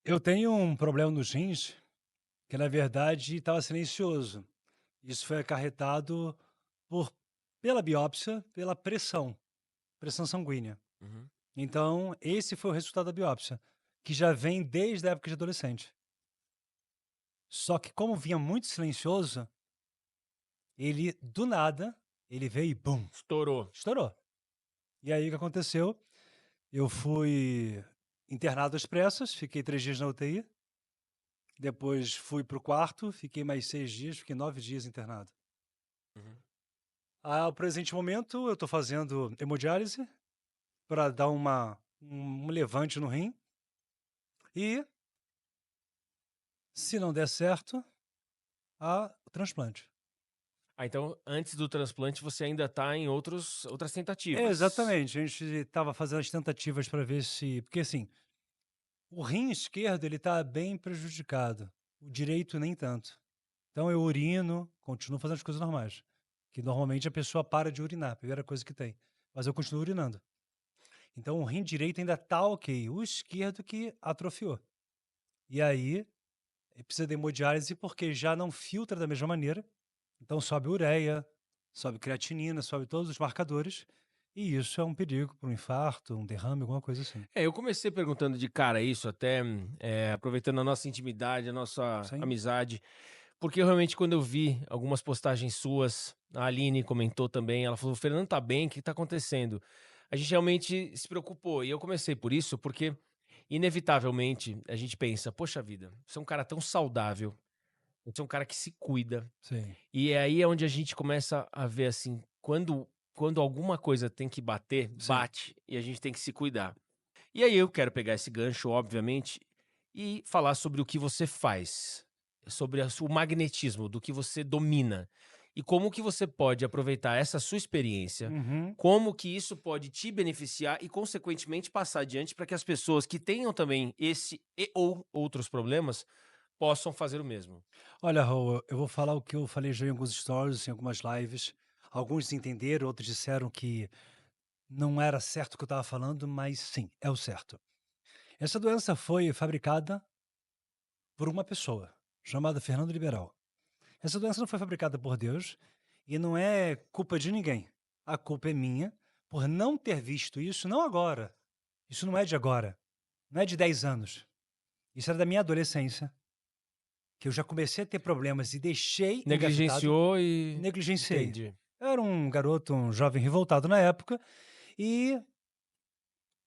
Eu tenho um problema nos rins que, na verdade, estava silencioso. Isso foi acarretado por pela biópsia, pela pressão sanguínea. Uhum. Então, esse foi o resultado da biópsia, que já vem desde a época de adolescente. Só que como vinha muito silencioso, ele do nada, ele veio e bum, Estourou. estourou. E aí o que aconteceu? Eu fui internado às pressas, fiquei 3 dias na UTI, depois fui para o quarto, fiquei mais 6 dias, fiquei 9 dias internado. Uhum. Ao presente momento, eu estou fazendo hemodiálise para dar um levante no rim e, se não der certo, o transplante. Ah, então antes do transplante você ainda está em outras É, tentativas. exatamente, a gente estava fazendo as tentativas para ver se porque assim, o rim esquerdo ele está bem prejudicado, o direito nem tanto. Então eu urino, continuo fazendo as coisas normais, que normalmente a pessoa para de urinar, a primeira coisa que tem, mas eu continuo urinando. Então o rim direito ainda tá ok, o esquerdo que atrofiou. E aí, precisa de hemodiálise porque já não filtra da mesma maneira, então sobe ureia, sobe creatinina, sobe todos os marcadores, e isso é um perigo para um infarto, um derrame, alguma coisa assim. É, eu comecei perguntando de cara isso até, aproveitando a nossa intimidade, a nossa Sim, amizade, porque eu realmente quando eu vi algumas postagens suas, a Aline comentou também, ela falou: "O Fernando tá bem, o que tá acontecendo?". A gente realmente se preocupou e eu comecei por isso, porque inevitavelmente a gente pensa: "Poxa vida, você é um cara tão saudável, você é um cara que se cuida". sim, E aí é onde a gente começa a ver, assim, quando alguma coisa tem que bater, sim. bate, e a gente tem que se cuidar. E aí eu quero pegar esse gancho, obviamente, e falar sobre o que você faz, sobre o magnetismo, do que você domina, e como que você pode aproveitar essa sua experiência, Uhum. como que isso pode te beneficiar e, consequentemente, passar adiante para que as pessoas que tenham também esse e ou outros problemas, possam fazer o mesmo. Olha, Raul, eu vou falar o que eu falei já em alguns stories, em algumas lives. Alguns entenderam, outros disseram que não era certo o que eu estava falando, mas sim, é o certo. Essa doença foi fabricada por uma pessoa, chamada Fernando Liberal. Essa doença não foi fabricada por Deus e não é culpa de ninguém. A culpa é minha por não ter visto isso, não agora. Isso não é de agora, não é de 10 anos. Isso era da minha adolescência, que eu já comecei a ter problemas e deixei engavetado, Negligenciou e negligenciei. entendi. Eu era um garoto, um jovem revoltado na época e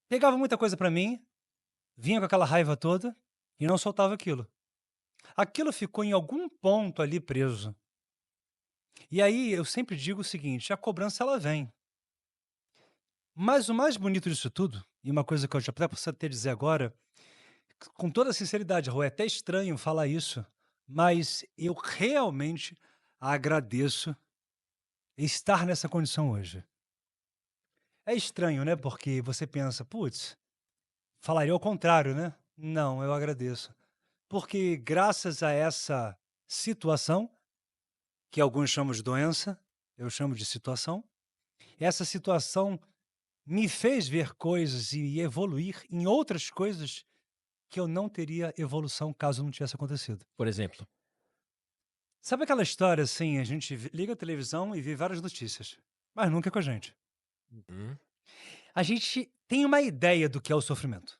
pegava muita coisa pra mim, vinha com aquela raiva toda e não soltava aquilo. Aquilo ficou em algum ponto ali preso. E aí eu sempre digo o seguinte: a cobrança ela vem. Mas o mais bonito disso tudo, e uma coisa que eu já até posso até dizer agora, com toda sinceridade, Rô, é até estranho falar isso, mas eu realmente agradeço estar nessa condição hoje. É estranho, né? Porque você pensa, putz, falaria ao contrário, né? Não, eu agradeço. Porque graças a essa situação, que alguns chamam de doença, eu chamo de situação, essa situação me fez ver coisas e evoluir em outras coisas que eu não teria evolução caso não tivesse acontecido. Por exemplo. Sabe aquela história assim, a gente liga a televisão e vê várias notícias, mas nunca é com a gente. Uhum. A gente tem uma ideia do que é o sofrimento.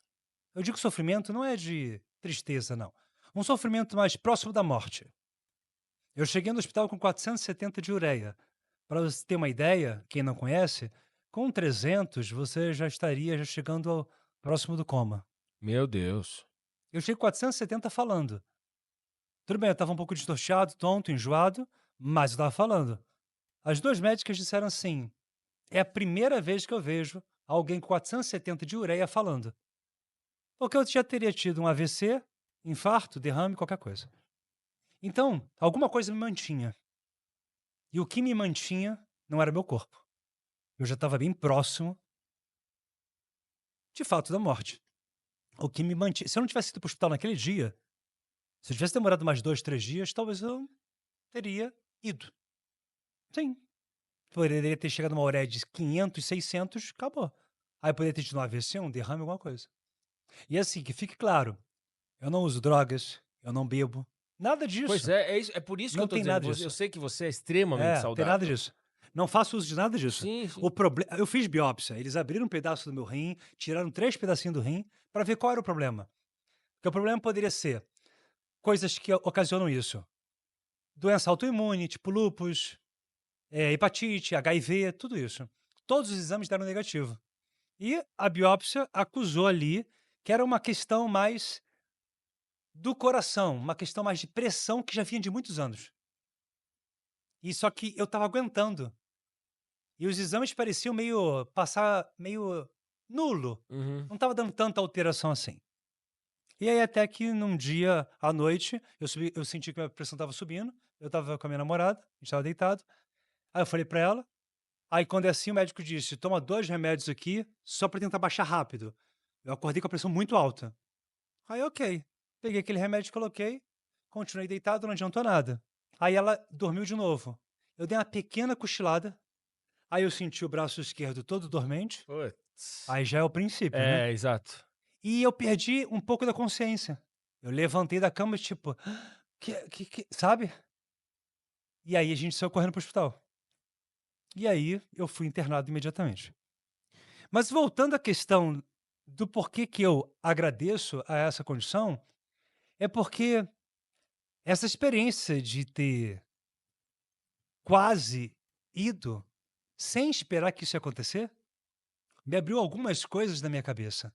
Eu digo sofrimento não é de tristeza, não. Um sofrimento mais próximo da morte. Eu cheguei no hospital com 470 de ureia. Para você ter uma ideia, quem não conhece, com 300 você já estaria já chegando próximo do coma. Meu Deus. Eu cheguei com 470 falando. Tudo bem, eu estava um pouco distorciado, tonto, enjoado, mas eu estava falando. As 2 médicas disseram assim: "É a primeira vez que eu vejo alguém com 470 de ureia falando", porque eu já teria tido um AVC, infarto, derrame, qualquer coisa. Então, alguma coisa me mantinha, e o que me mantinha não era meu corpo. Eu já estava bem próximo, de fato, da morte. O que me mantinha se eu não tivesse ido para o hospital naquele dia, se eu tivesse demorado mais 2, 3 dias, talvez eu teria ido. Sim. Poderia ter chegado uma ureia de 500, 600, acabou. Aí poderia ter tido um AVC, um derrame, alguma coisa. E assim, que fique claro, eu não uso drogas, eu não bebo, nada Pois disso. é, é por isso que eu Não tô tem dizendo, nada eu disso. sei que você é extremamente É, tem nada saudável. disso. Não faço uso de nada disso. Sim, O sim. problema, eu fiz biópsia, eles abriram um pedaço do meu rim, tiraram 3 pedacinhos do rim para ver qual era o problema. Porque o problema poderia ser coisas que ocasionam isso. Doença autoimune, tipo lúpus, hepatite, HIV, tudo isso. Todos os exames deram negativo. E a biópsia acusou ali que era uma questão mais do coração, uma questão mais de pressão que já vinha de muitos anos. E só que eu estava aguentando. E os exames pareciam meio passar meio nulo. Uhum. Não estava dando tanta alteração assim. E aí até que num dia à noite, eu senti que minha pressão estava subindo, eu estava com a minha namorada, a gente estava deitado, aí eu falei pra ela, aí quando é assim o médico disse: "Toma 2 remédios aqui, só pra tentar baixar rápido". Eu acordei com a pressão muito alta. Aí ok, peguei aquele remédio e coloquei, continuei deitado, não adiantou nada. Aí ela dormiu de novo. Eu dei uma pequena cochilada, aí eu senti o braço esquerdo todo dormente, Puts. aí já é o princípio, né. É, exato. E eu perdi um pouco da consciência. Eu levantei da cama, tipo, que sabe? E aí a gente saiu correndo para o hospital. E aí eu fui internado imediatamente. Mas voltando à questão do porquê que eu agradeço a essa condição, é porque essa experiência de ter quase ido sem esperar que isso ia acontecer, me abriu algumas coisas na minha cabeça.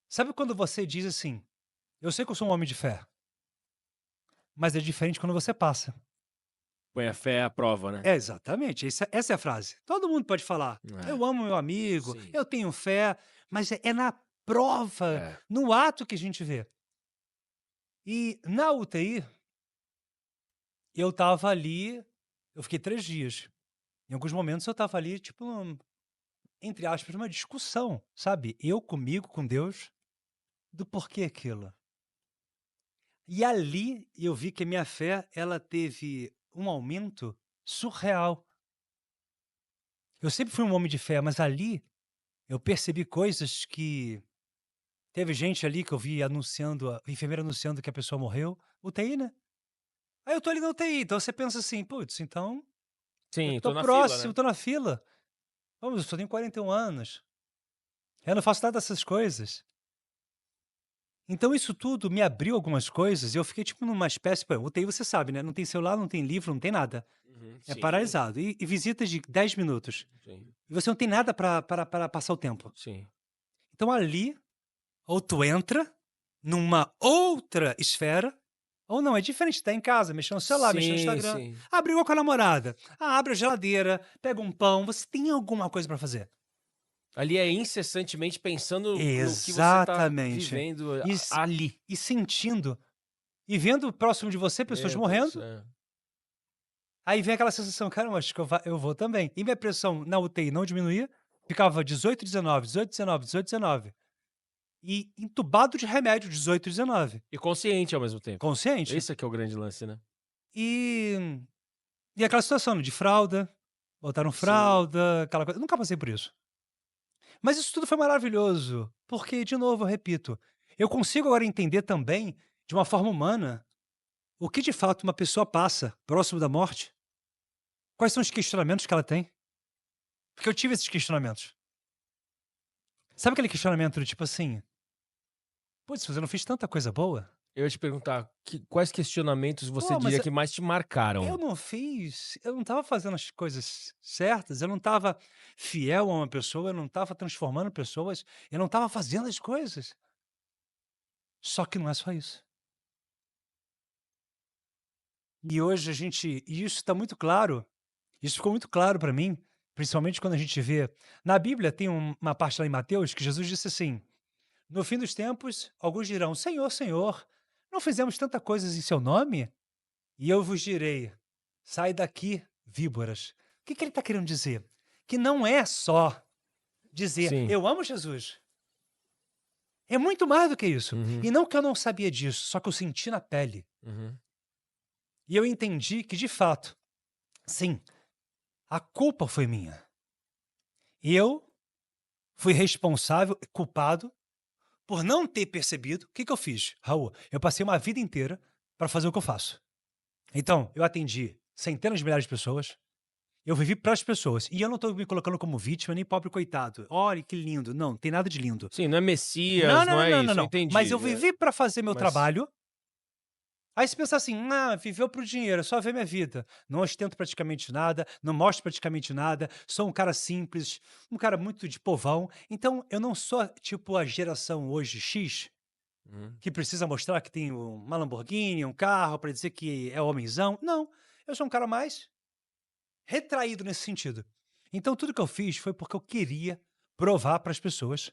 Sabe quando você diz assim: "Eu sei que eu sou um homem de fé", mas é diferente quando você passa. Põe a fé à prova, né. É, exatamente, essa é a frase. Todo mundo pode falar: É, "Eu amo meu amigo, sim. eu tenho fé", mas é na prova, É. no ato que a gente vê. E na UTI, eu estava ali, eu fiquei 3 dias. Em alguns momentos eu estava ali, tipo, entre aspas, uma discussão, sabe, eu comigo, com Deus, do porquê aquilo. E ali eu vi que a minha fé, ela teve um aumento surreal. Eu sempre fui um homem de fé, mas ali eu percebi coisas que teve gente ali que eu vi anunciando, a enfermeira anunciando que a pessoa morreu, UTI, né. Aí eu tô ali na UTI, então você pensa assim: "Putz, então eu Sim, tô tô na fila, próximo, né. tô na fila. Vamos, eu só tenho 41 anos, eu não faço nada dessas coisas". Então isso tudo me abriu algumas coisas e eu fiquei tipo numa espécie, pô, UTI você sabe, né, não tem celular, não tem livro, não tem nada. Uhum. É Sim, paralisado. E visitas de 10 minutos. sim, E você não tem nada para passar o tempo. sim. Então ali, ou tu entra numa outra esfera, ou não, é diferente, tá em casa, mexendo no celular, mexendo no Sim, Instagram, sim. brigou com a namorada, abre a geladeira, pega um pão, você tem alguma coisa para fazer. Ali é incessantemente pensando no que você tá Exatamente. vivendo E s ali. e sentindo, e vendo próximo de você pessoas Meu Deus, morrendo, é. aí vem aquela sensação: "Caramba, acho que eu vou também". E minha pressão na UTI não diminuía, ficava 18, 19, 18, 19, 18, 19. E entubado de remédio, 18, 19. E consciente ao mesmo tempo. Consciente. Esse é que é o grande lance, né. E aquela situação, né, de fralda, botaram Sim. fralda, aquela coisa, eu nunca passei por isso. Mas isso tudo foi maravilhoso, porque, de novo, eu repito, eu consigo agora entender também, de uma forma humana, o que de fato uma pessoa passa próximo da morte, quais são os questionamentos que ela tem, porque eu tive esses questionamentos. Sabe aquele questionamento do tipo assim: "Putz, mas eu não fiz tanta coisa boa?". Eu ia te perguntar, quais questionamentos você "Pô, mas diria que mais te marcaram? eu não estava fazendo as coisas certas, eu não estava fiel a uma pessoa, eu não estava transformando pessoas, eu não estava fazendo as coisas". Só que não é só isso. E hoje e isso está muito claro, isso ficou muito claro para mim, principalmente quando a gente vê na Bíblia tem uma parte lá em Mateus que Jesus disse assim: "No fim dos tempos, alguns dirão: Senhor, Senhor, não fizemos tanta coisas em seu nome? E eu vos direi: sai daqui, víboras". O que que ele está querendo dizer? Que não é só dizer: Sim. "Eu amo Jesus". É muito mais do que isso. Uhum, E não que eu não sabia disso, só que eu senti na pele. uhum. E eu entendi que, de fato, sim, a culpa foi minha. Eu fui responsável, culpado, por não ter percebido, o que eu fiz, Raul? Eu passei uma vida inteira para fazer o que eu faço. Então, eu atendi centenas de milhares de pessoas, eu vivi para as pessoas. E eu não tô me colocando como vítima, nem pobre coitado. Olha que lindo. Não, tem nada de lindo. Sim, não é Não, Messias, não, não não, é não, não, isso, eu não. Mas eu entendi. vivi para fazer meu Mas trabalho. Aí você pensa assim, viveu pro dinheiro, é só ver minha vida. Não ostento praticamente nada, não mostro praticamente nada, sou um cara simples, um cara muito de povão. Então, eu não sou tipo a geração hoje X, Uhum. que precisa mostrar que tem uma Lamborghini, um carro, para dizer que é homenzão. Não, eu sou um cara mais retraído nesse sentido. Então, tudo que eu fiz foi porque eu queria provar para as pessoas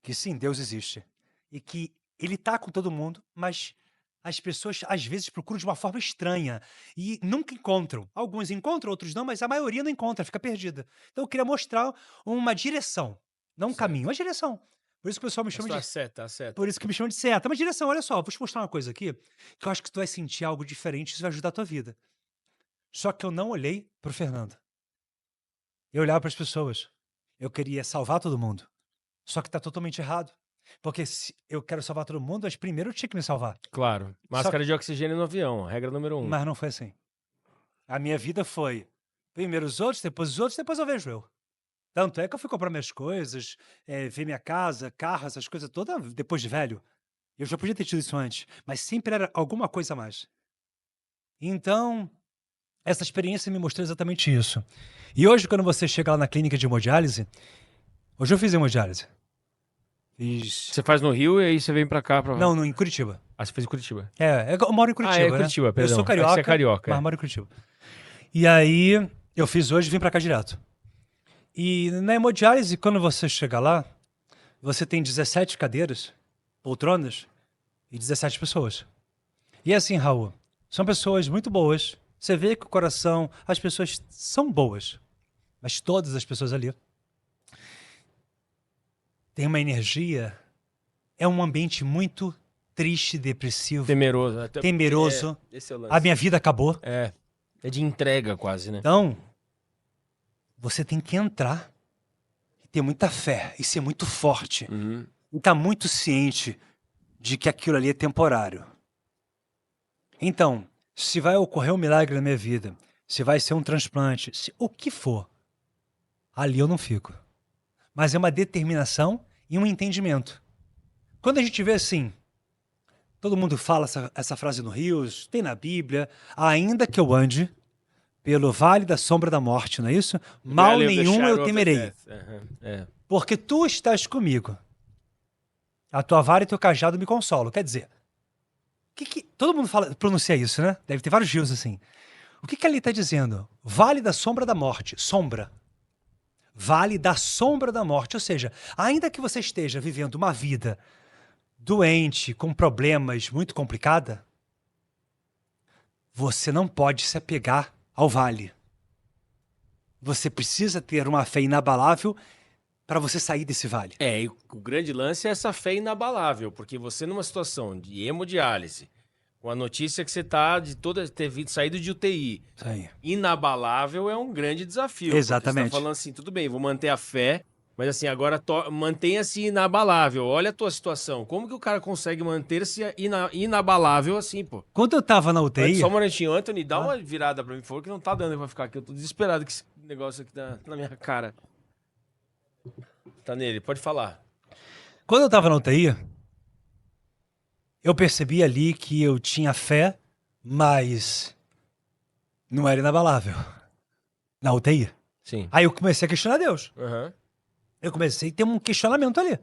que sim, Deus existe. E que ele tá com todo mundo, mas as pessoas às vezes procuram de uma forma estranha e nunca encontram. Alguns encontram, outros não, mas a maioria não encontra, fica perdida. Então eu queria mostrar uma direção, não um caminho, Certo. uma direção. Por isso que o pessoal me A chama sua de. seta, a Por seta. isso que me chamam de seta. Uma direção, olha só, vou te mostrar uma coisa aqui que eu acho que tu vai sentir algo diferente, isso vai ajudar a tua vida. Só que eu não olhei pro Fernando. Eu olhava para as pessoas. Eu queria salvar todo mundo. Só que tá totalmente errado. Porque se eu quero salvar todo mundo, mas primeiro eu tinha que me salvar. Claro. Só Máscara de oxigênio no avião, regra número 1. Mas não foi assim. A minha vida foi primeiro os outros, depois eu vejo eu. Tanto é que eu fui comprar minhas coisas, ver minha casa, carro, essas coisas todas depois de velho. Eu já podia ter tido isso antes, mas sempre era alguma coisa a mais. Então, essa experiência me mostrou exatamente isso. E hoje, quando você chega lá na clínica de hemodiálise, hoje eu fiz hemodiálise. Fiz. Você faz no Rio e aí você vem pra cá. Não, em Curitiba. Ah, você fez em Curitiba. Eu moro em Curitiba, né? Curitiba, Eu perdão. sou É que você é carioca, carioca, mas moro em Curitiba. E aí, eu fiz hoje e vim pra cá direto. E na hemodiálise, quando você chega lá, você tem 17 cadeiras, poltronas, e 17 pessoas. E assim, Raul, são pessoas muito boas. Você vê que o coração, as pessoas são boas. Mas todas as pessoas ali têm uma energia, é um ambiente muito triste, depressivo, Temeroso. Até temeroso. esse é o A lance. minha vida acabou. É de entrega quase, né? Então, você tem que entrar e ter muita fé e ser muito forte. Uhum. E estar muito ciente de que aquilo ali é temporário. Então, se vai ocorrer um milagre na minha vida, se vai ser um transplante, o que for, ali eu não fico. Mas é uma determinação e um entendimento. Quando a gente vê assim, todo mundo fala essa frase no Rios, tem na Bíblia, ainda que eu ande pelo vale da sombra da morte, não é isso? Mal Valley of the nenhum shadow eu of the temerei, death. Uhum. É. porque tu estás comigo. A tua vara e teu cajado me consolam. Quer dizer, todo mundo pronuncia isso, né? Deve ter vários rios assim. O que ali está dizendo? Vale da sombra da morte. Sombra. Vale da sombra da morte. Ou seja, ainda que você esteja vivendo uma vida doente, com problemas muito complicada, você não pode se apegar ao vale. Você precisa ter uma fé inabalável para você sair desse vale. E o grande lance é essa fé inabalável, porque você numa situação de hemodiálise, com a notícia que você tá de ter saído de UTI, Isso aí. inabalável é um grande desafio. Exatamente. Você tá falando assim, tudo bem, vou manter a fé, mas assim, agora mantenha-se inabalável. Olha a tua situação. Como que o cara consegue manter-se inabalável assim, pô? Quando eu tava na UTI... Só um momentinho, Anthony, dá uma virada pra mim, por favor, que não tá dando pra ficar aqui. Eu tô desesperado com esse negócio aqui na minha cara. Tá nele, pode falar. Quando eu tava na UTI, eu percebi ali que eu tinha fé, mas não era inabalável. Na UTI. Sim. Aí eu comecei a questionar Deus. Uhum. Eu comecei a ter um questionamento ali.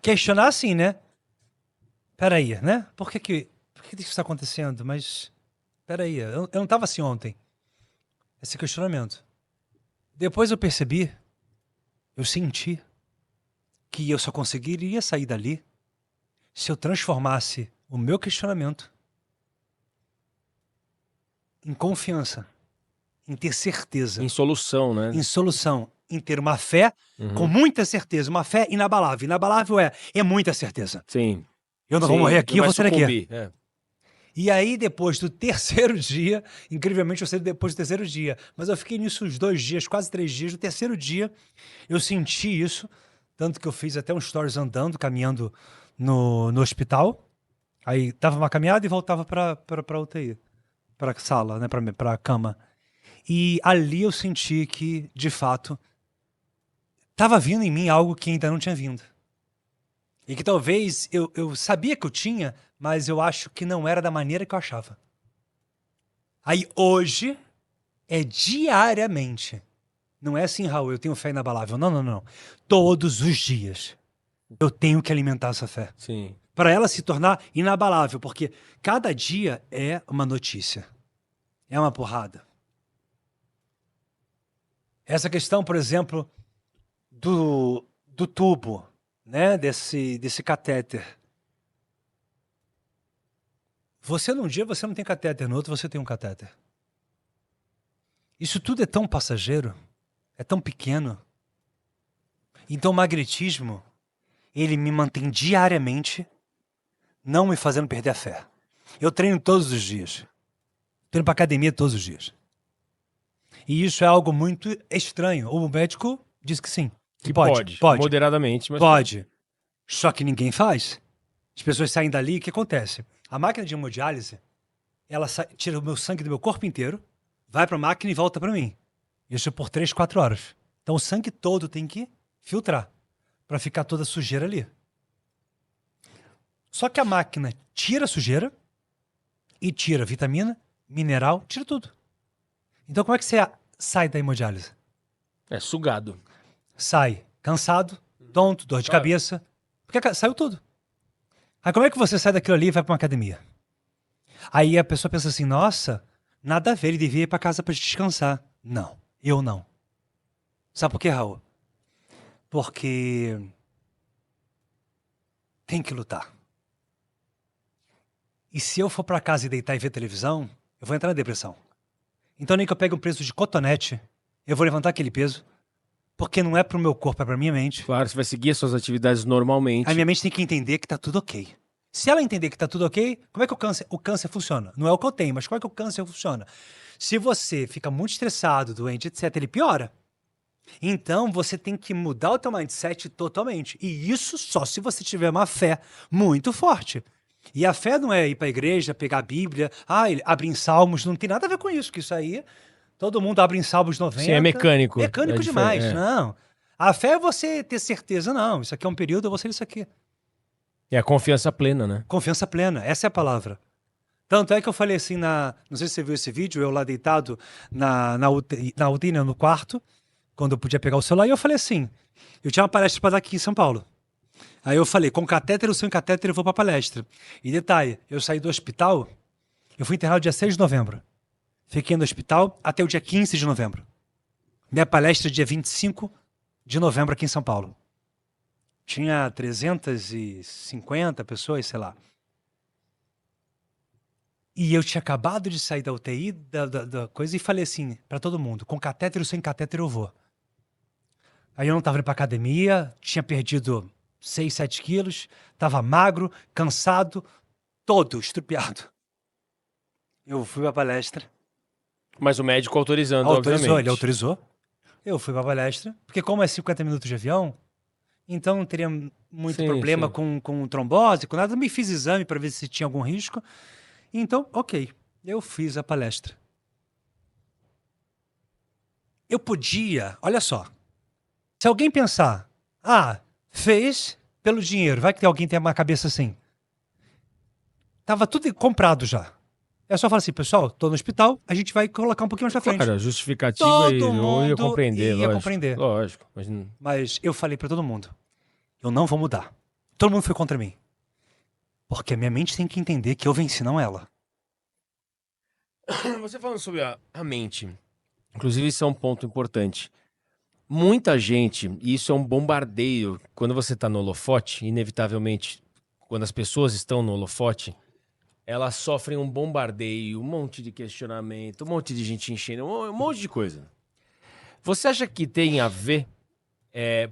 Questionar assim, né? Peraí, né? Por que isso está acontecendo? Mas, peraí, eu não tava assim ontem. Esse questionamento. Depois eu percebi, eu senti que eu só conseguiria sair dali se eu transformasse o meu questionamento em confiança, em ter certeza, Em solução, né? em solução, em ter uma fé com muita certeza, uma fé inabalável. Inabalável é muita certeza. Sim. Eu não vou morrer aqui, eu vou sair daqui. É. E aí, depois do terceiro dia, incrivelmente eu saí depois do terceiro dia, mas eu fiquei nisso uns 2 dias, quase 3 dias. No terceiro dia, eu senti isso, Tanto que eu fiz até um stories andando, caminhando no hospital. Aí dava uma caminhada e voltava pra UTI, pra sala, né, pra cama. E ali eu senti que, de fato, tava vindo em mim algo que ainda não tinha vindo. E que talvez eu sabia que eu tinha, mas eu acho que não era da maneira que eu achava. Aí hoje é diariamente. Não é assim, Raul, eu tenho fé inabalável. Não, não, não. Todos os dias eu tenho que alimentar essa fé. Sim. Para ela se tornar inabalável, porque cada dia é uma notícia. É uma porrada. Essa questão, por exemplo, do tubo, né, desse catéter. Você num dia você não tem catéter, no outro você tem um catéter. Isso tudo é tão passageiro, é tão pequeno. Então o magnetismo, ele me mantém diariamente, não me fazendo perder a fé. Eu treino todos os dias. Treino para academia todos os dias. E isso é algo muito estranho. O médico diz que sim. Que pode. Moderadamente, mas pode. Só que ninguém faz. As pessoas saem dali, o que acontece? A máquina de hemodiálise, ela tira o meu sangue do meu corpo inteiro, vai para a máquina e volta para mim. Isso por 3, 4 horas. Então o sangue todo tem que filtrar para ficar toda a sujeira ali. Só que a máquina tira a sujeira e tira vitamina, mineral, tira tudo. Então como é que você sai da hemodiálise? é sugado. Sai cansado, tonto, dor de cabeça, porque saiu tudo. Aí como é que você sai daquilo ali e vai para uma academia? Aí a pessoa pensa assim, nossa, nada a ver, ele devia ir para casa para descansar. Não, eu não. Sabe por quê, Raul? Porque tem que lutar. E se eu for para casa e deitar e ver televisão, eu vou entrar na depressão. Então nem que eu pegue um peso de cotonete, eu vou levantar aquele peso, porque não é pro meu corpo, é pra minha mente. Claro, você vai seguir as suas atividades normalmente. A minha mente tem que entender que tá tudo ok. Se ela entender que tá tudo ok, como é que o câncer funciona? Não é o que eu tenho, mas como é que o câncer funciona? Se você fica muito estressado, doente, etc., ele piora. Então você tem que mudar o teu mindset totalmente. E isso só se você tiver uma fé muito forte. E a fé não é ir para a igreja, pegar a Bíblia, abrir em Salmos, não tem nada a ver com isso, que isso aí, todo mundo abre em Salmos 90. Sim, é mecânico. Mecânico demais, não. A fé é você ter certeza, não, isso aqui é um período, eu vou ser isso aqui. É a confiança plena, né? Confiança plena, essa é a palavra. Tanto é que eu falei assim, não sei se você viu esse vídeo, eu lá deitado na UTI, no quarto, quando eu podia pegar o celular, e eu falei assim, eu tinha uma palestra para dar aqui em São Paulo. Aí eu falei, com catéter ou sem catéter eu vou pra palestra. E detalhe, eu saí do hospital, eu fui internado dia 6 de novembro. Fiquei no hospital até o dia 15 de novembro. Minha palestra dia 25 de novembro aqui em São Paulo. Tinha 350 pessoas, sei lá. E eu tinha acabado de sair da UTI, da coisa, e falei assim, pra todo mundo, com catéter ou sem catéter eu vou. Aí eu não tava indo pra academia, tinha perdido 6, 7 quilos, tava magro, cansado, todo estrupiado. Eu fui pra palestra. Mas o médico autorizando, Autorizou, obviamente. ele autorizou. Eu fui pra palestra, porque como é 50 minutos de avião, então não teria muito problema com trombose, com nada. Eu me fiz exame para ver se tinha algum risco. Então, ok, eu fiz a palestra. Eu podia, olha só, se alguém pensar, fez pelo dinheiro, vai que alguém tem uma cabeça assim. Tava tudo comprado já. É só falar assim, pessoal, tô no hospital, a gente vai colocar um pouquinho mais pra frente. Cara, justificativa Todo mundo eu ia compreender, ia compreender. Lógico. Mas eu falei pra todo mundo, eu não vou mudar. Todo mundo foi contra mim. Porque a minha mente tem que entender que eu venci, não ela. Você falando sobre a mente, inclusive isso é um ponto importante. Muita gente, e isso é um bombardeio, quando você tá no holofote, inevitavelmente, quando as pessoas estão no holofote, elas sofrem um bombardeio, um monte de questionamento, um monte de gente enchendo, um monte de coisa. Você acha que tem a ver?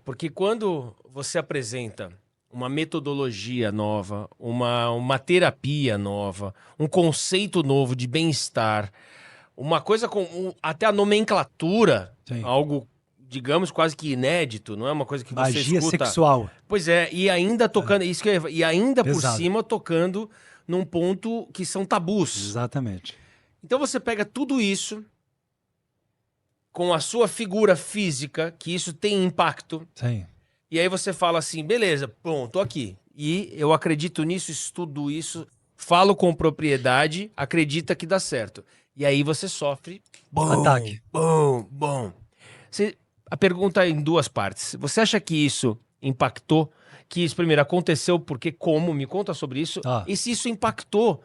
Porque quando você apresenta uma metodologia nova, uma terapia nova, um conceito novo de bem-estar, uma coisa com até a nomenclatura, Sim. algo digamos, quase que inédito, não é uma coisa que você Magia escuta. sexual. Pois é, e ainda tocando, isso que e ainda por Pesado. cima tocando num ponto que são tabus. Exatamente. Então você pega tudo isso com a sua figura física, que isso tem impacto, Sim. e aí você fala assim, beleza, bom, tô aqui. E eu acredito nisso, estudo isso, falo com propriedade, acredita que dá certo. E aí você sofre. Ataque. Bom. A pergunta é em duas partes. Você acha que isso impactou? Que isso, primeiro, aconteceu porque como? Me conta sobre isso. Ah. E se isso impactou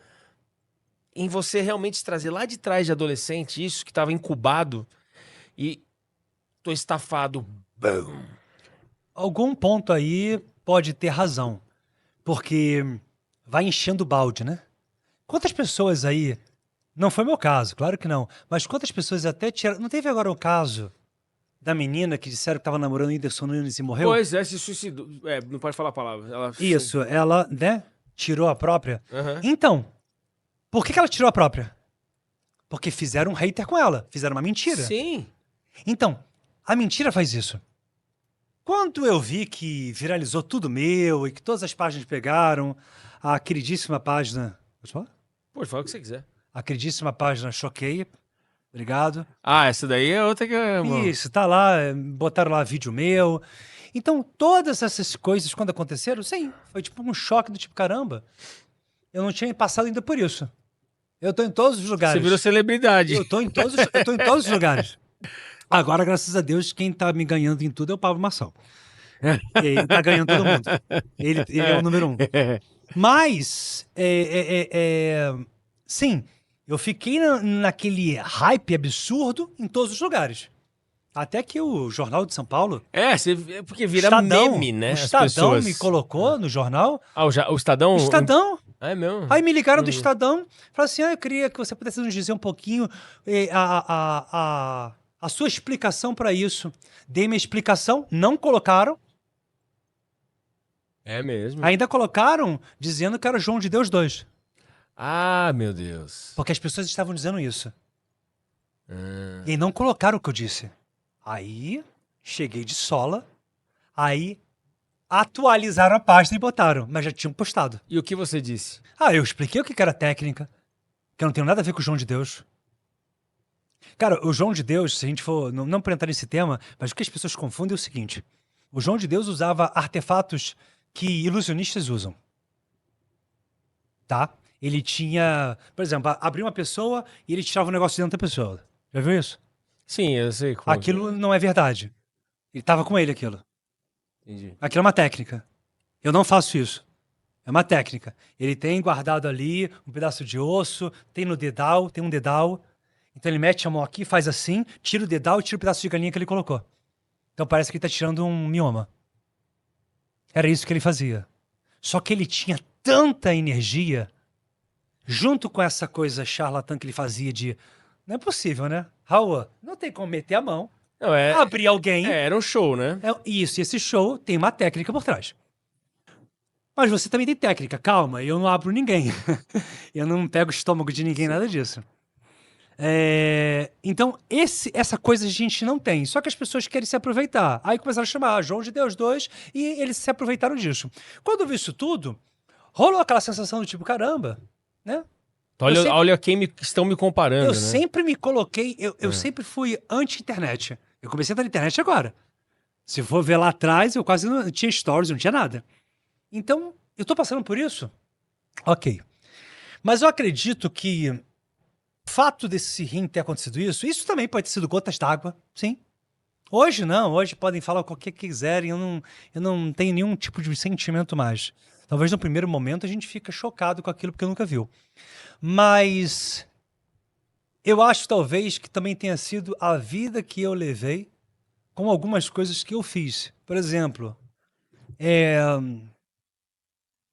em você realmente trazer lá de trás de adolescente isso que estava incubado e tô estafado. Bum. Algum ponto aí pode ter razão, porque vai enchendo o balde, né? Quantas pessoas aí, não foi meu caso, claro que não, mas quantas pessoas até tiraram... Não teve agora o caso da menina que disseram que estava namorando o Whindersson Nunes e morreu? Pois é, se suicidou. É, não pode falar a palavra. Ela... Isso, ela, né, tirou a própria. Aham. Então, por que ela tirou a própria? Porque fizeram um hater com ela, fizeram uma mentira. Sim. Então, a mentira faz isso. Quando eu vi que viralizou tudo meu e que todas as páginas pegaram, a queridíssima página... Pode falar? Pode falar o que você quiser. A queridíssima página Choquei. Obrigado. Ah, essa daí é outra que é... Isso, tá lá, botaram lá vídeo meu. Então, todas essas coisas, quando aconteceram, sim, foi tipo um choque do tipo, caramba, eu não tinha passado ainda por isso. Eu tô em todos os lugares. Você virou celebridade. Eu tô em todos os lugares. Agora, graças a Deus, quem tá me ganhando em tudo é o Pablo Marçal. Ele tá ganhando todo mundo. Ele é o número 1. Mas, sim, eu fiquei naquele hype absurdo em todos os lugares. Até que o Jornal de São Paulo... Porque vira Estadão, meme, né? o as Estadão pessoas. me colocou no jornal. Ah, o Estadão? Estadão. É mesmo? Aí me ligaram do Estadão. Falaram assim, eu queria que você pudesse nos dizer um pouquinho a sua explicação para isso. Dei minha explicação, não colocaram. É mesmo? Ainda colocaram dizendo que era João de Deus 2. Ah, meu Deus. Porque as pessoas estavam dizendo isso. Ah. E não colocaram o que eu disse. Aí, cheguei de sola. Aí, atualizaram a página e botaram. Mas já tinham postado. E o que você disse? Ah, eu expliquei o que era técnica. Que eu não tenho nada a ver com o João de Deus. Cara, o João de Deus, se a gente for... Não para entrar nesse tema, mas o que as pessoas confundem é o seguinte. O João de Deus usava artefatos que ilusionistas usam. Tá? Ele tinha... Por exemplo, abria uma pessoa e ele tirava um negócio de dentro da pessoa. Já viu isso? Sim, eu sei. Como... Aquilo não é verdade. Ele tava com ele, aquilo. Entendi. Aquilo é uma técnica. Eu não faço isso. É uma técnica. Ele tem guardado ali um pedaço de osso, tem no dedal, tem um dedal. Então ele mete a mão aqui, faz assim, tira o dedal e tira o pedaço de galinha que ele colocou. Então parece que ele tá tirando um mioma. Era isso que ele fazia. Só que ele tinha tanta energia, junto com essa coisa charlatã que ele fazia de... Não é possível, né? Raul, não tem como meter a mão, Não, abrir alguém... era um show, né? Isso, e esse show tem uma técnica por trás. Mas você também tem técnica, calma, eu não abro ninguém. Eu não pego o estômago de ninguém, nada disso. Então, essa coisa a gente não tem. Só que as pessoas querem se aproveitar. Aí começaram a chamar João de Deus 2 e eles se aproveitaram disso. Quando eu vi isso tudo, rolou aquela sensação do tipo, caramba, né? Olha quem estão me comparando, Eu né? sempre me coloquei, eu sempre fui anti-internet. Eu comecei a entrar na internet agora. Se for ver lá atrás, eu quase não tinha stories, não tinha nada. Então, eu tô passando por isso? Ok. Mas eu acredito que o fato desse rim ter acontecido isso também pode ter sido gotas d'água, sim. Hoje não, hoje podem falar o que quiserem, eu não tenho nenhum tipo de sentimento mais. Talvez no primeiro momento a gente fica chocado com aquilo porque nunca viu. Mas eu acho talvez que também tenha sido a vida que eu levei com algumas coisas que eu fiz. Por exemplo,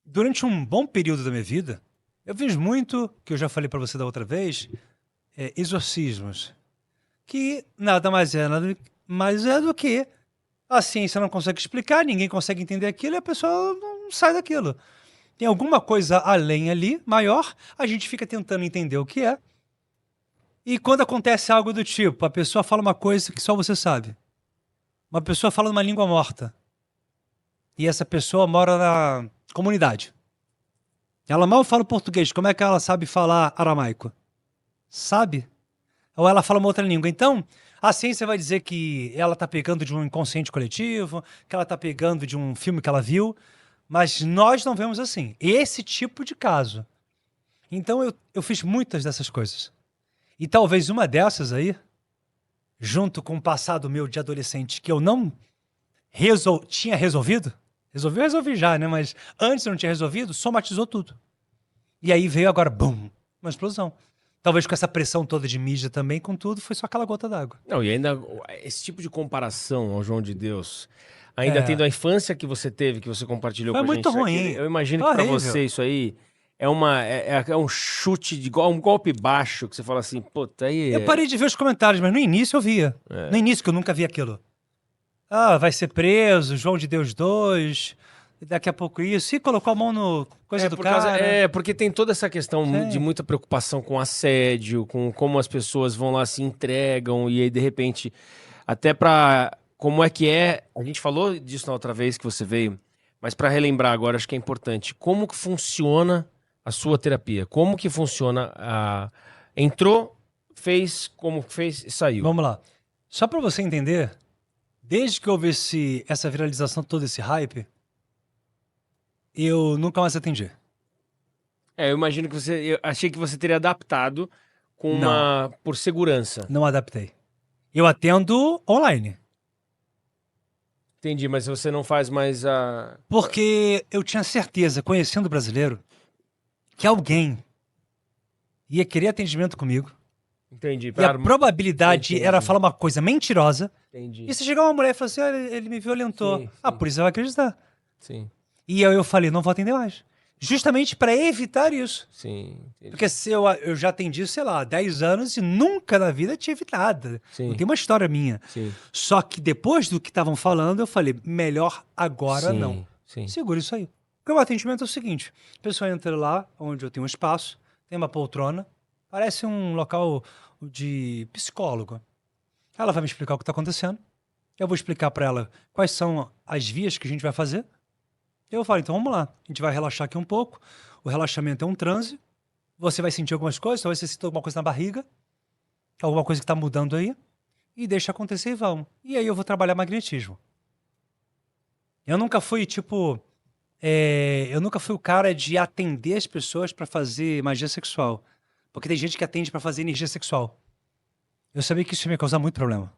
durante um bom período da minha vida, eu fiz muito, que eu já falei para você da outra vez, exorcismos. Que nada mais é do que a ciência não consegue explicar, ninguém consegue entender aquilo e a pessoa não sai daquilo. Tem alguma coisa além ali, maior, a gente fica tentando entender o que é. E quando acontece algo do tipo, a pessoa fala uma coisa que só você sabe. uma pessoa fala uma língua morta. E essa pessoa mora na comunidade. Ela mal fala português. Como é que ela sabe falar aramaico? Sabe? Ou ela fala uma outra língua. Então, a ciência vai dizer que ela está pegando de um inconsciente coletivo, que ela está pegando de um filme que ela viu, mas nós não vemos assim. Esse tipo de caso. Então, eu fiz muitas dessas coisas. E talvez uma dessas aí, junto com o passado meu de adolescente, que eu não tinha resolvido, resolvi já, né? Mas antes eu não tinha resolvido, somatizou tudo. E aí veio agora, bum, uma explosão. Talvez com essa pressão toda de mídia também, com tudo, foi só aquela gota d'água. Não, e ainda esse tipo de comparação ao João de Deus, ainda É, tendo a infância que você teve, que você compartilhou foi com a muito gente, ruim. eu imagino que pra Horrível. você isso aí é um chute, um golpe baixo, que você fala assim, puta, aí... Eu parei de ver os comentários, mas no início eu via. No início que eu nunca vi aquilo. Ah, vai ser preso, João de Deus 2, daqui a pouco isso. E colocou a mão no coisa do cara. Porque tem toda essa questão de Sim. muita preocupação com assédio, com como as pessoas vão lá, se entregam, e aí, de repente, até pra... Como é que é... A gente falou disso na outra vez que você veio, mas pra relembrar agora, acho que é importante. Como que funciona a sua terapia? Como que funciona a... Entrou, fez, como fez e saiu. Vamos lá. Só pra você entender, desde que houve essa viralização, todo esse hype, eu nunca mais atendi. Eu imagino que você... Eu achei que você teria adaptado com Não. uma... Por segurança. Não adaptei. Eu atendo online. Entendi, mas você não faz mais a... Porque eu tinha certeza, conhecendo o brasileiro, que alguém ia querer atendimento comigo. Entendi. E a probabilidade Entendi. era falar uma coisa mentirosa. Entendi. E se chegar uma mulher e falar assim, olha, ele me violentou. Sim, A sim. polícia vai acreditar. Sim, E aí eu falei, não vou atender mais. Justamente para evitar isso. sim. Entendi. Porque se eu já atendi, sei lá, 10 anos e nunca na vida tive nada. Sim. Não tem uma história minha. Sim. Só que depois do que estavam falando, eu falei, melhor agora Sim, não. sim. Segura isso aí. Porque o atendimento é o seguinte: a pessoa entra lá, onde eu tenho um espaço, tem uma poltrona, parece um local de psicólogo. Ela vai me explicar o que está acontecendo. Eu vou explicar para ela quais são as vias que a gente vai fazer. Eu falo, então vamos lá. A gente vai relaxar aqui um pouco. O relaxamento é um transe. Você vai sentir algumas coisas, talvez você sinta alguma coisa na barriga, alguma coisa que está mudando aí, e deixa acontecer e vamos. E aí eu vou trabalhar magnetismo. Eu nunca fui, tipo... eu nunca fui o cara de atender as pessoas para fazer magia sexual. Porque tem gente que atende para fazer energia sexual. Eu sabia que isso ia me causar muito problema.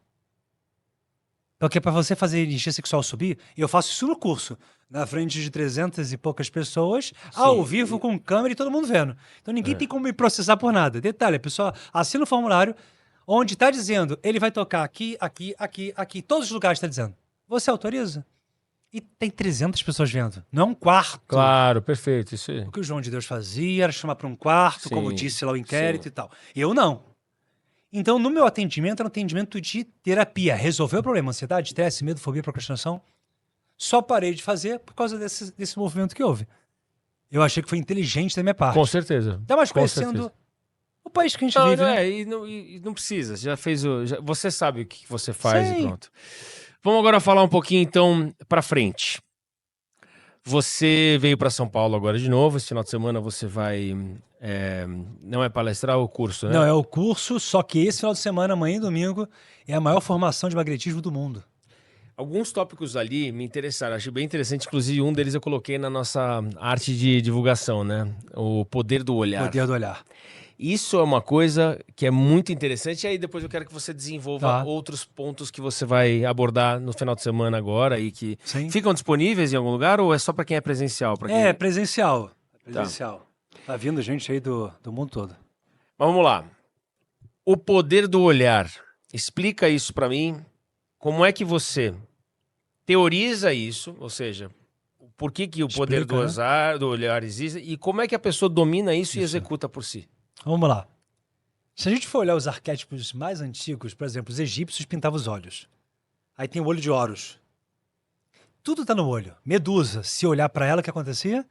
Porque para você fazer energia sexual subir, eu faço isso no curso, na frente de 300 e poucas pessoas, ao vivo, com câmera e todo mundo vendo. Então ninguém tem como me processar por nada. Detalhe, a pessoa assina o formulário, onde está dizendo, ele vai tocar aqui, aqui, aqui, aqui, todos os lugares está dizendo. Você autoriza? E tem 300 pessoas vendo, não é um quarto. Claro, perfeito, isso aí. O que o João de Deus fazia era chamar para um quarto, como Sim, disse lá o inquérito sim. e tal. Eu não. Então, no meu atendimento, era um atendimento de terapia. Resolveu o problema, ansiedade, estresse, medo, fobia, procrastinação. Só parei de fazer por causa desse movimento que houve. Eu achei que foi inteligente da minha parte. Com certeza. Ainda mais com conhecendo certeza. o país que a gente Não, vive, não né? e não precisa. Já fez você sabe o que você faz e Sim. pronto. Vamos agora falar um pouquinho, então, pra frente. Você veio pra São Paulo agora de novo. Esse final de semana você vai... não é palestrar, é o curso, né? Não, é o curso, só que esse final de semana, amanhã e domingo, é a maior formação de magnetismo do mundo. Alguns tópicos ali me interessaram, achei bem interessante. Inclusive, um deles eu coloquei na nossa arte de divulgação, né? O poder do olhar. Poder do olhar. Isso é uma coisa que é muito interessante. E aí depois eu quero que você desenvolva outros pontos que você vai abordar no final de semana agora e que ficam disponíveis em algum lugar ou é só para quem é presencial? É presencial. Presencial. Tá vindo gente aí do mundo todo. Mas vamos lá. O poder do olhar. Explica isso para mim. Como é que você teoriza isso? Ou seja, por que o poder do olhar existe e como é que a pessoa domina isso e executa por si? Vamos lá. Se a gente for olhar os arquétipos mais antigos, por exemplo, os egípcios pintavam os olhos. Aí tem o olho de Horus. Tudo tá no olho. Medusa, se olhar para ela, o que acontecia?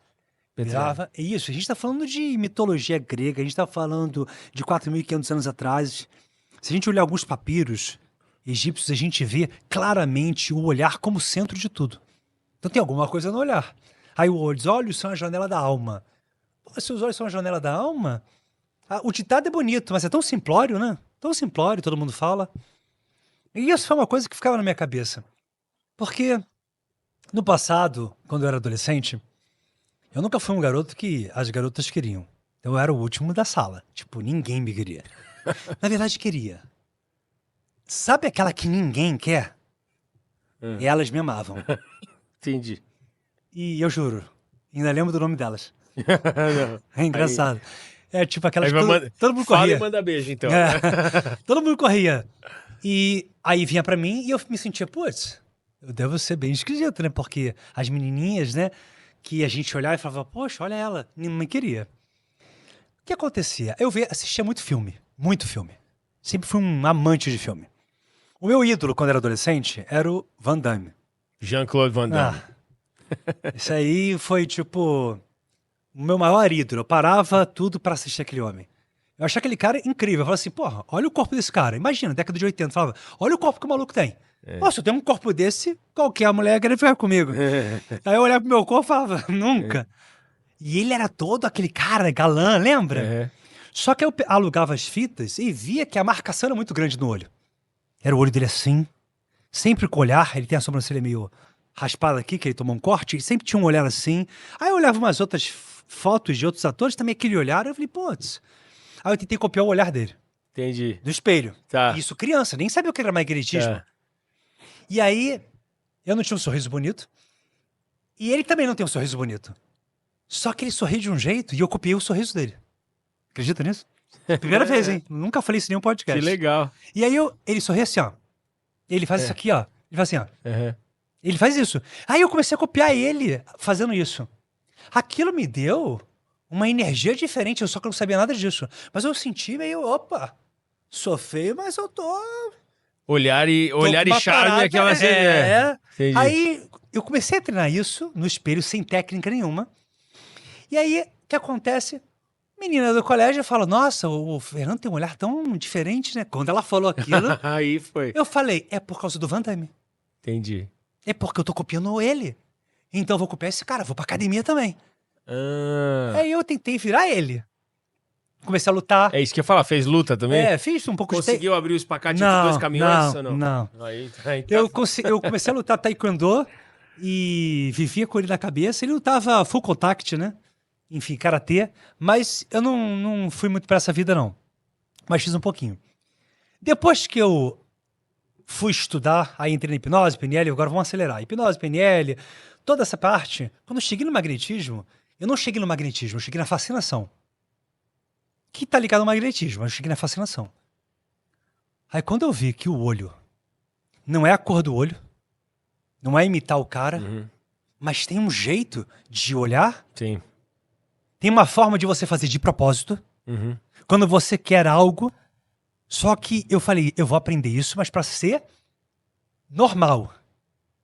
Virava. É isso, a gente está falando de mitologia grega, a gente está falando de 4.500 anos atrás. Se a gente olhar alguns papiros, egípcios, a gente vê claramente o olhar como centro de tudo. Então tem alguma coisa no olhar. Aí os olhos são a janela da alma. Pô, se os olhos são a janela da alma, o ditado é bonito, mas é tão simplório, né? Tão simplório, todo mundo fala. E isso foi uma coisa que ficava na minha cabeça. Porque no passado, quando eu era adolescente, eu nunca fui um garoto que as garotas queriam. Então eu era o último da sala. Tipo, ninguém me queria. Na verdade, queria. Sabe aquela que ninguém quer? Hã. Elas me amavam. Entendi. E eu juro, ainda lembro do nome delas. Não. É Aí engraçado. É tipo aquelas aí que vai manda todo mundo fala e corria. manda beijo, então. É, todo mundo corria. E aí vinha pra mim e eu me sentia, putz, eu devo ser bem esquisito, né? Porque as menininhas, né? Que a gente olhava e falava, poxa, olha ela, ninguém queria. O que acontecia? Assistia muito filme, muito filme. Sempre fui um amante de filme. O meu ídolo quando era adolescente era o Van Damme. Jean-Claude Van Damme. Isso aí foi tipo o meu maior ídolo. Eu parava tudo pra assistir aquele homem. Eu achava aquele cara incrível. Eu falava assim, porra, olha o corpo desse cara. Imagina, década de 80, eu falava, olha o corpo que o maluco tem. Pô, se eu tenho um corpo desse, qualquer mulher queria ficar comigo. Aí eu olhava pro meu corpo e falava, nunca. E ele era todo aquele cara galã, lembra? É. Só que eu alugava as fitas e via que a marcação era muito grande no olho. Era o olho dele assim, sempre com o olhar, ele tem a sobrancelha meio raspada aqui, que ele tomou um corte, ele sempre tinha um olhar assim. Aí eu olhava umas outras fotos de outros atores, também aquele olhar, eu falei, putz. Aí eu tentei copiar o olhar dele, Entendi. do espelho. Tá. Isso criança, nem sabia o que era magnetismo. Tá. E aí, eu não tinha um sorriso bonito, e ele também não tem um sorriso bonito. Só que ele sorri de um jeito e eu copiei o sorriso dele. Acredita nisso? Primeira vez, hein? Nunca falei isso em nenhum podcast. Que legal. E aí ele sorri assim, ó. Ele faz isso aqui, ó. Ele faz assim, ó. Aham. Ele faz isso. Aí eu comecei a copiar ele fazendo isso. Aquilo me deu uma energia diferente, eu só que eu não sabia nada disso. Mas eu senti meio, opa, sou feio, mas eu tô Olhar e com uma charme, parada, aquela... Entendi. Aí eu comecei a treinar isso no espelho, sem técnica nenhuma. E aí, o que acontece? Menina do colégio fala, nossa, o Fernando tem um olhar tão diferente, né? Quando ela falou aquilo, Aí foi. eu falei, é por causa do Van Damme. Entendi. É porque eu tô copiando ele. Então eu vou copiar esse cara, vou pra academia também. Ah. Aí eu tentei virar ele. Comecei a lutar. É isso que eu ia falar, fez luta também? Fiz um pouco Conseguiu abrir o espacate entre dois caminhões ou não? Não. Aí Eu comecei a lutar taekwondo e vivia com ele na cabeça. Ele lutava full contact, né? Enfim, karatê. Mas eu não fui muito pra essa vida, não. Mas fiz um pouquinho. Depois que eu fui estudar, aí entrei na hipnose, PNL, agora vamos acelerar. Hipnose, PNL, toda essa parte. Quando eu cheguei no magnetismo, eu não cheguei no magnetismo, eu cheguei na fascinação. Que tá ligado ao magnetismo, eu cheguei na fascinação. Aí quando eu vi que o olho não é a cor do olho, não é imitar o cara, Uhum. mas tem um jeito de olhar, Sim. tem uma forma de você fazer de propósito, Uhum. quando você quer algo. Só que eu falei, eu vou aprender isso, mas pra ser normal.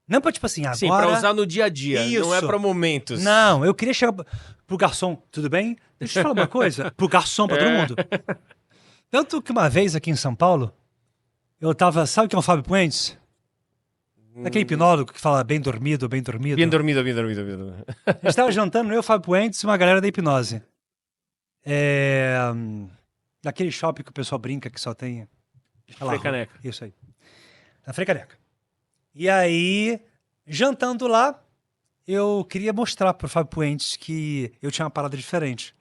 Não pra, tipo assim, agora... Sim, pra usar no dia a dia, não é Isso. pra momentos. Não, eu queria chegar pro garçom, tudo bem? Deixa eu te falar uma coisa, pro garçom, pra todo mundo. Tanto que uma vez aqui em São Paulo, eu tava, sabe o que é o Fábio Puentes? Aquele hipnólogo que fala bem dormido, bem dormido. Bem dormido, bem dormido, bem dormido. A gente tava jantando, eu, Fábio Puentes e uma galera da hipnose. Naquele shopping que o pessoal brinca que só tem... Frecaneca. Isso aí. Na Frecaneca. E aí, jantando lá, eu queria mostrar pro Fábio Puentes que eu tinha uma parada diferente.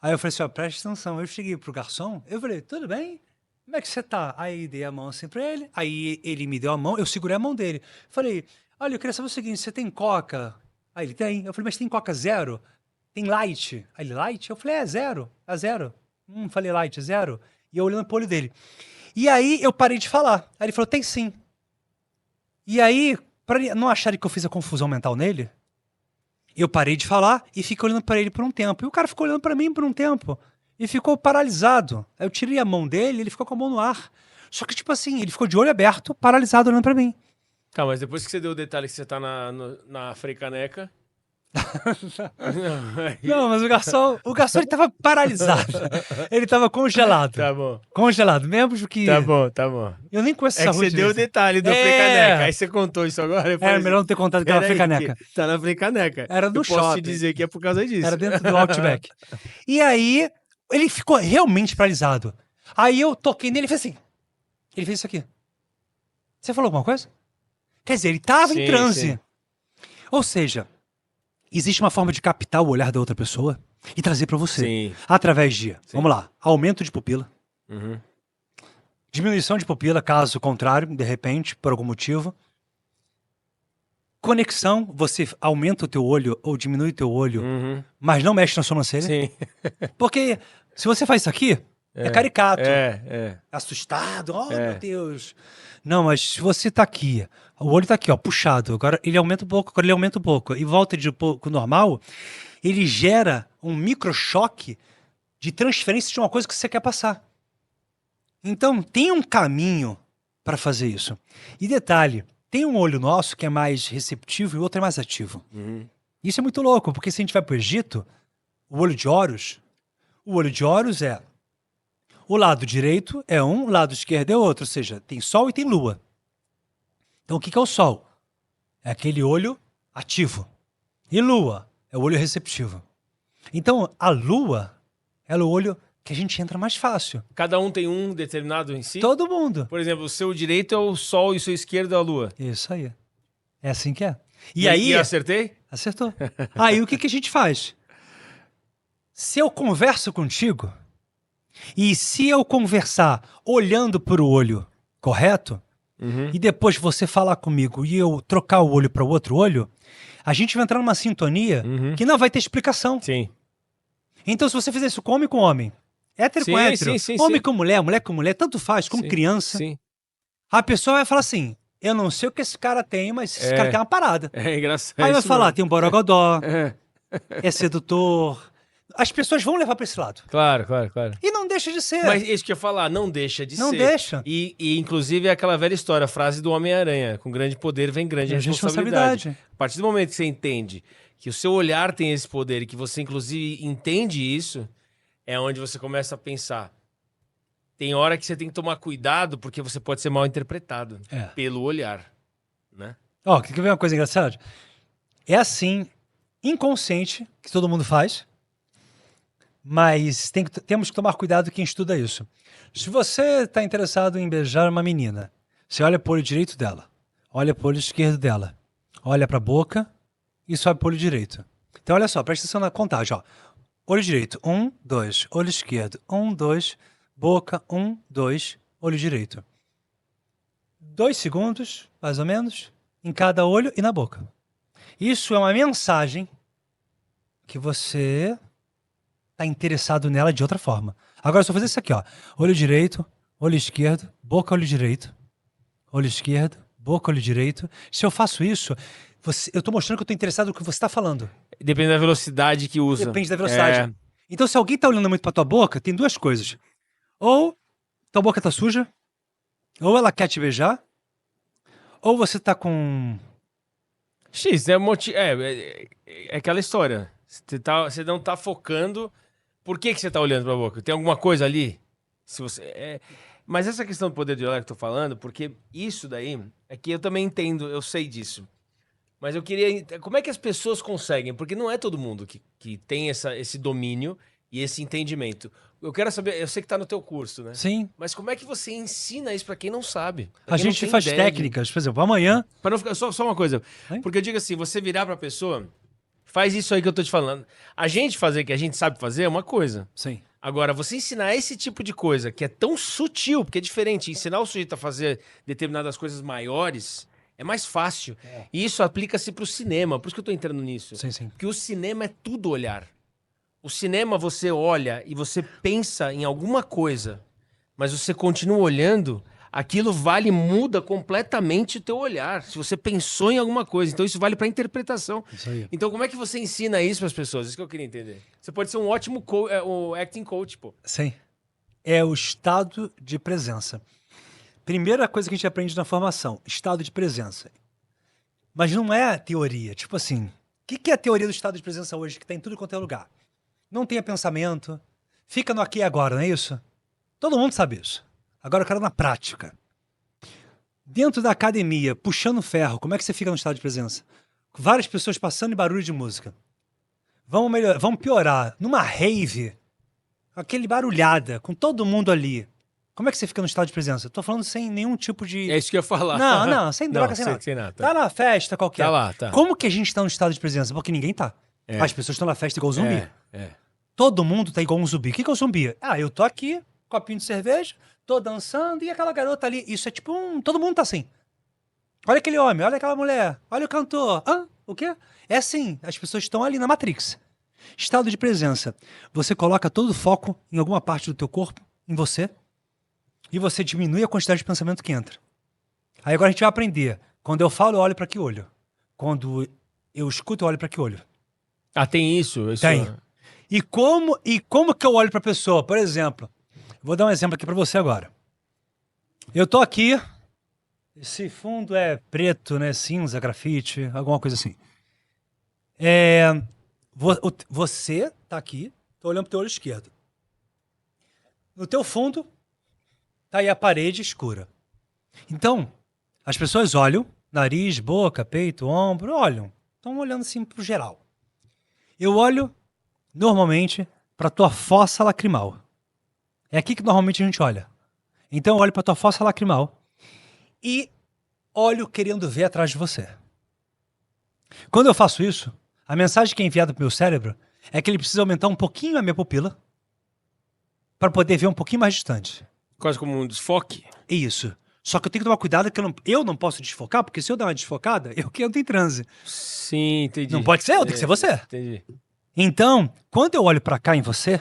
Aí eu falei assim, ó, presta atenção. Eu cheguei pro garçom, eu falei, tudo bem? Como é que você tá? Aí dei a mão assim pra ele, aí ele me deu a mão, eu segurei a mão dele. Falei, olha, eu queria saber o seguinte, você tem coca? Aí ele, tem. Eu falei, mas tem coca zero? Tem light? Aí ele, light? Eu falei, é zero, é zero. Falei light, zero. E eu olhando pro olho dele. E aí eu parei de falar. Aí ele falou, tem sim. E aí, pra não acharem que eu fiz a confusão mental nele, eu parei de falar e fiquei olhando pra ele por um tempo. E o cara ficou olhando pra mim por um tempo. E ficou paralisado. Aí eu tirei a mão dele, ele ficou com a mão no ar. Só que, tipo assim, ele ficou de olho aberto, paralisado, olhando pra mim. Tá, mas depois que você deu o detalhe que você tá na Frecaneca... Não, mas o garçom ele tava paralisado. Ele tava congelado. Tá bom, Congelado, mesmo que... tá bom, tá bom. Eu nem conheço É essa que rua você deu o direito. detalhe do Frecaneca. Aí você contou isso agora. Eu falei Era assim, melhor não ter contado que era peraí, Frecaneca. que tá na Frecaneca. Era do Eu posso te shopping. dizer que é por causa disso. Era dentro do Outback. E aí, ele ficou realmente paralisado. Aí eu toquei nele e fez assim. Ele fez isso aqui. Você falou alguma coisa? Quer dizer, ele tava Sim, em transe. sim. Ou seja, existe uma forma de captar o olhar da outra pessoa e trazer pra você. Sim. Através de, vamos lá, aumento de pupila, Uhum. diminuição de pupila, caso contrário, de repente, por algum motivo. Conexão, você aumenta o teu olho ou diminui o teu olho, Uhum. mas não mexe na sobrancelha. Sim. Porque se você faz isso aqui, é caricato. É. Assustado, oh É. meu Deus. Não, mas se você tá aqui, o olho tá aqui, ó, puxado, agora ele aumenta um pouco, agora ele aumenta um pouco, e volta de um pouco normal, ele gera um microchoque de transferência de uma coisa que você quer passar. Então, tem um caminho para fazer isso. E detalhe, tem um olho nosso que é mais receptivo e o outro é mais ativo. Uhum. Isso é muito louco, porque se a gente vai pro Egito, o olho de Horus é o lado direito é um, o lado esquerdo é outro, ou seja, tem sol e tem lua. Então o que é o sol? É aquele olho ativo. E lua é o olho receptivo. Então a lua é o olho que a gente entra mais fácil. Cada um tem um determinado em si? Todo mundo. Por exemplo, o seu direito é o sol e o seu esquerdo é a lua. Isso aí. É assim que é. E E aí... eu acertei? Acertou. Aí o que a gente faz? Se eu converso contigo, e se eu conversar olhando para o olho correto, Uhum. e depois você falar comigo e eu trocar o olho para o outro olho, a gente vai entrar numa sintonia Uhum. que não vai ter explicação. Sim. Então, se você fizer isso com homem com homem, hétero com Sim, hétero, sim, homem sim. com mulher com mulher, tanto faz, como Sim, criança, Sim. a pessoa vai falar assim, eu não sei o que esse cara tem, mas esse cara tem uma parada. É engraçado. Aí vai isso falar, mesmo. tem um borogodó, É. é sedutor. As pessoas vão levar para esse lado. Claro. E não deixa de ser. Mas isso que eu ia falar, não deixa de Não ser. deixa. E inclusive é aquela velha história, a frase do Homem-Aranha, com grande poder vem grande responsabilidade. A partir do momento que você entende que o seu olhar tem esse poder e que você inclusive entende isso, é onde você começa a pensar. Tem hora que você tem que tomar cuidado porque você pode ser mal interpretado pelo olhar, né? Ó, quer ver uma coisa engraçada? É assim, inconsciente, que todo mundo faz, mas temos que tomar cuidado quem estuda isso. Se você está interessado em beijar uma menina, você olha para o olho direito dela, olha para o olho esquerdo dela, olha para a boca e sobe para o olho direito. Então, olha só, presta atenção na contagem, ó. Olho direito, 1, 2. Olho esquerdo, 1, 2. Boca, 1, 2. Olho direito. 2 segundos, mais ou menos, em cada olho e na boca. Isso é uma mensagem que você está interessado nela de outra forma. Agora, eu só fazer isso aqui, ó. Olho direito, olho esquerdo, boca, olho direito. Olho esquerdo, boca, olho direito. Se eu faço isso, eu estou mostrando que eu estou interessado no que você está falando. Depende da velocidade que usa. Depende da velocidade. Então, se alguém está olhando muito para tua boca, tem duas coisas. Ou tua boca tá suja, ou ela quer te beijar, ou você tá com... X, é aquela história. Você não tá focando. Por que você tá olhando pra boca? Tem alguma coisa ali? Se você, Mas essa questão do poder de olhar que eu tô falando, porque isso daí é que eu também entendo, eu sei disso. Mas eu queria. Como é que as pessoas conseguem? Porque não é todo mundo que tem esse domínio e esse entendimento. Eu quero saber, eu sei que tá no teu curso, né? Sim. Mas como é que você ensina isso pra quem não sabe? A gente faz técnicas, por exemplo, amanhã... Para não ficar, só uma coisa. Hein? Porque eu digo assim, você virar pra pessoa, faz isso aí que eu tô te falando. A gente fazer o que a gente sabe fazer é uma coisa. Sim. Agora, você ensinar esse tipo de coisa, que é tão sutil, porque é diferente, ensinar o sujeito a fazer determinadas coisas maiores é mais fácil. E isso aplica-se pro cinema, por isso que eu tô entrando nisso. Sim. Porque o cinema é tudo olhar. O cinema você olha e você pensa em alguma coisa, mas você continua olhando, aquilo muda completamente o teu olhar. Se você pensou em alguma coisa, então isso vale para interpretação. Isso aí. Então como é que você ensina isso para as pessoas? Isso que eu queria entender. Você pode ser um ótimo o acting coach, pô. Sim. É o estado de presença. Primeira coisa que a gente aprende na formação, estado de presença. Mas não é teoria, tipo assim, que é a teoria do estado de presença hoje, que tá em tudo quanto é lugar? Não tenha pensamento, fica no aqui e agora, não é isso? Todo mundo sabe isso. Agora eu quero na prática. Dentro da academia, puxando ferro, como é que você fica no estado de presença? Várias pessoas passando e barulho de música. Vamos melhorar, vamos piorar. Numa rave, aquele barulhada, com todo mundo ali. Como é que você fica no estado de presença? Tô falando sem nenhum tipo de... É isso que eu ia falar. Não, sem droga, sem nada. Sem nada. Tá na festa qualquer. Tá lá, tá. Como que a gente tá no estado de presença? Porque ninguém tá. É. As pessoas estão na festa igual zumbi. É. Todo mundo tá igual um zumbi. O que é o zumbi? Ah, eu tô aqui, copinho de cerveja, tô dançando e aquela garota ali. Isso é tipo um... Todo mundo tá assim. Olha aquele homem, olha aquela mulher, olha o cantor. Hã? O quê? É assim, as pessoas estão ali na Matrix. Estado de presença. Você coloca todo o foco em alguma parte do teu corpo, em você, e você diminui a quantidade de pensamento que entra. Aí agora a gente vai aprender. Quando eu falo, eu olho para que olho? Quando eu escuto, eu olho para que olho? Ah, tem isso? Tem. E como que eu olho para a pessoa? Por exemplo, vou dar um exemplo aqui para você agora. Eu tô aqui, esse fundo é preto, né, cinza, grafite, alguma coisa assim. Você tá aqui, tô olhando pro teu olho esquerdo. No teu fundo, tá aí a parede escura. Então, as pessoas olham, nariz, boca, peito, ombro, olham. Estão olhando assim pro geral. Eu olho, normalmente, pra tua fossa lacrimal. É aqui que normalmente a gente olha. Então eu olho pra tua fossa lacrimal e olho querendo ver atrás de você. Quando eu faço isso, a mensagem que é enviada pro meu cérebro é que ele precisa aumentar um pouquinho a minha pupila para poder ver um pouquinho mais distante. Quase como um desfoque. É isso. Só que eu tenho que tomar cuidado que eu não posso desfocar, porque se eu dar uma desfocada, eu que entro em transe. Sim, entendi. Não pode ser eu, tem que ser você. Entendi. Então, quando eu olho pra cá em você,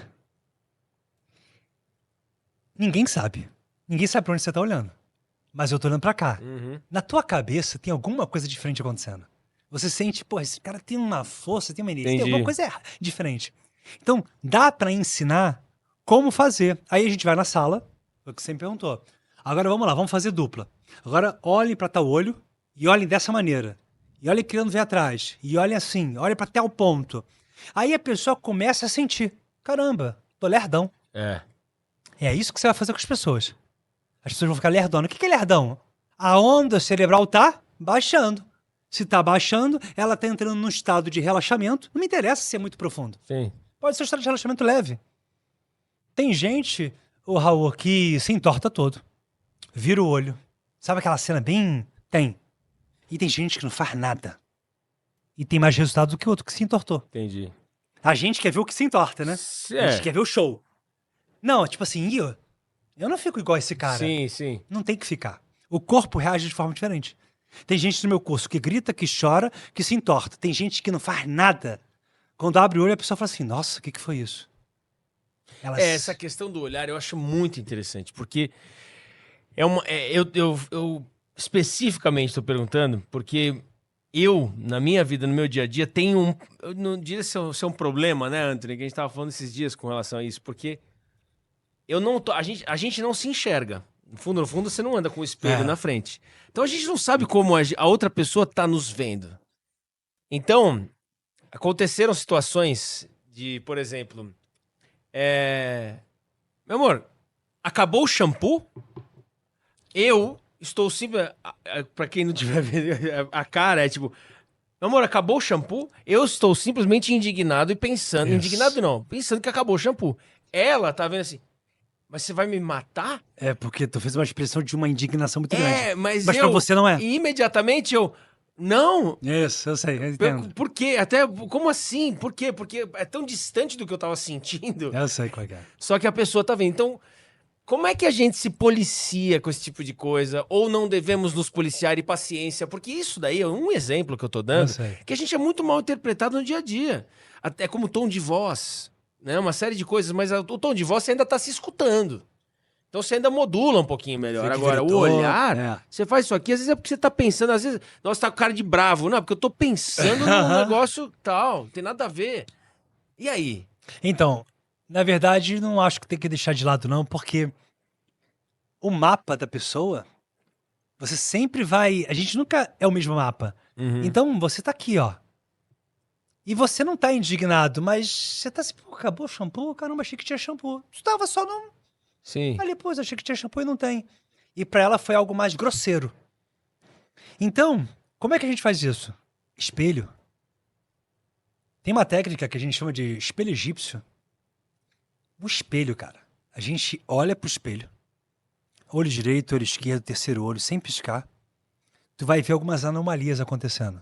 ninguém sabe. Ninguém sabe pra onde você tá olhando. Mas eu tô olhando pra cá. Uhum. Na tua cabeça tem alguma coisa diferente acontecendo. Você sente, pô, esse cara tem uma força, tem uma energia, tem alguma coisa diferente. Então, dá pra ensinar como fazer. Aí a gente vai na sala, foi o que você me perguntou. Agora vamos lá, vamos fazer dupla. Agora olhem pra tal olho e olhem dessa maneira. E olhem querendo ver atrás. E olhem assim, olhem pra tal ponto. Aí a pessoa começa a sentir, caramba, tô lerdão. É isso que você vai fazer com as pessoas. As pessoas vão ficar lerdona. O que é lerdão? A onda cerebral tá baixando. Se tá baixando, ela tá entrando num estado de relaxamento. Não me interessa se é muito profundo. Sim. Pode ser um estado de relaxamento leve. Tem gente, o Raul, que se entorta todo. Vira o olho. Sabe aquela cena bem... Tem. E tem gente que não faz nada. E tem mais resultado do que o outro que se entortou. Entendi. A gente quer ver o que se entorta, né? A gente quer ver o show. Não, tipo assim, eu não fico igual esse cara. Sim. Não tem que ficar. O corpo reage de forma diferente. Tem gente no meu curso que grita, que chora, que se entorta. Tem gente que não faz nada. Quando abre o olho, a pessoa fala assim, nossa, o que foi isso? Essa questão do olhar eu acho muito interessante, porque eu especificamente estou perguntando, porque eu, na minha vida, no meu dia a dia, tenho eu não diria se é um problema, né, Anthony, que a gente estava falando esses dias com relação a isso, porque eu não tô, a gente não se enxerga. No fundo, você não anda com o espelho na frente. Então a gente não sabe como a outra pessoa tá nos vendo. Então, aconteceram situações de, por exemplo, meu amor, acabou o shampoo? Eu estou sempre... Pra quem não tiver vendo a cara, é tipo... Meu amor, acabou o shampoo? Eu estou simplesmente indignado e pensando... Isso. Indignado não, pensando que acabou o shampoo. Ela tá vendo assim... Mas você vai me matar? É, porque tu fez uma expressão de uma indignação muito grande. Mas pra você não é. E imediatamente eu... Não! Isso, eu sei, eu entendo. Por quê? Até... Como assim? Por quê? Porque é tão distante do que eu tava sentindo. Eu sei qual é. Só que a pessoa tá vendo. Então, como é que a gente se policia com esse tipo de coisa? Ou não devemos nos policiar e paciência? Porque isso daí é um exemplo que eu tô dando. Que a gente é muito mal interpretado no dia a dia. Até como tom de voz, né? Uma série de coisas. Mas o tom de voz você ainda tá se escutando. Então você ainda modula um pouquinho melhor. Agora, o olhar, você faz isso aqui, às vezes é porque você tá pensando, às vezes, nossa, tá com cara de bravo. Não, é porque eu tô pensando num negócio tal, não tem nada a ver. E aí? Então, na verdade, não acho que tem que deixar de lado, não, porque o mapa da pessoa, você sempre vai... A gente nunca é o mesmo mapa. Uhum. Então, você tá aqui, ó. E você não tá indignado, mas você tá assim, pô, acabou o shampoo? Caramba, achei que tinha shampoo. Tu tava só no... Sim. Ali, pô, achei que tinha shampoo e não tem. E pra ela foi algo mais grosseiro. Então, como é que a gente faz isso? Espelho. Tem uma técnica que a gente chama de espelho egípcio. O espelho, cara. A gente olha pro espelho. Olho direito, olho esquerdo, terceiro olho, sem piscar. Tu vai ver algumas anomalias acontecendo.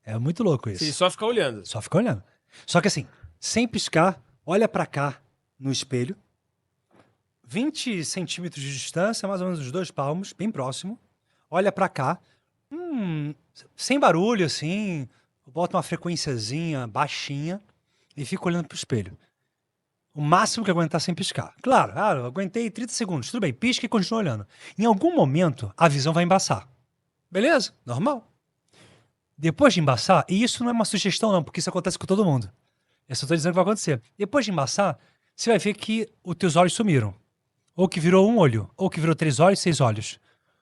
É muito louco Você isso. só fica olhando. Só fica olhando. Só que assim, sem piscar, olha pra cá no espelho. 20 centímetros de distância, mais ou menos os 2 palmos, bem próximo. Olha pra cá. Sem barulho, assim. Bota uma frequenciazinha baixinha e fica olhando pro espelho. O máximo que aguentar sem piscar. Claro, eu aguentei 30 segundos. Tudo bem, pisca e continua olhando. Em algum momento, a visão vai embaçar. Beleza? Normal. Depois de embaçar, e isso não é uma sugestão não, porque isso acontece com todo mundo. Eu só tô dizendo que vai acontecer. Depois de embaçar, você vai ver que os teus olhos sumiram. Ou que virou um olho. Ou que virou 3 olhos, 6 olhos.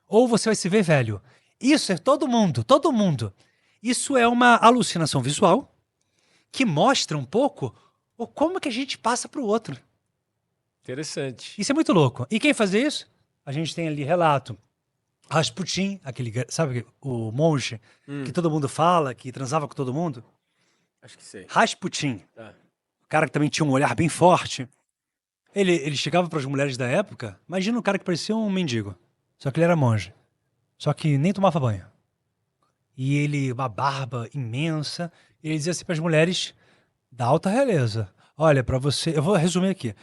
Ou você vai se ver velho. Isso é todo mundo, todo mundo. Isso é uma alucinação visual que mostra um pouco o como que a gente passa pro outro. Interessante. Isso é muito louco. E quem fazia isso? A gente tem ali relato. Rasputin, sabe o monge que todo mundo fala, que transava com todo mundo? Acho que sei. Rasputin. Tá. O cara que também tinha um olhar bem forte. Ele chegava para as mulheres da época, imagina um cara que parecia um mendigo. Só que ele era monge. Só que nem tomava banho. E ele, uma barba imensa. E ele dizia assim para as mulheres da alta realeza: olha, para você, eu vou resumir aqui.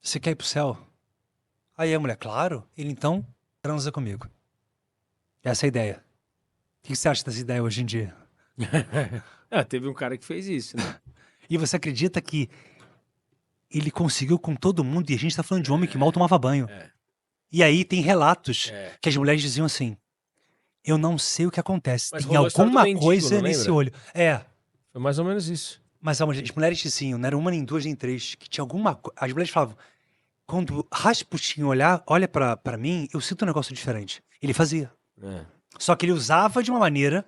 Você quer ir pro céu? Aí a mulher, claro. Ele então transa comigo. Essa é a ideia. O que você acha dessa ideia hoje em dia? Teve um cara que fez isso, né? E você acredita que ele conseguiu com todo mundo, e a gente tá falando de homem que mal tomava banho. E aí tem relatos que as mulheres diziam assim: eu não sei o que acontece, Mas tem rolou a história do alguma mendigo, coisa não nesse lembra? olho. Foi mais ou menos isso. Mas as mulheres diziam, não era uma, nem duas, nem três, que tinha alguma coisa. As mulheres falavam: quando Rasputin olha pra mim, eu sinto um negócio diferente. Ele fazia. Só que ele usava de uma maneira.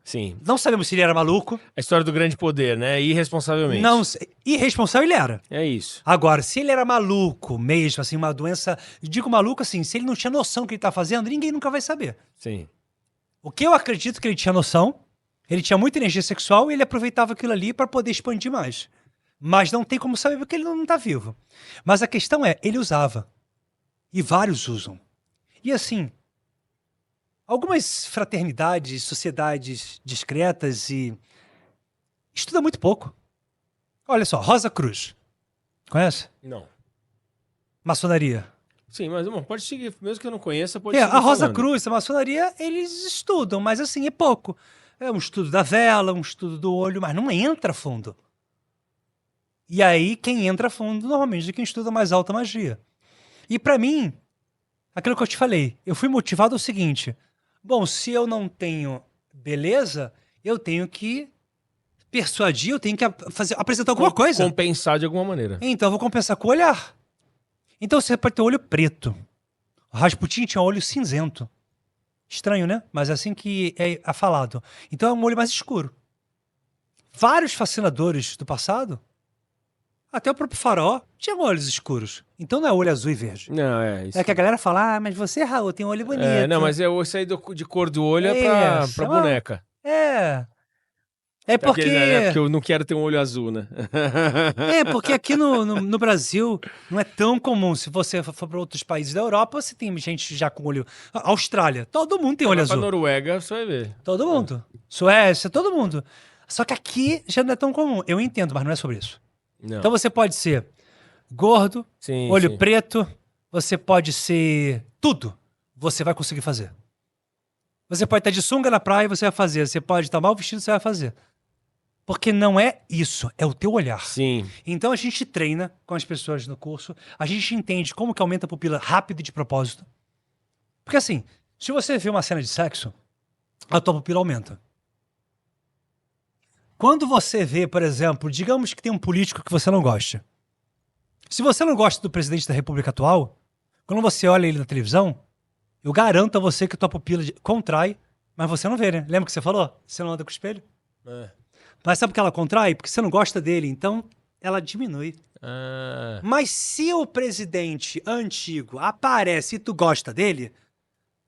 Sim. Não sabemos se ele era maluco. A história do grande poder, né? Irresponsavelmente. Não sei. Irresponsável ele era. É isso. Agora, se ele era maluco mesmo, assim, uma doença. Digo maluco assim, se ele não tinha noção do que ele tá fazendo, ninguém nunca vai saber. Sim. O que eu acredito que ele tinha noção, ele tinha muita energia sexual e ele aproveitava aquilo ali para poder expandir mais. Mas não tem como saber porque ele não tá vivo. Mas a questão é, ele usava. E vários usam. E assim, algumas fraternidades, sociedades discretas e estuda muito pouco. Olha só, Rosa Cruz. Conhece? Não. Maçonaria. Sim, mas bom, pode seguir. Mesmo que eu não conheça, pode seguir A Rosa falando. Cruz, a maçonaria, eles estudam, mas assim, é pouco. É um estudo da vela, um estudo do olho, mas não entra fundo. E aí, quem entra fundo, normalmente, é quem estuda mais alta magia. E pra mim, aquilo que eu te falei, eu fui motivado ao seguinte: bom, se eu não tenho beleza, eu tenho que persuadir, eu tenho que apresentar alguma coisa. Compensar de alguma maneira. Então eu vou compensar com o olhar. Então você pode ter olho preto. O Rasputin tinha olho cinzento. Estranho, né? Mas é assim que é falado. Então é um olho mais escuro. Vários fascinadores do passado, até o próprio Faraó, tinham olhos escuros. Então não é olho azul e verde. Não, é isso. É que a galera fala, mas você, Raul, tem um olho bonito. Não, mas isso aí de cor do olho é pra boneca. É porque... porque eu não quero ter um olho azul, né? Porque aqui no Brasil não é tão comum. Se você for para outros países da Europa, você tem gente já com olho... Austrália, todo mundo tem olho azul. Pra Noruega, você vai ver. Todo mundo. Suécia, todo mundo. Só que aqui já não é tão comum. Eu entendo, mas não é sobre isso. Não. Então você pode ser gordo, olho preto, você pode ser tudo. Você vai conseguir fazer. Você pode estar de sunga na praia, você vai fazer. Você pode estar mal vestido, você vai fazer. Porque não é isso, é o teu olhar. Sim. Então a gente treina com as pessoas no curso, a gente entende como que aumenta a pupila rápido e de propósito. Porque assim, se você vê uma cena de sexo, a tua pupila aumenta. Quando você vê, por exemplo, digamos que tem um político que você não gosta. Se você não gosta do presidente da República atual, quando você olha ele na televisão, eu garanto a você que a tua pupila contrai, mas você não vê, né? Lembra que você falou? Você não anda com o espelho? Mas sabe por que ela contrai? Porque você não gosta dele, então ela diminui. Ah, Mas se o presidente antigo aparece e tu gosta dele,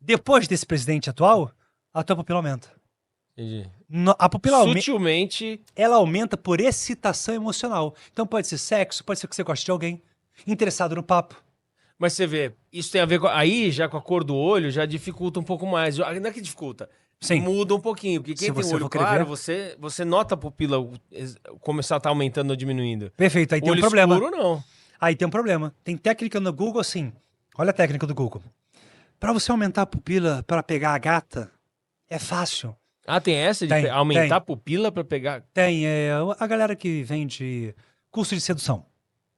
depois desse presidente atual, a tua pupila aumenta. entendi. A pupila Sutilmente, ela aumenta por excitação emocional. Então pode ser sexo, pode ser que você goste de alguém, interessado no papo. mas você vê, isso tem a ver com... Aí, já com a cor do olho, já dificulta um pouco mais. Não é que dificulta, Sim. muda um pouquinho. Porque Se quem tem você o olho for querer claro, ver. você nota a pupila começar a estar aumentando ou diminuindo. Perfeito, aí tem um Olho problema. escuro, não. Aí tem um problema. Tem técnica no Google assim. Olha a técnica do Google. Para você aumentar a pupila para pegar a gata, é fácil. Ah, tem essa de Tem, aumentar tem. a pupila pra pegar... Tem a galera que vende curso de sedução.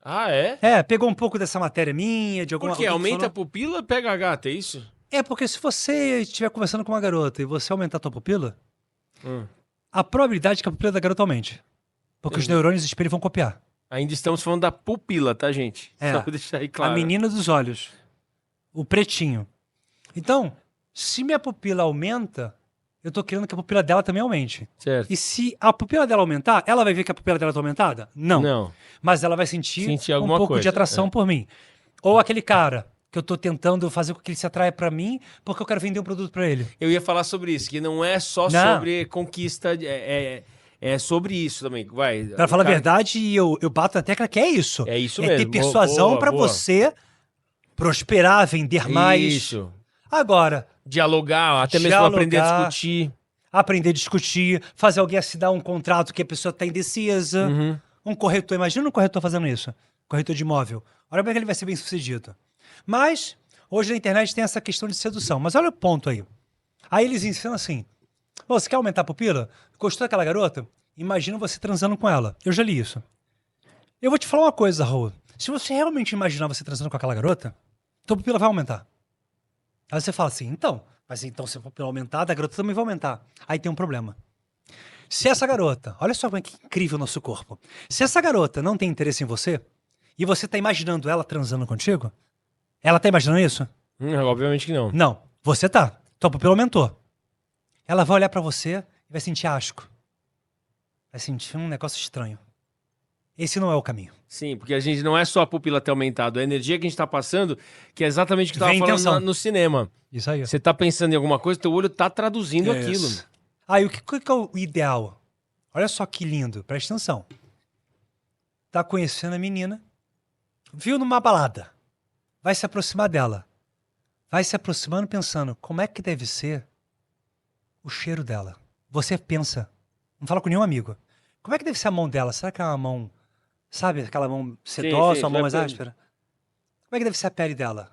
Ah, é? Pegou um pouco dessa matéria minha, de alguma Por quê? alguém que Aumenta a falou. pupila, pega a gata, é isso? É porque se você estiver conversando com uma garota e você aumentar a tua pupila, Hum. a probabilidade é que a pupila da garota aumente. Porque os Entendi. neurônios do espelho vão copiar. Ainda estamos falando da pupila, tá, gente? É. Só pra deixar aí claro. A menina dos olhos. O pretinho. Então, se minha pupila aumenta, eu tô querendo que a pupila dela também aumente. Certo. E se a pupila dela aumentar, ela vai ver que a pupila dela tá aumentada? Não. Não. Mas ela vai sentir Sentir um alguma pouco de coisa, atração por mim. Ou aquele cara que eu tô tentando fazer com que ele se atraia pra mim porque eu quero vender um produto pra ele. Eu ia falar sobre isso, que não é só Não. sobre conquista, é sobre isso também. Vai. Pra o falar a cara- verdade, eu bato na tecla que é isso. É isso É mesmo. ter persuasão Boa, pra boa. você prosperar, vender mais. Isso. Agora, Dialogar, até mesmo aprender a Dialogar. discutir. aprender a discutir, fazer alguém assinar um contrato que a pessoa tá indecisa. Uhum. Um corretor, imagina um corretor fazendo isso. Corretor de imóvel. Olha como é que ele vai ser bem sucedido. Mas, hoje na internet tem essa questão de sedução. Mas olha o ponto aí. Aí eles ensinam assim: "Ô, você quer aumentar a pupila? Gostou daquela garota? Imagina você transando com ela. Eu já li isso. Eu vou te falar uma coisa, Raul. Se você realmente imaginar você transando com aquela garota, tua pupila vai aumentar. Aí você fala assim, então, mas então se a pupila aumentar, a garota também vai aumentar. Aí tem um problema. Se essa garota, olha só como é que incrível o nosso corpo. Se essa garota não tem interesse em você, e você tá imaginando ela transando contigo, ela tá imaginando isso? Obviamente que não. Não, você tá. Tua pupila aumentou. Ela vai olhar pra você e vai sentir asco. Vai sentir um negócio estranho. Esse não é o caminho. Sim, porque a gente não é só a pupila ter aumentado, a energia que a gente tá passando, que é exatamente o que eu tava Vem falando intenção. no cinema. Isso aí. Você tá pensando em alguma coisa, teu olho tá traduzindo aquilo. Isso. Aí, o que é o ideal? Olha só que lindo, presta atenção. Tá conhecendo a menina, viu numa balada, vai se aproximar dela. Vai se aproximando pensando, como é que deve ser o cheiro dela? Você pensa, não fala com nenhum amigo. Como é que deve ser a mão dela? Será que é uma mão, sabe, aquela mão sedosa, sim, uma mão mais vai- áspera? Como é que deve ser a pele dela?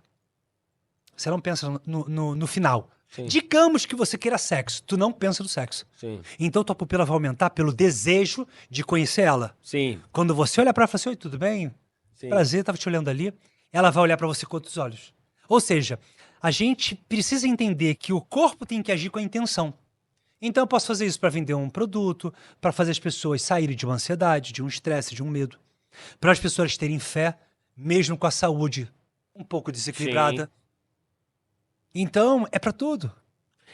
Você não pensa no final. Sim, Digamos que você queira sexo, tu não pensa no sexo. sim, Então tua pupila vai aumentar pelo desejo de conhecer ela. sim, Quando você olhar pra ela e falar assim, oi, tudo bem? sim. Prazer, tava te olhando ali. Ela vai olhar pra você com outros olhos. Ou seja, a gente precisa entender que o corpo tem que agir com a intenção. Então eu posso fazer isso pra vender um produto, pra fazer as pessoas saírem de uma ansiedade, de um estresse, de um medo, para as pessoas terem fé, mesmo com a saúde um pouco desequilibrada. Então, é pra tudo.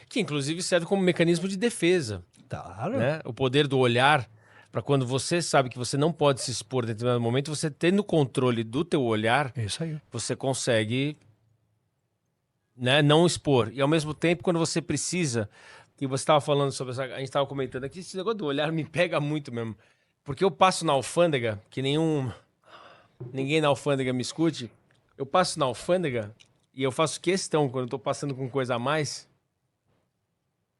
Que inclusive serve como mecanismo de defesa, Claro. né? O poder do olhar, para quando você sabe que você não pode se expor em determinado momento, você tendo controle do teu olhar, É isso aí. você consegue, né, não expor. E ao mesmo tempo, quando você precisa, que você estava falando sobre essa, a gente estava comentando aqui, esse negócio do olhar me pega muito mesmo. Porque eu passo na alfândega, que ninguém na alfândega me escute, eu passo na alfândega e eu faço questão, quando eu tô passando com coisa a mais,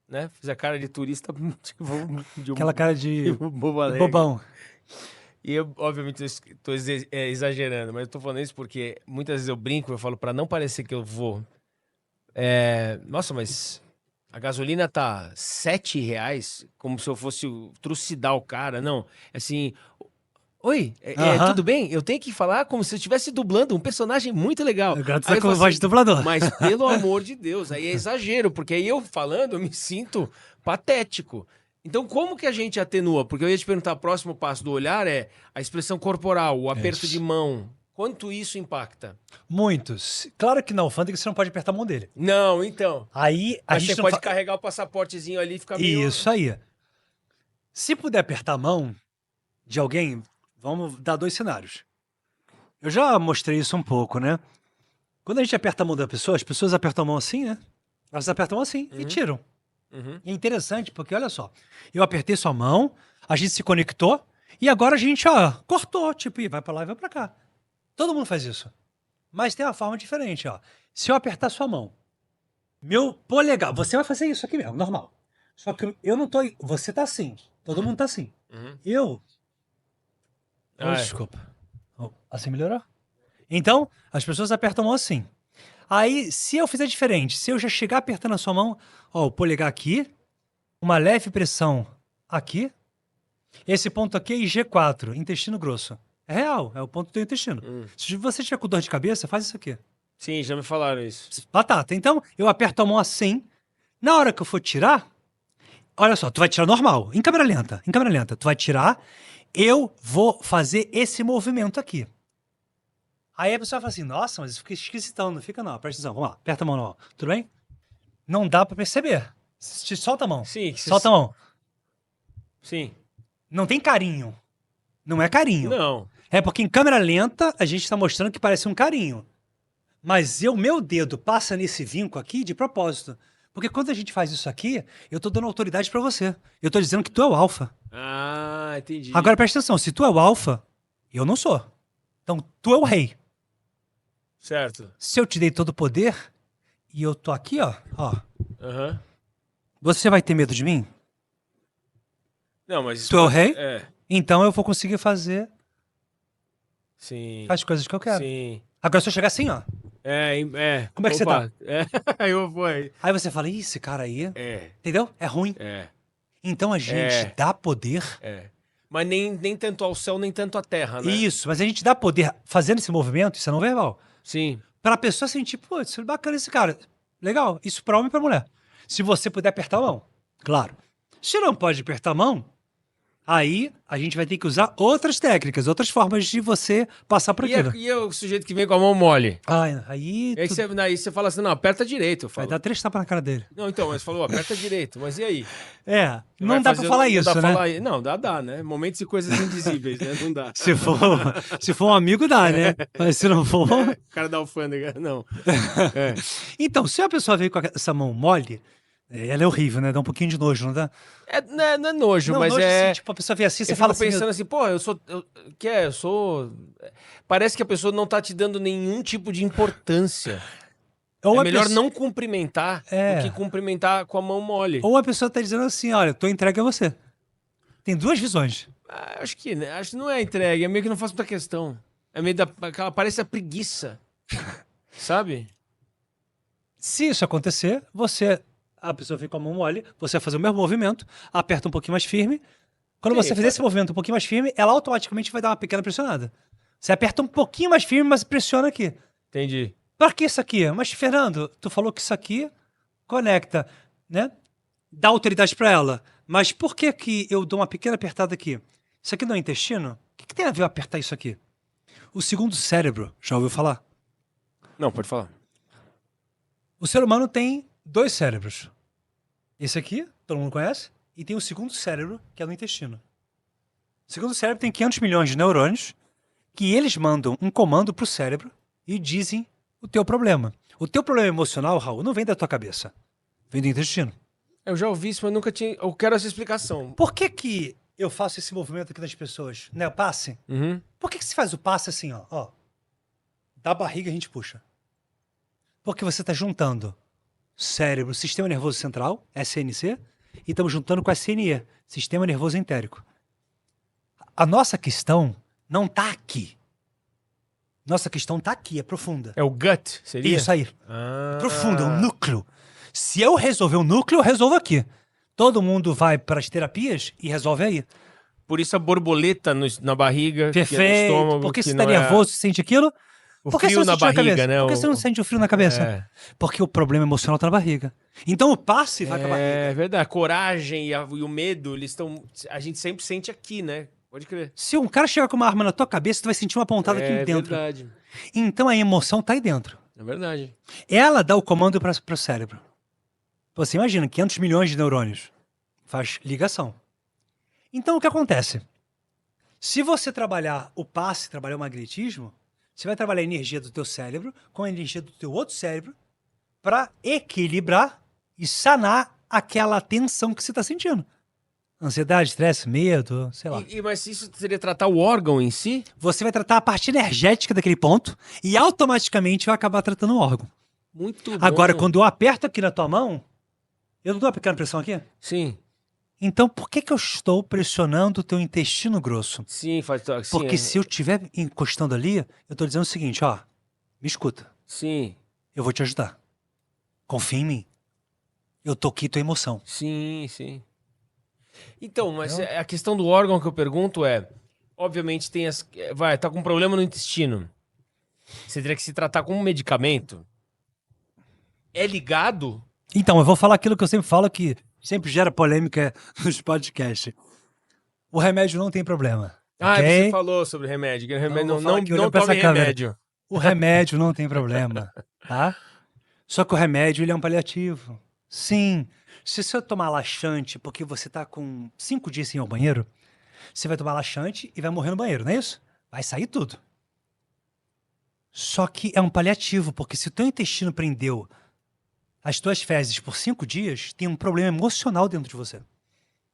né? Fiz a cara de turista, tipo, de um, Aquela cara de bobo alegre. bobão. E eu, obviamente, estou exagerando, mas eu tô falando isso porque muitas vezes eu brinco, eu falo, para não parecer que eu vou... nossa, mas a gasolina tá R$7, como se eu fosse trucidar o cara. Não, assim... Oi, Aham. tudo bem? Eu tenho que falar como se eu estivesse dublando um personagem muito legal. Agora tu Aí tá eu com falo voz de assim, dublador. mas pelo amor de Deus, aí é exagero, porque aí eu falando, eu me sinto patético. Então, como que a gente atenua? Porque eu ia te perguntar, o próximo passo do olhar é a expressão corporal, o aperto Isso. de mão. Quanto isso impacta? Muitos. Claro que na alfândega você não pode apertar a mão dele. Não, então. Aí a Mas gente você não pode carregar o passaportezinho ali e ficar meio... Isso aí. Se puder apertar a mão de alguém, vamos dar 2 cenários. Eu já mostrei isso um pouco, né? Quando a gente aperta a mão da pessoa, as pessoas apertam a mão assim, né? Elas apertam a mão assim e Uhum. tiram. Uhum. E é interessante porque, olha só, eu apertei sua mão, a gente se conectou e agora a gente, ó, cortou, tipo, e vai pra lá e vai pra cá. Todo mundo faz isso. Mas tem uma forma diferente, ó. Se eu apertar sua mão, meu polegar, você vai fazer isso aqui mesmo, normal. Só que eu não tô, você tá assim, todo mundo tá assim. Uhum. Eu, oh, Ah, é. desculpa. Oh, assim melhorou? Então, as pessoas apertam a mão assim. Aí, se eu fizer diferente, se eu já chegar apertando a sua mão, ó, o polegar aqui, uma leve pressão aqui, esse ponto aqui é IG4, intestino grosso. É real, é o ponto do teu intestino. Se você tiver com dor de cabeça, faz isso aqui. Sim, já me falaram isso. Batata. Então, eu aperto a mão assim. Na hora que eu for tirar, olha só, tu vai tirar normal, em câmera lenta, em câmera lenta. Tu vai tirar, eu vou fazer esse movimento aqui. Aí a pessoa fala assim, nossa, mas isso fica esquisitão, não fica não, presta atenção, vamos lá, aperta a mão não, tudo bem? Não dá pra perceber. Solta a mão, Sim, que solta a mão. Sim. Não tem carinho, não é carinho. Não. É porque em câmera lenta a gente tá mostrando que parece um carinho. Mas meu dedo passa nesse vinco aqui de propósito. Porque quando a gente faz isso aqui, eu tô dando autoridade pra você. Eu tô dizendo que tu é o alfa. Ah, entendi. Agora presta atenção, se tu é o alfa, eu não sou. Então tu é o rei. Certo. Se eu te dei todo o poder e eu tô aqui, ó, Aham. você vai ter medo de mim? Não, mas isso Tu é o rei? É. Então eu vou conseguir fazer Sim. as coisas que eu quero. Sim. Agora se eu chegar assim, ó, É. como é que você tá? É. Eu vou aí. Aí você fala, ih, esse cara aí, É. entendeu? É ruim. É. Então a gente dá poder. É. Mas nem tanto ao céu, nem tanto à terra, né? Isso, mas a gente dá poder fazendo esse movimento, isso é não verbal. Sim. Pra pessoa sentir, pô, isso é bacana esse cara. Legal, isso pra homem e pra mulher. Se você puder apertar a mão, claro. Se não pode apertar a mão, aí a gente vai ter que usar outras técnicas, outras formas de você passar por aquilo. E é o sujeito que vem com a mão mole? Ai, aí E aí você fala assim, não, aperta direito. Eu vai falo. dar 3 tapas na cara dele. Não, então, mas falou, aperta direito. Mas e aí? É, Você não vai dá pra fazer- falar não isso, dá né? falar- Não, dá, né? Momentos e coisas indizíveis, né? Não dá. Se for um amigo, dá, né? Mas se não for... O cara da alfândega, não. É. Então, se a pessoa veio com essa mão mole, ela é horrível, né? Dá um pouquinho de nojo, não dá? Não é nojo, Não, mas nojo, é. assim, tipo, a pessoa vem assim, Eu você fico fala assim... pensando assim, pô, eu sou. Parece que a pessoa não tá te dando nenhum tipo de importância. Ou É a melhor pessoa- não cumprimentar É. do que cumprimentar com a mão mole. Ou a pessoa tá dizendo assim, olha, tô entregue a você. Tem duas visões. Acho que não é entregue, é meio que não faz muita questão. É meio parece a preguiça. Sabe? Se isso acontecer, a pessoa fica com a mão mole, você vai fazer o mesmo movimento, aperta um pouquinho mais firme. Quando Sim, você fizer esse movimento um pouquinho mais firme, ela automaticamente vai dar uma pequena pressionada. Você aperta um pouquinho mais firme, mas pressiona aqui. Entendi. Pra que isso aqui? Mas, Fernando, tu falou que isso aqui conecta, né? Dá autoridade pra ela. Mas por que que eu dou uma pequena apertada aqui? Isso aqui não é intestino? O que tem a ver eu apertar isso aqui? O segundo cérebro, já ouviu falar? Não, pode falar. O ser humano tem 2 cérebros. Esse aqui, todo mundo conhece, e tem o segundo cérebro, que é no intestino. O segundo cérebro tem 500 milhões de neurônios, que eles mandam um comando pro cérebro e dizem o teu problema. O teu problema emocional, Raul, não vem da tua cabeça, vem do intestino. Eu já ouvi isso, mas nunca tinha. Eu quero essa explicação. Por que que eu faço esse movimento aqui nas pessoas, né, o passe? Uhum. Por que que se faz o passe assim, ó? Da barriga a gente puxa. Porque você está juntando cérebro, sistema nervoso central, SNC, e estamos juntando com SNE, sistema nervoso entérico. A nossa questão não está aqui. Nossa questão está aqui, é profunda. É o gut, seria? Isso aí, Ah. profunda, é um núcleo. Se eu resolver o núcleo, eu resolvo aqui. Todo mundo vai para as terapias e resolve aí. Por isso a borboleta na barriga, que é no Perfeito. estômago. Porque que você está não é nervoso, você sente aquilo? O Por que você frio não na sente na barriga, cabeça? né? Por que você não sente o frio na cabeça? É. Porque o problema emocional está na barriga. Então o passe vai para a barriga. É verdade. A coragem e o medo, eles estão. A gente sempre sente aqui, né? Pode crer. Se um cara chegar com uma arma na tua cabeça, tu vai sentir uma pontada aqui É dentro. verdade. Então a emoção tá aí dentro. É verdade. Ela dá o comando para o cérebro. Você imagina, 500 milhões de neurônios. Faz ligação. Então, o que acontece? Se você trabalhar o passe, trabalhar o magnetismo, você vai trabalhar a energia do teu cérebro com a energia do teu outro cérebro para equilibrar e sanar aquela tensão que você está sentindo. Ansiedade, estresse, medo, sei lá. Mas isso seria tratar o órgão em si? Você vai tratar a parte energética daquele ponto e automaticamente vai acabar tratando o órgão. Muito bom. Agora, quando eu aperto aqui na tua mão, eu não dou uma pequena pressão aqui? Sim, Então, por que eu estou pressionando o teu intestino grosso? sim, sim, Porque se eu estiver encostando ali, eu estou dizendo o seguinte, ó, me escuta, sim, eu vou te ajudar. Confia em mim. Eu tô aqui tua emoção. sim, sim. Então, mas Entendeu? a questão do órgão que eu pergunto é, obviamente tem tá com um problema no intestino. Você teria que se tratar com um medicamento. É ligado? Então, eu vou falar aquilo que eu sempre falo que sempre gera polêmica nos podcasts. O remédio não tem problema. Ah, ok? você falou sobre remédio. Que remédio vou falar aqui não olhando pra tome essa câmera. remédio. O remédio não tem problema, tá? Só que o remédio, ele é um paliativo. Sim. Se você tomar laxante porque você tá com 5 dias sem ir ao banheiro, você vai tomar laxante e vai morrer no banheiro, não é isso? Vai sair tudo. Só que é um paliativo, porque se o teu intestino prendeu as tuas fezes por 5 dias, tem um problema emocional dentro de você.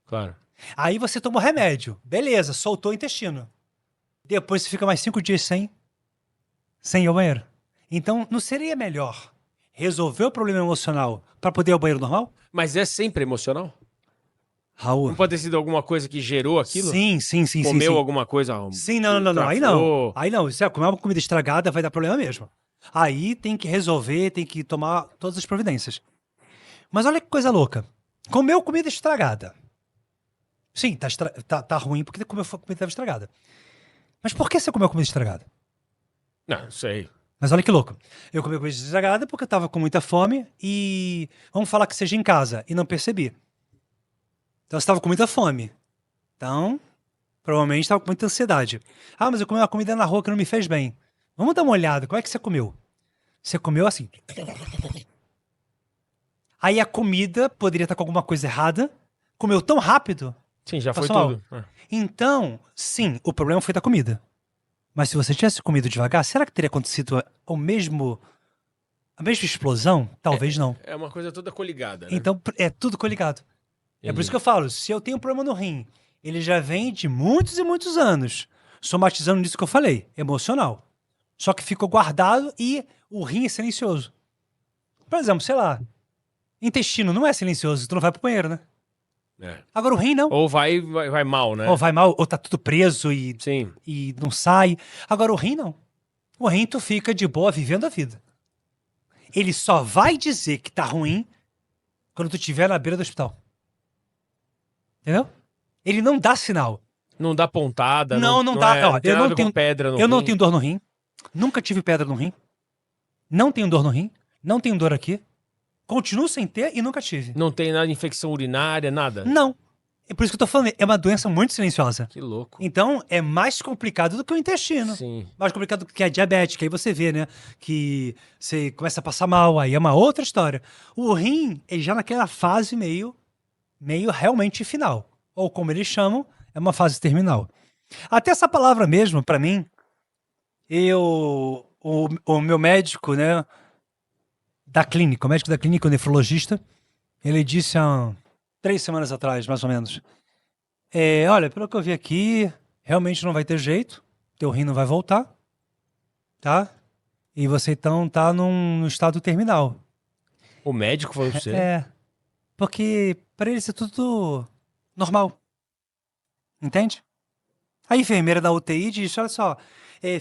Claro. Aí você toma o remédio. Beleza, soltou o intestino. Depois você fica mais 5 dias sem ir ao banheiro. Então, não seria melhor resolver o problema emocional para poder ir ao banheiro normal? Mas é sempre emocional? Raul. Não pode ter sido alguma coisa que gerou aquilo? Sim. Comeu alguma coisa? Sim, não. Aí não. Travou? Aí não. Se é comer uma comida estragada, vai dar problema mesmo. Aí tem que resolver, tem que tomar todas as providências. Mas olha que coisa louca. Comeu comida estragada. Sim, tá ruim porque comeu comida estava estragada. Mas por que você comeu comida estragada? Não sei. Mas olha que louco. Eu comi comida estragada porque eu tava com muita fome e... Vamos falar que seja em casa. E não percebi. Então você tava com muita fome. Então, provavelmente tava com muita ansiedade. Ah, mas eu comi uma comida na rua que não me fez bem. Vamos dar uma olhada. Como é que você comeu? Você comeu assim. Aí a comida poderia estar com alguma coisa errada. Comeu tão rápido. Sim, já foi Passou tudo. É. Então, sim, o problema foi da comida. Mas se você tivesse comido devagar, será que teria acontecido a mesma explosão? Talvez não. É uma coisa toda coligada, né? Então, é tudo coligado. É por isso que eu falo, se eu tenho um problema no rim, ele já vem de muitos e muitos anos, somatizando nisso que eu falei, emocional. Só que ficou guardado e o rim é silencioso. Por exemplo, sei lá, intestino não é silencioso, tu não vai pro banheiro, né? É. Agora o rim não. Ou vai mal, né? Ou vai mal, ou tá tudo preso Sim. e não sai. Agora o rim não. O rim tu fica de boa vivendo a vida. Ele só vai dizer que tá ruim quando tu estiver na beira do hospital. Entendeu? Ele não dá sinal. Não dá pontada. Não dá. É, Ó, não tem nada a ver com pedra no eu não rim. tenho dor no rim. Nunca tive pedra no rim. Não tenho dor no rim. Não tenho dor aqui. Continuo sem ter e nunca tive. Não tem nada de infecção urinária, nada? Não. É por isso que eu tô falando, é uma doença muito silenciosa. Que louco. Então, é mais complicado do que o intestino. Sim. Mais complicado do que a diabética. Aí você vê, né, que você começa a passar mal, aí é uma outra história. O rim, ele já naquela fase meio realmente final. Ou como eles chamam, é uma fase terminal. Até essa palavra mesmo, pra mim, o meu médico, né, da clínica, o médico da clínica, o nefrologista, ele disse há 3 semanas atrás, mais ou menos, olha, pelo que eu vi aqui, realmente não vai ter jeito, teu rim não vai voltar, tá? E você então tá num estado terminal. O médico falou pra você? É, porque pra ele isso é tudo normal, entende? A enfermeira da UTI disse, olha só,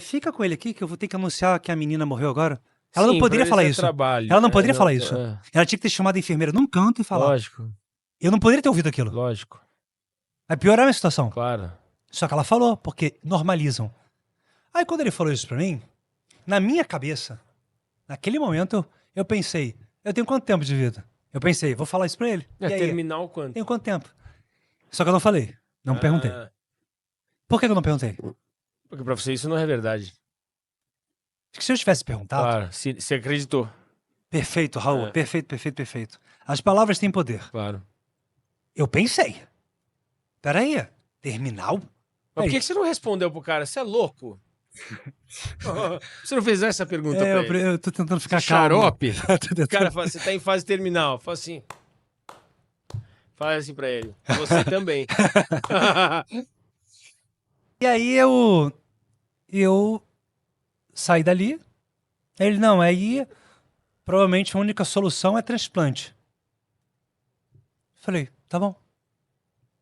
fica com ele aqui que eu vou ter que anunciar que a menina morreu agora. Ela Sim, não poderia pra falar eles é isso. trabalho. Ela não poderia falar isso. É. Ela tinha que ter chamado a enfermeira num canto e falar. Lógico, Eu não poderia ter ouvido aquilo. lógico. Vai piorar a minha situação. Claro. Só que ela falou, porque normalizam. Aí quando ele falou isso pra mim, na minha cabeça, naquele momento, eu pensei, eu tenho quanto tempo de vida? Eu pensei, vou falar isso pra ele. E aí? Terminal quanto? Tenho quanto tempo? Só que eu não falei. Não perguntei. Por que eu não perguntei? Porque pra você isso não é verdade. Porque se eu tivesse perguntado... Claro, você acreditou. Perfeito, Raul. Perfeito. As palavras têm poder. Claro. Eu pensei. Peraí. Terminal? Mas por Aí. que você não respondeu pro cara? Você é louco? Você não fez essa pergunta pra ele? Eu tô tentando ficar Você calmo. xarope? Tô tentando- O cara fala, você tá em fase terminal. Fala assim. Faz assim pra ele. Você também. E aí eu saí dali. Ele, não, aí provavelmente a única solução é transplante. Falei, tá bom.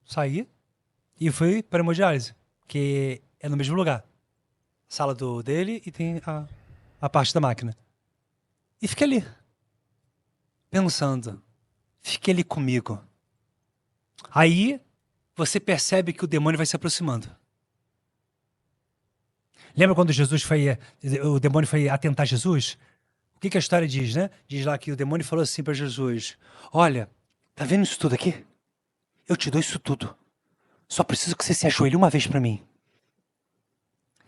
Saí e fui para hemodiálise, que é no mesmo lugar. Sala dele e tem a parte da máquina. E fiquei ali, pensando. Fiquei ali comigo. Aí você percebe que o demônio vai se aproximando. Lembra quando o demônio foi atentar Jesus? O que a história diz, né? Diz lá que o demônio falou assim para Jesus: olha, tá vendo isso tudo aqui? Eu te dou isso tudo. Só preciso que você se ajoelhe uma vez para mim.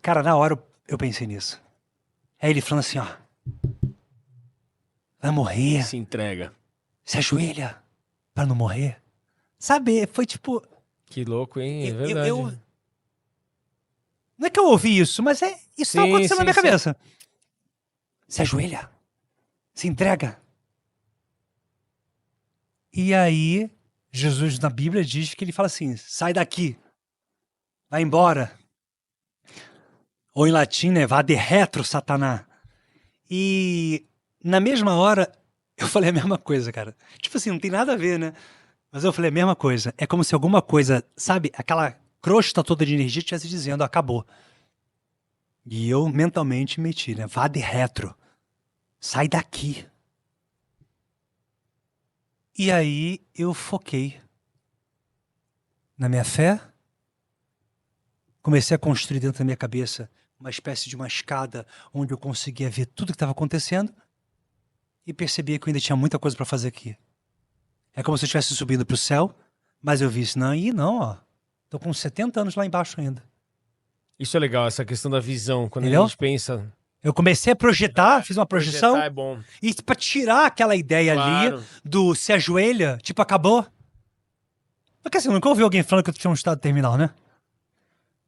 Cara, na hora eu pensei nisso. Aí ele falando assim, ó. Vai morrer. Se entrega. Se ajoelha para não morrer. Sabe, foi tipo... Que louco, hein? É Eu- verdade. Não é que eu ouvi isso, mas isso tá Sim, acontecendo na minha sim, sim. cabeça. Se ajoelha. Se entrega. E aí, Jesus na Bíblia diz que ele fala assim, sai daqui. Vai embora. Ou em latim, né? Vá de retro, Satanás. E na mesma hora, eu falei a mesma coisa, cara. Tipo assim, não tem nada a ver, né? Mas eu falei a mesma coisa. É como se alguma coisa, sabe? Aquela crosta toda de energia estivesse dizendo, acabou. E eu mentalmente meti, né? Vá de retro. Sai daqui. E aí eu foquei na minha fé. Comecei a construir dentro da minha cabeça uma espécie de uma escada onde eu conseguia ver tudo que estava acontecendo e percebia que eu ainda tinha muita coisa para fazer aqui. É como se eu estivesse subindo para o céu, mas eu vi isso, não, ó. Tô com 70 anos lá embaixo ainda. Isso é legal, essa questão da visão. Quando Entendeu? a gente pensa... Eu comecei a projetar, fiz uma projeção, Projetar é bom. e para tirar aquela ideia Claro. ali do se ajoelha, tipo, acabou. Porque assim, eu nunca ouvi alguém falando que eu tinha um estado terminal, né?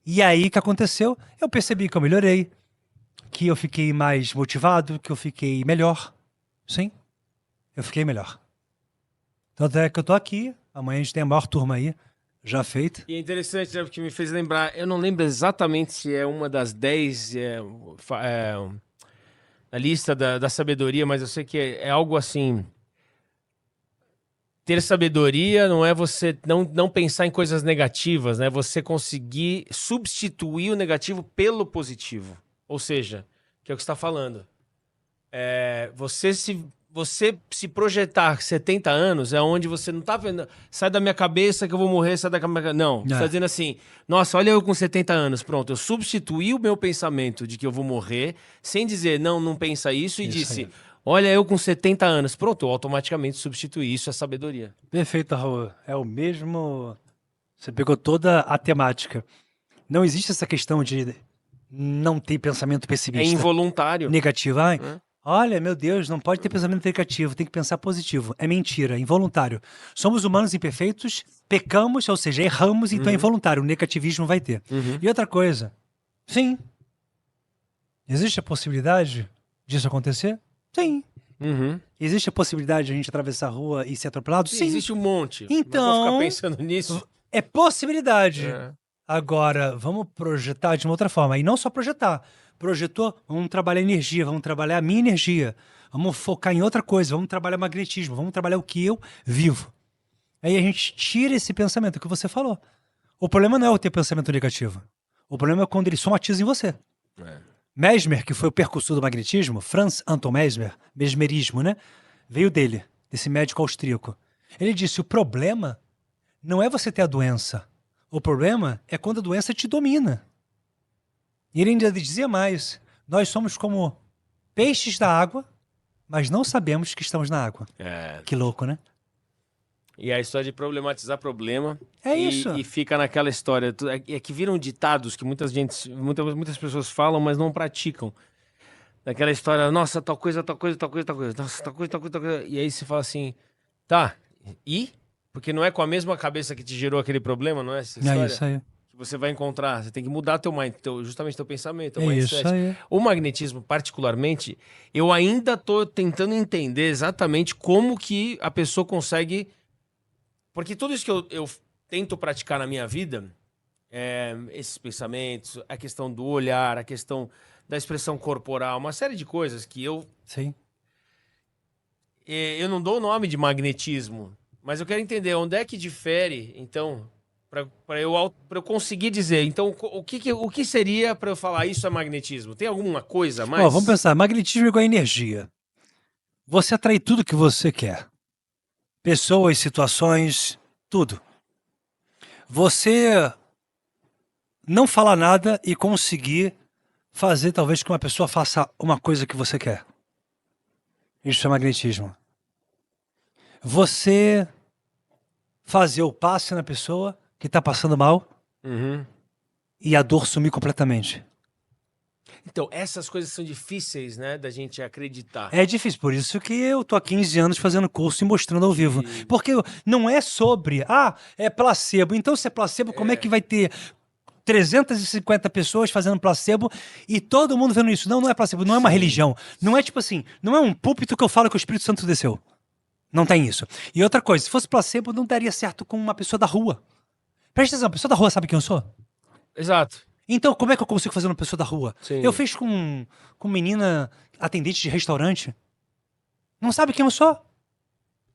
E aí, o que aconteceu? Eu percebi que eu melhorei, que eu fiquei mais motivado, que eu fiquei melhor. Sim, eu fiquei melhor. Tanto é que eu tô aqui, amanhã a gente tem a maior turma aí, já feita. E é interessante, né, porque me fez lembrar... Eu não lembro exatamente se é uma das 10 na lista da sabedoria, mas eu sei que é algo assim... Ter sabedoria não é você não pensar em coisas negativas, né? Você conseguir substituir o negativo pelo positivo. Ou seja, que é o que você está falando. Você se projetar 70 anos é onde você não tá vendo. Sai da minha cabeça que eu vou morrer, sai da minha cabeça. Não, você tá dizendo assim, nossa, olha eu com 70 anos, pronto, eu substituí o meu pensamento de que eu vou morrer, sem dizer, não pensa isso, e Isso disse... aí. Olha, eu com 70 anos. Pronto, eu automaticamente substituí isso à sabedoria. Perfeito, Raul. É o mesmo. Você pegou toda a temática. Não existe essa questão de não ter pensamento É pessimista. involuntário. Negativo. Ai, É. olha, meu Deus, não pode ter pensamento negativo, tem que pensar positivo. É mentira, é involuntário. Somos humanos imperfeitos, pecamos, ou seja, erramos, então é involuntário. O negativismo vai ter. Uhum. E outra coisa, sim, existe a possibilidade disso acontecer? Sim. Uhum. Existe a possibilidade de a gente atravessar a rua e ser atropelado? Sim. Existe um monte. Então, Mas vou ficar pensando nisso. é possibilidade. É. Agora, vamos projetar de uma outra forma. E não só projetar. Projetou, vamos trabalhar energia, vamos trabalhar a minha energia. Vamos focar em outra coisa, vamos trabalhar magnetismo, vamos trabalhar o que eu vivo. Aí a gente tira esse pensamento que você falou. O problema não é o ter pensamento negativo. O problema é quando ele somatiza em você. Mesmer, que foi o percussor do magnetismo, Franz Anton Mesmer, mesmerismo, né? Veio dele, desse médico austríaco. Ele disse, o problema não é você ter a doença. O problema é quando a doença te domina. E ele ainda dizia mais, nós somos como peixes da água, mas não sabemos que estamos na água. Que louco, né? E a história de problematizar problema. É isso. E fica naquela história. É que viram ditados que muitas pessoas falam, mas não praticam. Daquela história, nossa, tal coisa, tal coisa, tal coisa, tal coisa. Nossa, tal coisa, tal coisa, tal coisa. E aí você fala assim, tá, e? Porque não é com a mesma cabeça que te gerou aquele problema, não é essa história? É isso aí. que você vai encontrar. Você tem que mudar teu mind, justamente teu pensamento, teu É mindset. isso aí. O magnetismo, particularmente, eu ainda tô tentando entender exatamente como que a pessoa consegue... Porque tudo isso que eu tento praticar na minha vida, esses pensamentos, a questão do olhar, a questão da expressão corporal, uma série de coisas que Sim. eu não dou o nome de magnetismo, mas eu quero entender onde é que difere, então, para eu conseguir dizer. Então, o que seria para eu falar isso é magnetismo? Tem alguma coisa a mais? Ó, vamos pensar, magnetismo é igual a energia. Você atrai tudo que você quer. Pessoas, situações, tudo. Você não falar nada e conseguir fazer talvez que uma pessoa faça uma coisa que você quer. Isso é magnetismo. Você fazer o passe na pessoa que está passando mal Uhum. e a dor sumir completamente. Então, essas coisas são difíceis, né, da gente acreditar. É difícil, por isso que eu tô há 15 anos fazendo curso e mostrando ao vivo. E- Porque não é sobre, é placebo. Então, se é placebo, como é que vai ter 350 pessoas fazendo placebo e todo mundo vendo isso? Não, não é placebo, não é uma Sim. religião. Não é tipo assim, não é um púlpito que eu falo que o Espírito Santo desceu. Não tem isso. E outra coisa, se fosse placebo, não daria certo com uma pessoa da rua. Presta atenção, a pessoa da rua sabe quem eu sou? Exato. Então, como é que eu consigo fazer uma pessoa da rua? Sim. Eu fiz com menina atendente de restaurante. Não sabe quem eu sou.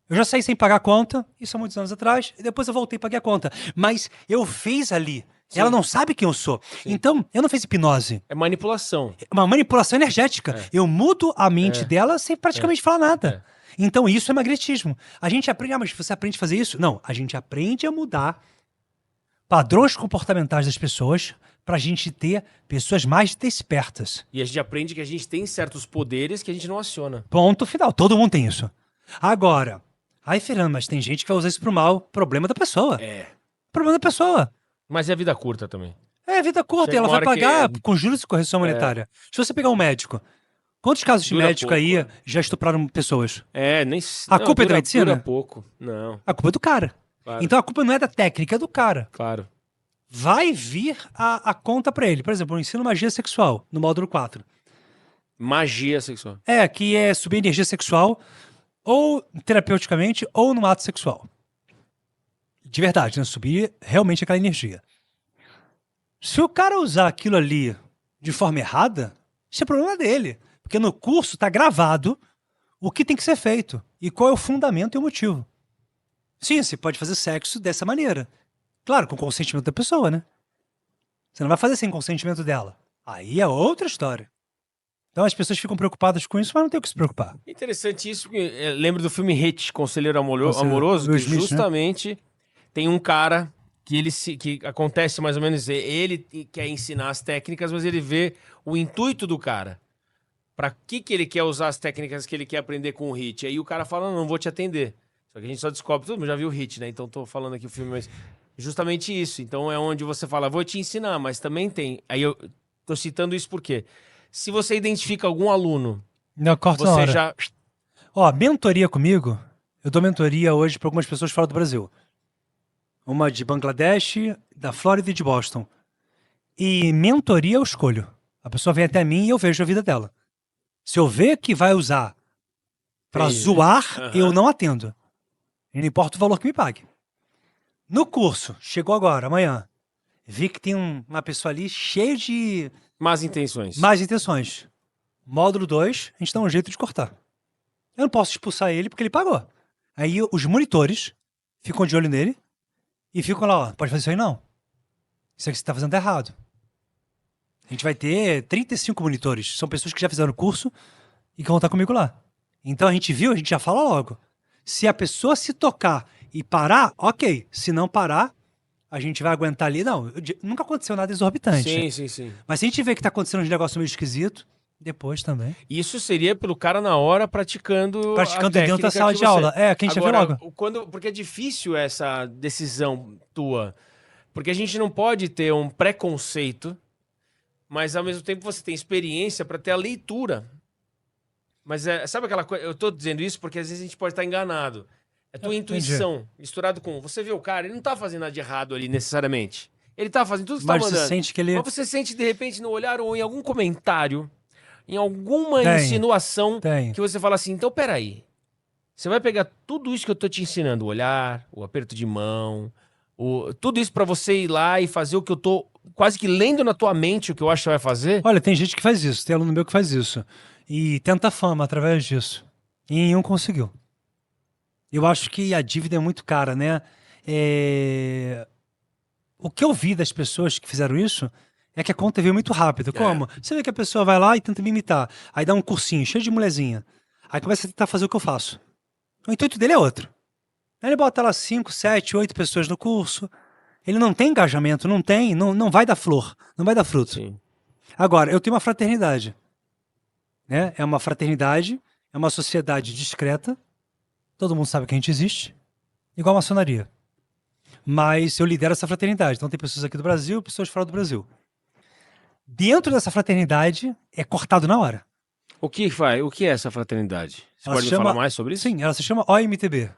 Eu já saí sem pagar a conta, isso há muitos anos atrás, e depois eu voltei e paguei a conta. Mas eu fiz ali. Sim. Ela não sabe quem eu sou. Sim. Então, eu não fiz hipnose. É manipulação. É uma manipulação energética. Eu mudo a mente dela sem praticamente falar nada. Então, isso é magnetismo. A gente aprende, mas você aprende a fazer isso? Não, a gente aprende a mudar padrões comportamentais das pessoas pra gente ter pessoas mais despertas. E a gente aprende que a gente tem certos poderes que a gente não aciona. Ponto final. Todo mundo tem isso. Agora, ai, Fernando, mas tem gente que vai usar isso pro mal. Problema da pessoa. Problema da pessoa. Mas é vida curta também. É vida curta, Chega e ela uma vai hora que pagar com juros e correção monetária. Se você pegar um médico, quantos casos de Dura médico pouco, aí né? já estupraram pessoas? Nem... A culpa é da medicina? Dura pouco. Não, A culpa é do cara. claro. Então a culpa não é da técnica, é do cara. Claro. Vai vir a conta pra ele. Por exemplo, eu ensino magia sexual no módulo 4. Magia sexual. Que é subir energia sexual ou terapeuticamente ou no ato sexual. De verdade, né? Subir realmente aquela energia. Se o cara usar aquilo ali de forma errada, isso é problema dele. Porque no curso tá gravado o que tem que ser feito e qual é o fundamento e o motivo. Sim, você pode fazer sexo dessa maneira. Claro, com o consentimento da pessoa, né? Você não vai fazer sem consentimento dela. Aí é outra história. Então as pessoas ficam preocupadas com isso, mas não tem o que se preocupar. Interessante isso, porque lembro do filme Hit, Conselheiro Conselheiro Amoroso, Will que Smith, né? justamente tem um cara que acontece mais ou menos, ele quer ensinar as técnicas, mas ele vê o intuito do cara. Pra que ele quer usar as técnicas que ele quer aprender com o Hit? Aí o cara fala, não vou te atender. Só que a gente só descobre, todo mundo já viu o Hit, né? Então tô falando aqui o filme, mas justamente isso. Então é onde você fala, vou te ensinar, mas também tem. Aí eu tô citando isso porque se você identifica algum aluno, Não, corta na você hora. já... Ó, mentoria comigo, eu dou mentoria hoje para algumas pessoas fora do Brasil. Uma de Bangladesh, da Flórida e de Boston. E mentoria eu escolho. A pessoa vem até mim e eu vejo a vida dela. Se eu ver que vai usar pra Entendi. zoar, Aham. eu não atendo. E não importa o valor que me pague. No curso, chegou agora, amanhã, vi que tem uma pessoa ali cheia de Más intenções. más intenções. Módulo 2, a gente dá um jeito de cortar. Eu não posso expulsar ele porque ele pagou. Aí os monitores ficam de olho nele e ficam lá, ó, pode fazer isso aí não. Isso aqui que você tá fazendo tá errado. A gente vai ter 35 monitores. São pessoas que já fizeram o curso e que vão estar comigo lá. Então a gente viu, a gente já fala logo. Se a pessoa se tocar e parar, ok. Se não parar, a gente vai aguentar ali. Não, nunca aconteceu nada exorbitante. Sim. Mas se a gente vê que tá acontecendo um negócio meio esquisito, depois também. Isso seria pelo cara na hora praticando Praticando a dentro da técnica sala que de aula. É, que a gente já vê Agora, logo. porque é difícil essa decisão tua. Porque a gente não pode ter um preconceito, mas ao mesmo tempo você tem experiência para ter a leitura. Mas sabe aquela coisa? Eu tô dizendo isso porque às vezes a gente pode estar enganado. É tua Entendi. intuição misturado com... Você vê o cara, ele não tá fazendo nada de errado ali necessariamente. Ele tá fazendo tudo que você tá Mas você mandando. sente que ele... Mas você sente, de repente, no olhar ou em algum comentário, em alguma Tem, insinuação, tem. que você fala assim, então peraí. Você vai pegar tudo isso que eu tô te ensinando, o olhar, o aperto de mão, tudo isso pra você ir lá e fazer o que eu tô quase que lendo na tua mente o que eu acho que você vai fazer? Olha, tem gente que faz isso, tem aluno meu que faz isso. E tenta fama através disso. E nenhum conseguiu. Eu acho que a dívida é muito cara, né? O que eu vi das pessoas que fizeram isso é que a conta veio muito rápido. Como? Você vê que a pessoa vai lá e tenta me imitar. Aí dá um cursinho cheio de molezinha. Aí começa a tentar fazer o que eu faço. O intuito dele é outro. Aí ele bota lá 5, 7, 8 pessoas no curso. Ele não tem engajamento, não vai dar flor, não vai dar fruto. Sim. Agora, eu tenho uma fraternidade. Né? É uma fraternidade, é uma sociedade discreta. Todo mundo sabe que a gente existe. Igual a maçonaria. Mas eu lidero essa fraternidade. Então tem pessoas aqui do Brasil, pessoas fora do Brasil. Dentro dessa fraternidade, é cortado na hora. O que faz? O que é essa fraternidade? Você pode me falar mais sobre isso? Sim, ela se chama OMTB.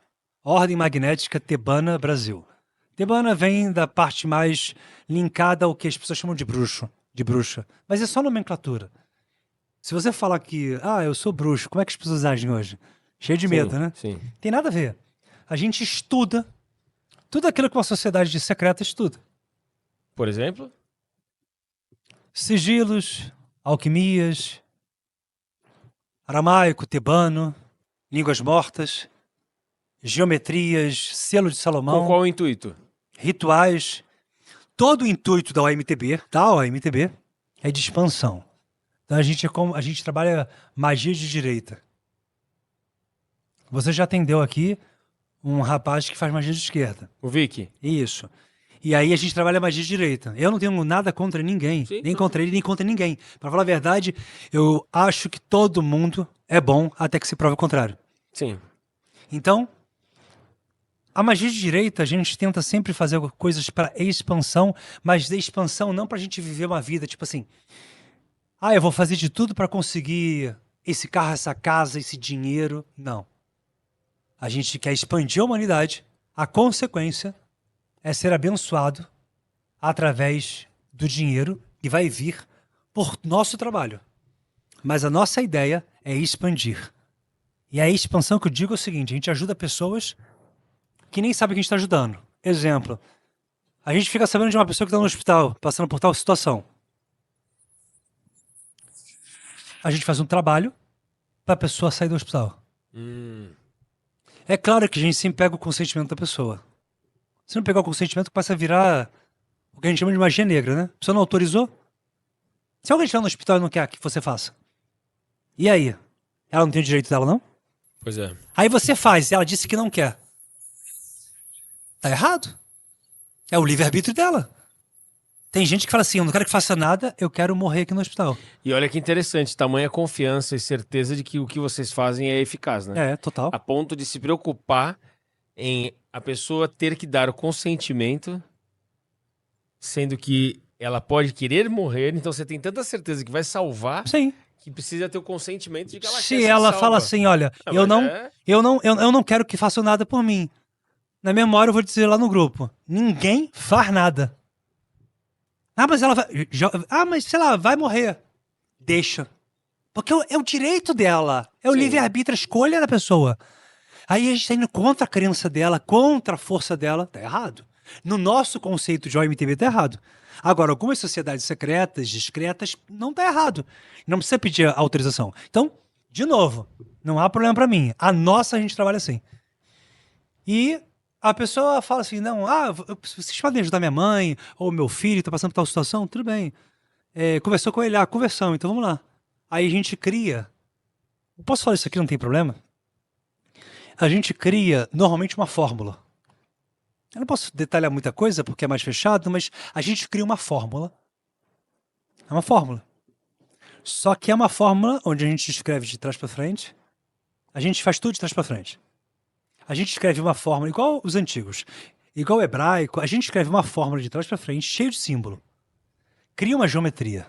Ordem Magnética Tebana Brasil. Tebana vem da parte mais linkada ao que as pessoas chamam de bruxo, de bruxa. Mas é só nomenclatura. Se você falar que, eu sou bruxo, como é que as pessoas agem hoje? Cheio de medo, né? Sim. Tem nada a ver. A gente estuda tudo aquilo que uma sociedade secreta estuda. Por exemplo? Sigilos, alquimias, aramaico, tebano, línguas mortas, geometrias, selo de Salomão. Com qual o intuito? Rituais. Todo o intuito da OMTB, é de expansão. Então a gente trabalha magia de direita. Você já atendeu aqui um rapaz que faz magia de esquerda. O Vicky? Isso. E aí a gente trabalha magia de direita. Eu não tenho nada contra ninguém, Sim, nem não. contra ele, nem contra ninguém. Para falar a verdade, eu acho que todo mundo é bom até que se prove o contrário. Sim. Então, a magia de direita, a gente tenta sempre fazer coisas para expansão, mas de expansão não para a gente viver uma vida tipo assim, eu vou fazer de tudo para conseguir esse carro, essa casa, esse dinheiro. Não. A gente quer expandir a humanidade. A consequência é ser abençoado através do dinheiro que vai vir por nosso trabalho. Mas a nossa ideia é expandir. E a expansão que eu digo é o seguinte, a gente ajuda pessoas que nem sabem que a gente está ajudando. Exemplo, a gente fica sabendo de uma pessoa que está no hospital, passando por tal situação. A gente faz um trabalho para a pessoa sair do hospital. É claro que a gente sempre pega o consentimento da pessoa. Se não pegar o consentimento, passa a virar o que a gente chama de magia negra, né? A pessoa não autorizou. Se alguém estiver no hospital e não quer que você faça, e aí? Ela não tem o direito dela, não? Pois é. Aí você faz, e ela disse que não quer. Tá errado. É o livre-arbítrio dela. Tem gente que fala assim, eu não quero que faça nada, eu quero morrer aqui no hospital. E olha que interessante, tamanha confiança e certeza de que o que vocês fazem é eficaz, né? É, total. A ponto de se preocupar em a pessoa ter que dar o consentimento, sendo que ela pode querer morrer, então você tem tanta certeza que vai salvar, Sim. que precisa ter o consentimento de que ela quer Se ser ela salva. fala assim, olha, Ah, eu mas não quero que façam nada por mim. Na mesma hora eu vou dizer lá no grupo, ninguém faz nada. Mas ela vai... mas sei lá, vai morrer. Deixa. Porque é o direito dela. É o Sim. livre-arbítrio, a escolha da pessoa. Aí a gente tá indo contra a crença dela, contra a força dela. Tá errado. No nosso conceito de OMTB tá errado. Agora, algumas sociedades secretas, discretas, não tá errado. Não precisa pedir autorização. Então, de novo, não há problema pra mim. A nossa a gente trabalha assim. E a pessoa fala assim, não, vocês podem ajudar minha mãe ou meu filho, tá passando por tal situação? Tudo bem. Conversou com ele, conversão, então vamos lá. Aí a gente cria... Posso falar isso aqui, não tem problema? A gente cria, normalmente, uma fórmula. Eu não posso detalhar muita coisa, porque é mais fechado, mas a gente cria uma fórmula. É uma fórmula. Só que é uma fórmula onde a gente escreve de trás para frente. A gente faz tudo de trás para frente. A gente escreve uma fórmula igual os antigos, igual o hebraico, a gente escreve uma fórmula de trás para frente, cheio de símbolo. Cria uma geometria.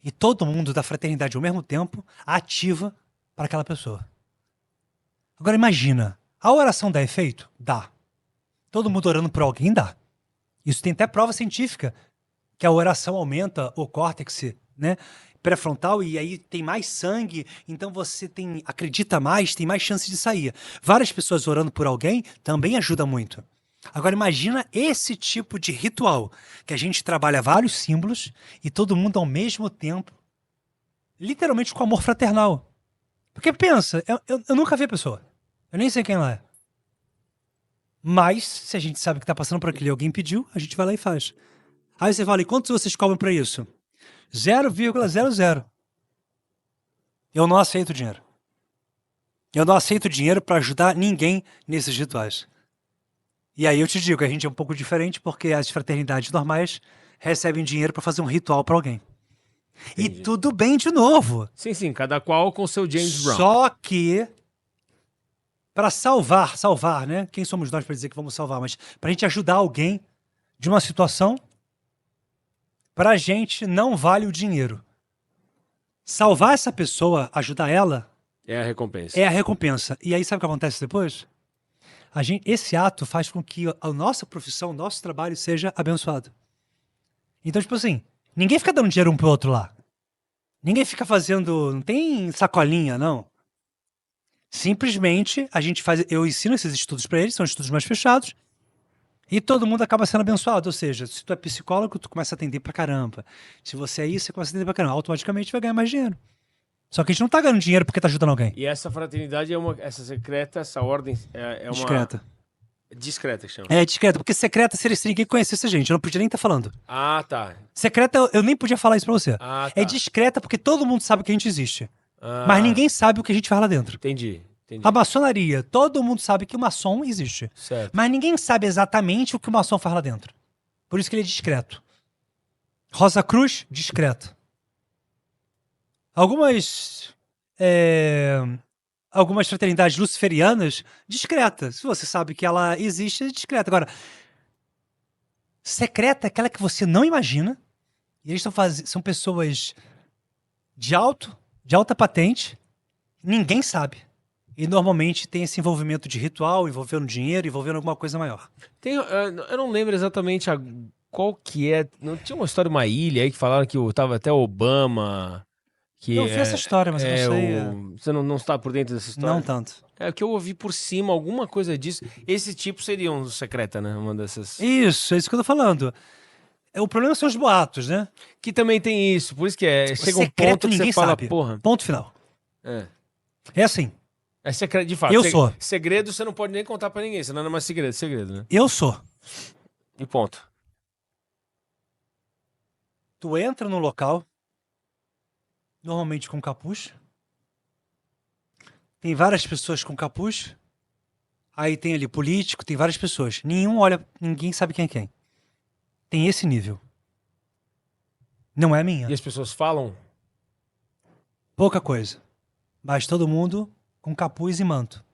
E todo mundo da fraternidade ao mesmo tempo ativa para aquela pessoa. Agora imagina, a oração dá efeito? Dá. Todo mundo orando por alguém? Dá. Isso tem até prova científica, que a oração aumenta o córtex, né, pré-frontal, e aí tem mais sangue, então você acredita mais, tem mais chance de sair. Várias pessoas orando por alguém também ajuda muito. Agora imagina esse tipo de ritual, que a gente trabalha vários símbolos e todo mundo ao mesmo tempo, literalmente com amor fraternal. Porque pensa, eu nunca vi a pessoa, eu nem sei quem ela é. Mas, se a gente sabe que tá passando por aquilo e alguém pediu, a gente vai lá e faz. Aí você fala, e quantos vocês cobram pra isso? 0,00. Eu não aceito dinheiro. Eu não aceito dinheiro pra ajudar ninguém nesses rituais. E aí eu te digo, a gente é um pouco diferente porque as fraternidades normais recebem dinheiro pra fazer um ritual pra alguém. E Entendi. tudo bem de novo. Sim, sim, cada qual com seu James Brown. Só que para salvar, né? Quem somos nós para dizer que vamos salvar? Mas para a gente ajudar alguém de uma situação, para a gente não vale o dinheiro. Salvar essa pessoa, ajudar ela, É a recompensa. é a recompensa. E aí sabe o que acontece depois? Esse ato faz com que a nossa profissão, o nosso trabalho seja abençoado. Então, tipo assim, ninguém fica dando dinheiro um pro outro lá. Ninguém fica fazendo, não tem sacolinha, não. Simplesmente a gente faz, eu ensino esses estudos para eles, são estudos mais fechados, e todo mundo acaba sendo abençoado. Ou seja, se tu é psicólogo, tu começa a atender pra caramba. Se você é isso, você começa a atender pra caramba. Automaticamente vai ganhar mais dinheiro. Só que a gente não tá ganhando dinheiro porque tá ajudando alguém. E essa fraternidade é essa secreta, essa ordem é uma... Discreta. Discreta que chama. É discreta, porque secreta seria se ninguém conhecesse a gente. Eu não podia nem estar falando. Ah, tá. Secreta, eu nem podia falar isso pra você. Ah, É tá. discreta porque todo mundo sabe que a gente existe. Ah, Mas ninguém sabe o que a gente faz lá dentro. Entendi. A maçonaria, todo mundo sabe que o maçom existe. Certo. Mas ninguém sabe exatamente o que o maçom faz lá dentro. Por isso que ele é discreto. Rosa Cruz, discreto. Algumas fraternidades luciferianas, discreta. Se você sabe que ela existe, é discreta. Agora, secreta é aquela que você não imagina. E eles são pessoas de alta patente. Ninguém sabe. E normalmente tem esse envolvimento de ritual, envolvendo dinheiro, envolvendo alguma coisa maior. Eu não lembro exatamente qual que é. Não tinha uma história de uma ilha aí que falaram que tava até Obama. Que Eu vi essa história, mas eu não sei. Você não está por dentro dessa história? Não tanto. É que eu ouvi por cima, alguma coisa disso. Esse tipo seria um secreta, né? Uma dessas. Isso, é isso que eu tô falando. O problema são os boatos, né? Que também tem isso. Por isso que chega um Secreto ponto que ninguém você fala, sabe. porra. Ponto final. É. É assim. É secreto, de fato. Eu sou. Segredo você não pode nem contar pra ninguém, senão não é mais segredo, né? Eu sou. E ponto. Tu entra no local, normalmente com capuz. Tem várias pessoas com capuz. Aí tem ali político, tem várias pessoas. Ninguém sabe quem é quem. Tem esse nível. Não é minha. E as pessoas falam? Pouca coisa. Mas todo mundo com capuz e manto.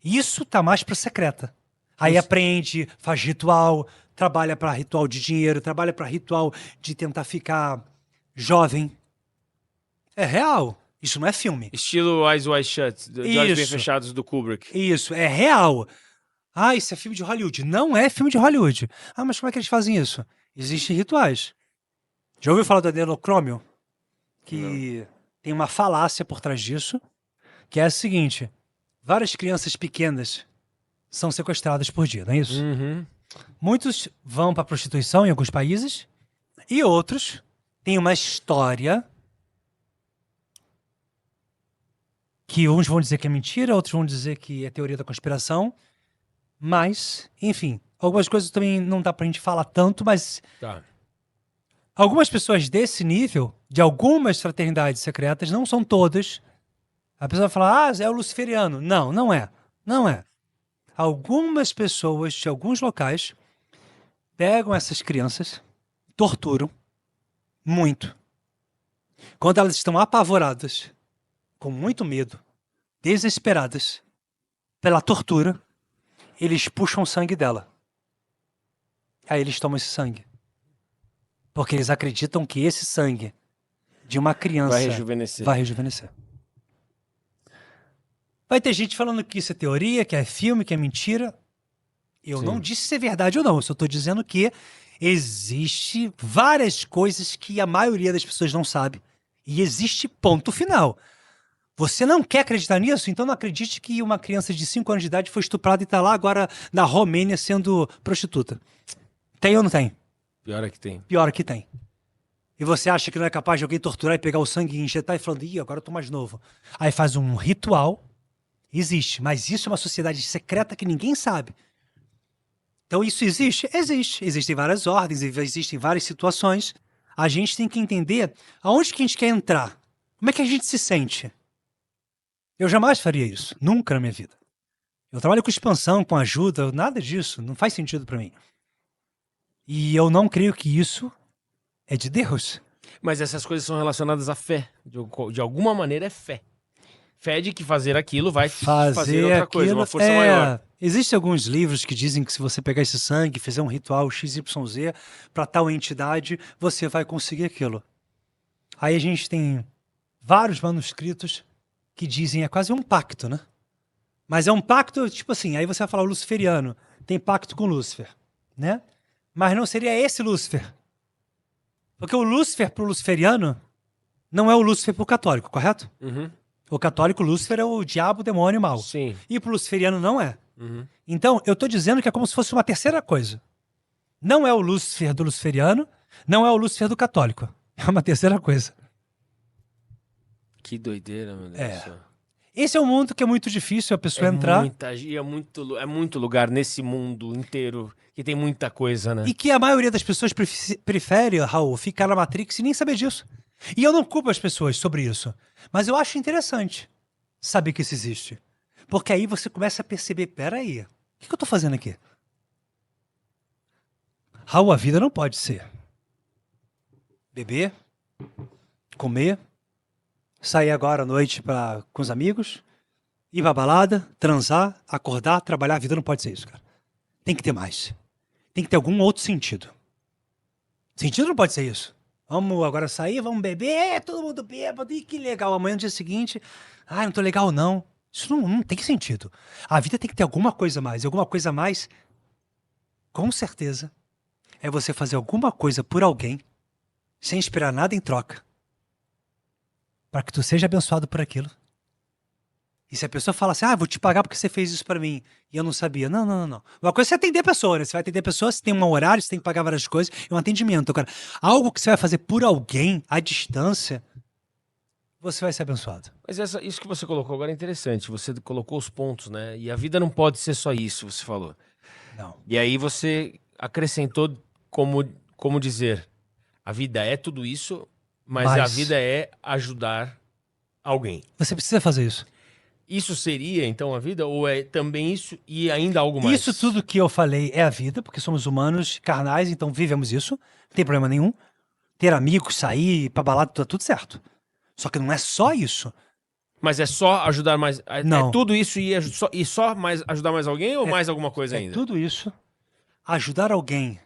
Isso tá mais pra secreta. Aí aprende, faz ritual, trabalha pra ritual de dinheiro, trabalha pra ritual de tentar ficar jovem. É real. Isso não é filme. Estilo Eyes Wide Shut, de olhos bem Isso. fechados do Kubrick. Isso, é real. Ah, isso é filme de Hollywood. Não é filme de Hollywood. Ah, mas como é que eles fazem isso? Existem rituais. Já ouviu falar do adenocrômio? Que tem uma falácia por trás disso, que é a seguinte: várias crianças pequenas são sequestradas por dia, não é isso? Uhum. Muitos vão para prostituição em alguns países e outros têm uma história que uns vão dizer que é mentira, outros vão dizer que é teoria da conspiração, mas, enfim, algumas coisas também não dá pra gente falar tanto, mas Tá. algumas pessoas desse nível, de algumas fraternidades secretas, não são todas. A pessoa vai falar, é o luciferiano. Não, não é. Não é. Algumas pessoas de alguns locais pegam essas crianças, torturam muito. Quando elas estão apavoradas, com muito medo, desesperadas pela tortura, eles puxam o sangue dela. Aí eles tomam esse sangue. Porque eles acreditam que esse sangue de uma criança Vai rejuvenescer. vai rejuvenescer. Vai ter gente falando que isso é teoria, que é filme, que é mentira. Eu não Sim. disse se é verdade ou não, eu só tô dizendo que existe várias coisas que a maioria das pessoas não sabe, e existe ponto final. Você não quer acreditar nisso? Então não acredite que uma criança de 5 anos de idade foi estuprada e tá lá agora na Romênia sendo prostituta. Tem ou não tem? Pior é que tem. Pior que tem. E você acha que não é capaz de alguém torturar e pegar o sangue e injetar e falando, ih, agora eu tô mais novo. Aí faz um ritual, existe, mas isso é uma sociedade secreta que ninguém sabe. Então isso existe? Existe. Existem várias ordens, existem várias situações. A gente tem que entender aonde que a gente quer entrar. Como é que a gente se sente? Eu jamais faria isso. Nunca na minha vida. Eu trabalho com expansão, com ajuda, nada disso. Não faz sentido pra mim. E eu não creio que isso é de Deus. Mas essas coisas são relacionadas à fé. De alguma maneira é fé. Fé de que fazer aquilo vai fazer outra coisa, uma força maior. Existem alguns livros que dizem que se você pegar esse sangue e fizer um ritual XYZ para tal entidade, você vai conseguir aquilo. Aí a gente tem vários manuscritos que dizem, é quase um pacto, né? Mas é um pacto, tipo assim, aí você vai falar o luciferiano, tem pacto com Lúcifer, né? Mas não seria esse Lúcifer. Porque o Lúcifer pro luciferiano não é o Lúcifer pro católico, correto? Uhum. O católico, Lúcifer, é o diabo, o demônio, o mal. Sim. E pro luciferiano não é. Uhum. Então, eu tô dizendo que é como se fosse uma terceira coisa. Não é o Lúcifer do luciferiano, não é o Lúcifer do católico. É uma terceira coisa. Que doideira, meu Deus É. do céu. Esse é um mundo que é muito difícil a pessoa entrar É muito lugar nesse mundo inteiro que tem muita coisa, né? e que a maioria das pessoas prefere, Raul, ficar na Matrix e nem saber disso. E eu não culpo as pessoas sobre isso, mas eu acho interessante saber que isso existe. Porque aí você começa a perceber, peraí, o que eu tô fazendo aqui? Raul, a vida não pode ser beber, comer, sair agora à noite com os amigos, ir pra balada, transar, acordar, trabalhar. A vida não pode ser isso, cara. Tem que ter mais. Tem que ter algum outro sentido. Sentido não pode ser isso. Vamos agora sair, vamos beber, todo mundo bêbado, e que legal. Amanhã, no dia seguinte, não tô legal não. Isso não tem sentido. A vida tem que ter alguma coisa a mais. E alguma coisa a mais, com certeza, é você fazer alguma coisa por alguém, sem esperar nada em troca, para que tu seja abençoado por aquilo. E se a pessoa fala assim, vou te pagar porque você fez isso pra mim, e eu não sabia. Não. Uma coisa é você atender a pessoa, né? Você vai atender a pessoa, você tem um horário, você tem que pagar várias coisas, é um atendimento. Agora, algo que você vai fazer por alguém, à distância, você vai ser abençoado. Mas isso que você colocou agora é interessante. Você colocou os pontos, né? E a vida não pode ser só isso, você falou. Não. E aí você acrescentou como dizer, a vida é tudo isso, mas a vida é ajudar alguém. Você precisa fazer isso. Isso seria, então, a vida? Ou é também isso e ainda algo mais? Isso tudo que eu falei é a vida, porque somos humanos, carnais, então vivemos isso. Não tem problema nenhum. Ter amigos, sair, ir pra balada, tá tudo certo. Só que não é só isso. Mas é só ajudar mais... Não. É tudo isso e só mais ajudar mais alguém ou mais alguma coisa ainda? Tudo isso. Ajudar alguém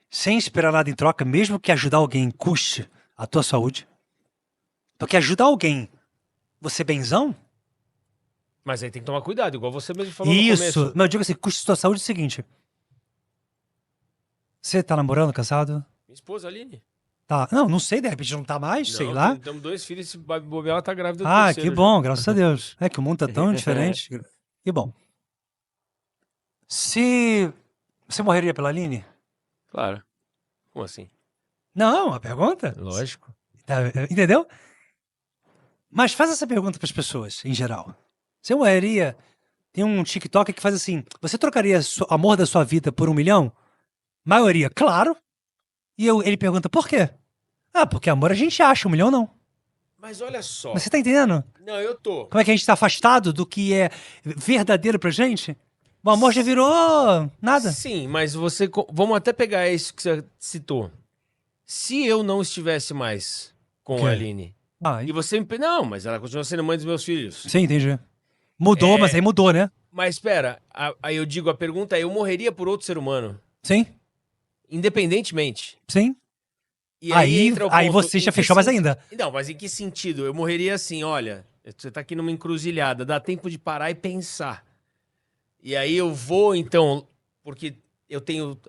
sem esperar nada em troca, mesmo que ajudar alguém custe a tua saúde. Porque ajudar alguém, você benzão? Mas aí tem que tomar cuidado, igual você mesmo falou no Isso. começo. Não, eu digo assim, custa a tua saúde é o seguinte. Você tá namorando, casado? Minha esposa, Aline. Tá. Não sei, de repente não tá mais, sei lá. Temos 2 filhos, se bobear, ela tá grávida do Ah, terceiro que já. bom, graças a Deus. É que o mundo tá tão diferente. Que bom. Se você morreria pela Aline? Claro. Como assim? Não, a pergunta. Lógico. Tá, entendeu? Mas faz essa pergunta pras pessoas, em geral. Você morreria... Tem um TikTok que faz assim, você trocaria o amor da sua vida por 1 milhão? Maioria, claro. E ele pergunta, por quê? Porque amor a gente acha, 1 milhão não. Mas olha só. Mas você tá entendendo? Não, eu tô. Como é que a gente tá afastado do que é verdadeiro pra gente? O amor já virou nada. Sim, mas você... Vamos até pegar isso que você citou. Se eu não estivesse mais com a Aline... E você me... Não, mas ela continua sendo mãe dos meus filhos. Sim, entendi. Mudou, mas aí mudou, né? Mas espera, aí eu digo, a pergunta é, eu morreria por outro ser humano? Sim. Independentemente. Sim. E aí entra o aí ponto, você já fechou mais ainda. Não, mas em que sentido? Eu morreria assim, olha, você tá aqui numa encruzilhada, dá tempo de parar e pensar. E aí eu vou, então, porque eu tenho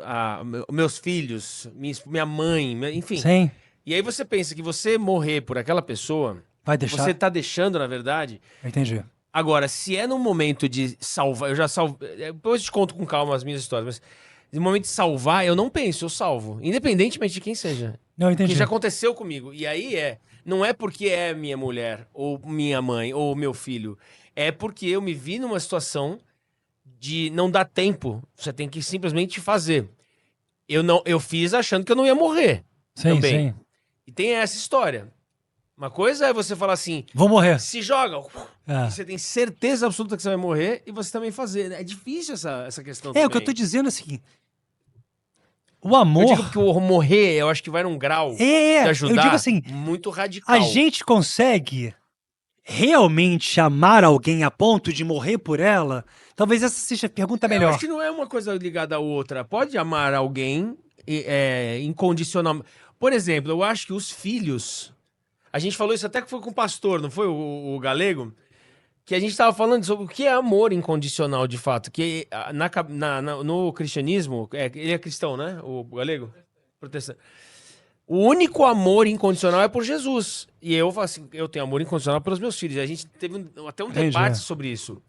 meus filhos, minha mãe, enfim. Sim, E aí você pensa que você morrer por aquela pessoa, vai deixar. você tá deixando, na verdade. Eu entendi. Agora, se é no momento de salvar, eu já salvo. Depois eu te conto com calma as minhas histórias, mas no momento de salvar, eu não penso, eu salvo. Independentemente de quem seja. Não, eu Porque entendi. já aconteceu comigo. E aí não é porque é minha mulher, ou minha mãe, ou meu filho. É porque eu me vi numa situação de não dar tempo. Você tem que simplesmente fazer. Eu fiz achando que eu não ia morrer Sim, também. sim. E tem essa história. Uma coisa é você falar assim, Vou morrer. se joga. É. E você tem certeza absoluta que você vai morrer e você também fazer. É difícil essa questão É, também. o que eu tô dizendo é o seguinte. O Eu amor. digo que o morrer, eu acho que vai num grau de eu ajudar digo assim, muito a radical. gente consegue realmente amar alguém a ponto de morrer por ela? Talvez essa seja a pergunta Eu melhor. acho que não é uma coisa ligada à outra. Pode amar alguém incondicionalmente. Por exemplo, eu acho que os filhos. A gente falou isso até que foi com o pastor, não foi? O Galego? Que a gente estava falando sobre o que é amor incondicional, de fato. Que no cristianismo. Ele é cristão, né? O Galego? Protestante. O único amor incondicional é por Jesus. E eu falo assim, eu tenho amor incondicional pelos meus filhos. A gente teve até um Entendi. debate sobre isso.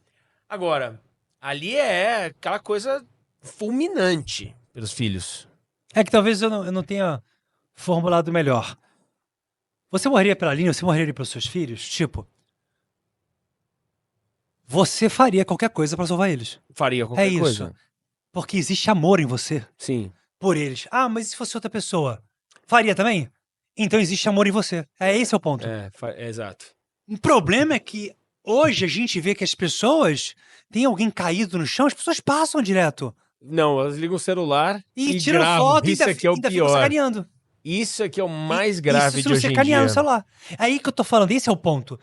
Agora, ali é aquela coisa fulminante pelos filhos. É que talvez eu não tenha formulado melhor. Você morreria pela Aline, você morreria pelos seus filhos? Tipo, você faria qualquer coisa pra salvar eles. Faria qualquer isso. coisa. Porque existe amor em você Sim. por eles. Ah, mas e se fosse outra pessoa? Faria também? Então existe amor em você. Esse é o ponto. Exato. O problema é que hoje a gente vê que as pessoas têm alguém caído no chão, as pessoas passam direto. Não, elas ligam o celular E e tiram gravam. foto Isso e aqui é o ainda ficam pior. sacaneando. Isso aqui é o mais E grave isso de não hoje em sacanear dia. no celular. Aí que eu tô falando, esse é o ponto.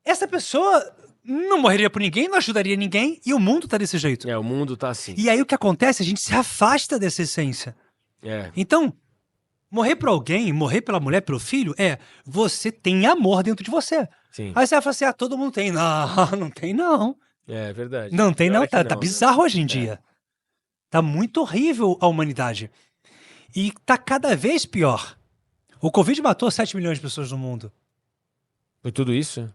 Essa pessoa não morreria por ninguém, não ajudaria ninguém, e o mundo tá desse jeito. O mundo tá assim. E aí o que acontece? A gente se afasta dessa essência. Então, morrer por alguém, morrer pela mulher, pelo filho, você tem amor dentro de você. Sim. Aí você vai falar assim, todo mundo tem. Não, não tem não. É verdade. Não tem Pior não, é que tá bizarro hoje em dia. Tá muito horrível a humanidade. E tá cada vez pior. O Covid matou 7 milhões de pessoas no mundo. Foi tudo isso?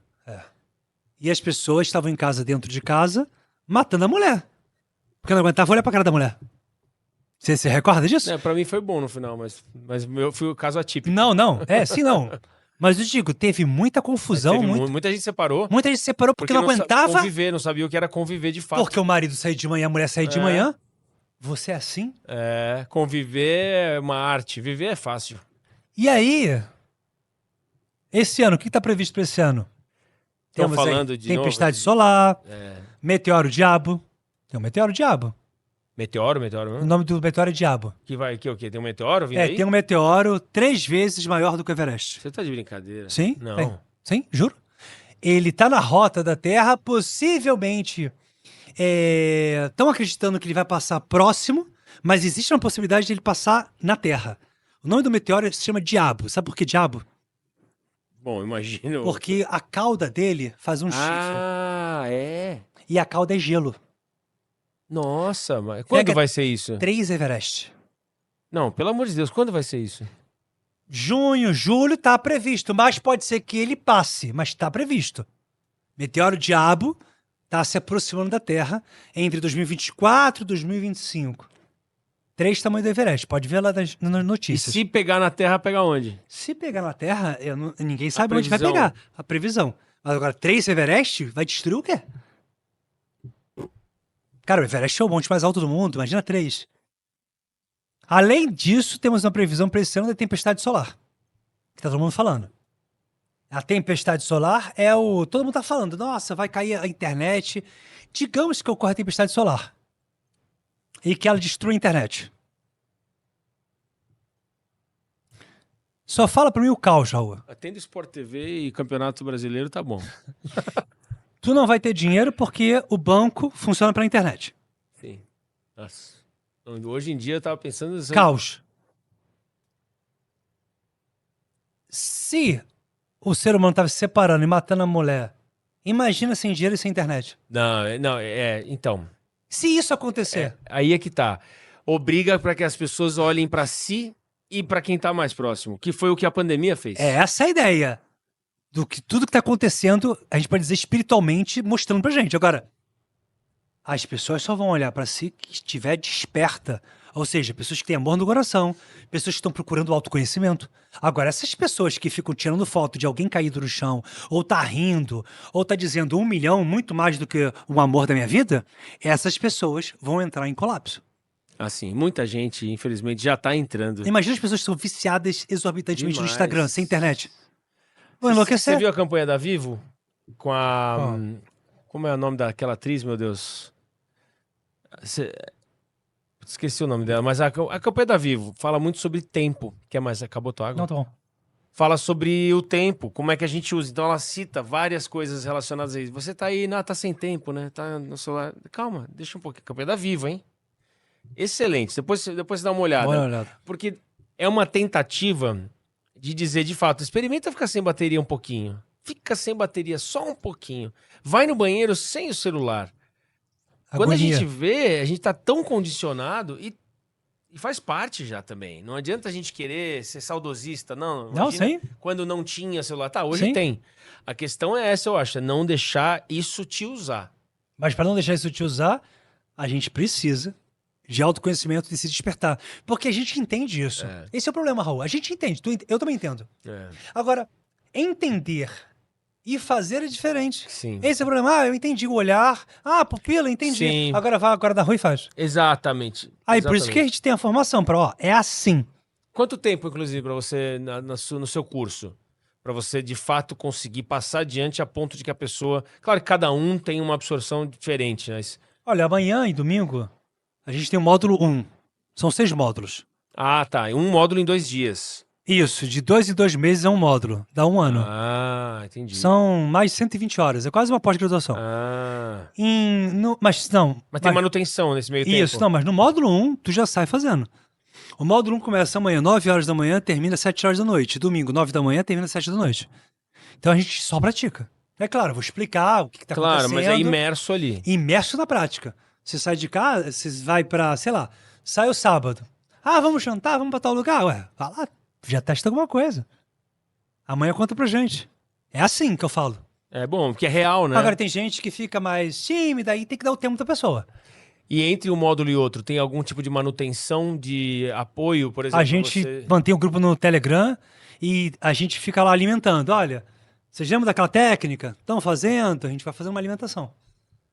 E as pessoas estavam em casa, dentro de casa, matando a mulher. Porque não aguentava olhar pra cara da mulher. Você se recorda disso? Pra mim foi bom no final, mas eu fui o caso atípico. Não, não. Sim, não. Mas eu digo, teve muita confusão. Muita gente separou. Muita gente separou porque não aguentava. Conviver, não sabia o que era conviver de fato. Porque o marido saía de manhã, a mulher saía de manhã. Você é assim? Conviver é uma arte. Viver é fácil. E aí, esse ano, o que tá previsto para esse ano? Estão Temos falando aí de tempestade novo, solar, meteoro diabo. Tem um meteoro diabo. Meteoro O mesmo? nome do meteoro é diabo. Que o quê? Tem um meteoro vindo aí? Tem um meteoro 3 vezes maior do que o Everest. Você tá de brincadeira? Sim? Não. Sim, juro. Ele tá na rota da Terra, possivelmente. Estão acreditando que ele vai passar próximo, mas existe uma possibilidade de ele passar na Terra. O nome do meteoro se chama Diabo. Sabe por que Diabo? Bom, imagino. Porque a cauda dele faz um chifre. E a cauda é gelo. Nossa, mas quando vai ser isso? 3 Everest. Não, pelo amor de Deus, quando vai ser isso? Junho, julho tá previsto, mas pode ser que ele passe, mas tá previsto. Meteoro Diabo tá se aproximando da Terra entre 2024 e 2025. 3 tamanhos do Everest, pode ver lá nas notícias. E se pegar na Terra, pega onde? Se pegar na Terra, ninguém sabe onde vai pegar. A previsão. Mas agora, 3 Everest vai destruir o quê? Cara, o Everest é o monte mais alto do mundo, imagina 3. Além disso, temos uma previsão para esse ano da tempestade solar. Que tá todo mundo falando. A tempestade solar todo mundo tá falando, nossa, vai cair a internet. Digamos que ocorre a tempestade solar. E que ela destrua a internet. Só fala pra mim o caos, Raul. Tendo Sport TV e Campeonato Brasileiro, tá bom. Tu não vai ter dinheiro porque o banco funciona pela internet. Sim. Nossa. Hoje em dia eu tava pensando... Caos. Se o ser humano tava se separando e matando a mulher, imagina sem dinheiro e sem internet. Não, então... Se isso acontecer, Aí é que tá. Obriga para que as pessoas olhem para si e para quem tá mais próximo, que foi o que a pandemia fez. é essa a ideia. Do que tudo que tá acontecendo, a gente pode dizer espiritualmente, mostrando pra gente. Agora, as pessoas só vão olhar pra si que estiver desperta. Ou seja, pessoas que têm amor no coração, pessoas que estão procurando autoconhecimento. Agora, essas pessoas que ficam tirando foto de alguém caído no chão, ou tá rindo, ou tá dizendo 1 milhão, muito mais do que o amor da minha vida, essas pessoas vão entrar em colapso. Assim, muita gente, infelizmente, já tá entrando. Imagina as pessoas que são viciadas exorbitantemente no Demais. Instagram, sem internet. Vão Você enlouquecer. viu a campanha da Vivo? Com a. Qual? Como é o nome daquela atriz, meu Deus? Esqueci o nome dela, mas a campanha da Vivo fala muito sobre tempo. Quer mais? Acabou tua água? Não, tá bom. Fala sobre o tempo, como é que a gente usa. Então ela cita várias coisas relacionadas a isso. Você tá aí, tá sem tempo, né? Tá no celular. Calma, deixa um pouquinho. Campanha da Vivo, hein? Excelente. Depois você dá uma olhada. Olha, olha. Porque é uma tentativa de dizer, de fato, experimenta ficar sem bateria um pouquinho. Fica sem bateria só um pouquinho. Vai no banheiro sem o celular. Quando a Agonia. gente vê, a gente tá tão condicionado e faz parte já também. Não adianta a gente querer ser saudosista, não. Não, Imagina sim. quando não tinha celular. Tá, hoje Sim. tem. A questão é essa, eu acho, é não deixar isso te usar. Mas para não deixar isso te usar, a gente precisa de autoconhecimento, de se despertar. Porque a gente entende isso. É. Esse é o problema, Raul. A gente entende. Eu também entendo. É, Agora, entender e fazer é diferente. sim. Esse é o problema. Ah, eu entendi o olhar. Ah, pupila, entendi. Sim. Agora vai, agora dá ruim e faz. Exatamente. Aí, por isso que a exatamente. gente tem a formação para, ó, é assim. Quanto tempo, inclusive, para você, no seu curso? Para você, de fato, conseguir passar adiante a ponto de que a pessoa... Claro que cada um tem uma absorção diferente, mas... Olha, amanhã e domingo, a gente tem o módulo 1. São 6 módulos. Ah, tá. Um módulo em 2 dias. Isso, de 2 em 2 meses é um módulo. Dá 1 ano. Ah, entendi. São mais de 120 horas. É quase uma pós-graduação. Ah. Mas não. Mas tem manutenção nesse meio tempo. Isso, não, mas no módulo 1, tu já sai fazendo. O módulo 1 começa amanhã, 9 horas da manhã, termina 7 horas da noite. Domingo, 9 da manhã, termina 7 da noite. Então a gente só pratica. É claro, eu vou explicar o que está Claro, acontecendo. mas é imerso ali. Imerso na prática. Você sai de casa, você vai pra, sei lá, sai o sábado. Ah, vamos jantar, vamos pra tal lugar? Ué, vai lá, já testa alguma coisa. Amanhã conta pra gente. É assim que eu falo. É bom, porque é real, né? Agora tem gente que fica mais tímida e tem que dar o tempo da pessoa. E entre um módulo e outro, tem algum tipo de manutenção, de apoio, por exemplo? A gente você... mantém o grupo no Telegram e a gente fica lá alimentando. Olha, vocês lembram daquela técnica? Estão fazendo? A gente vai fazer uma alimentação.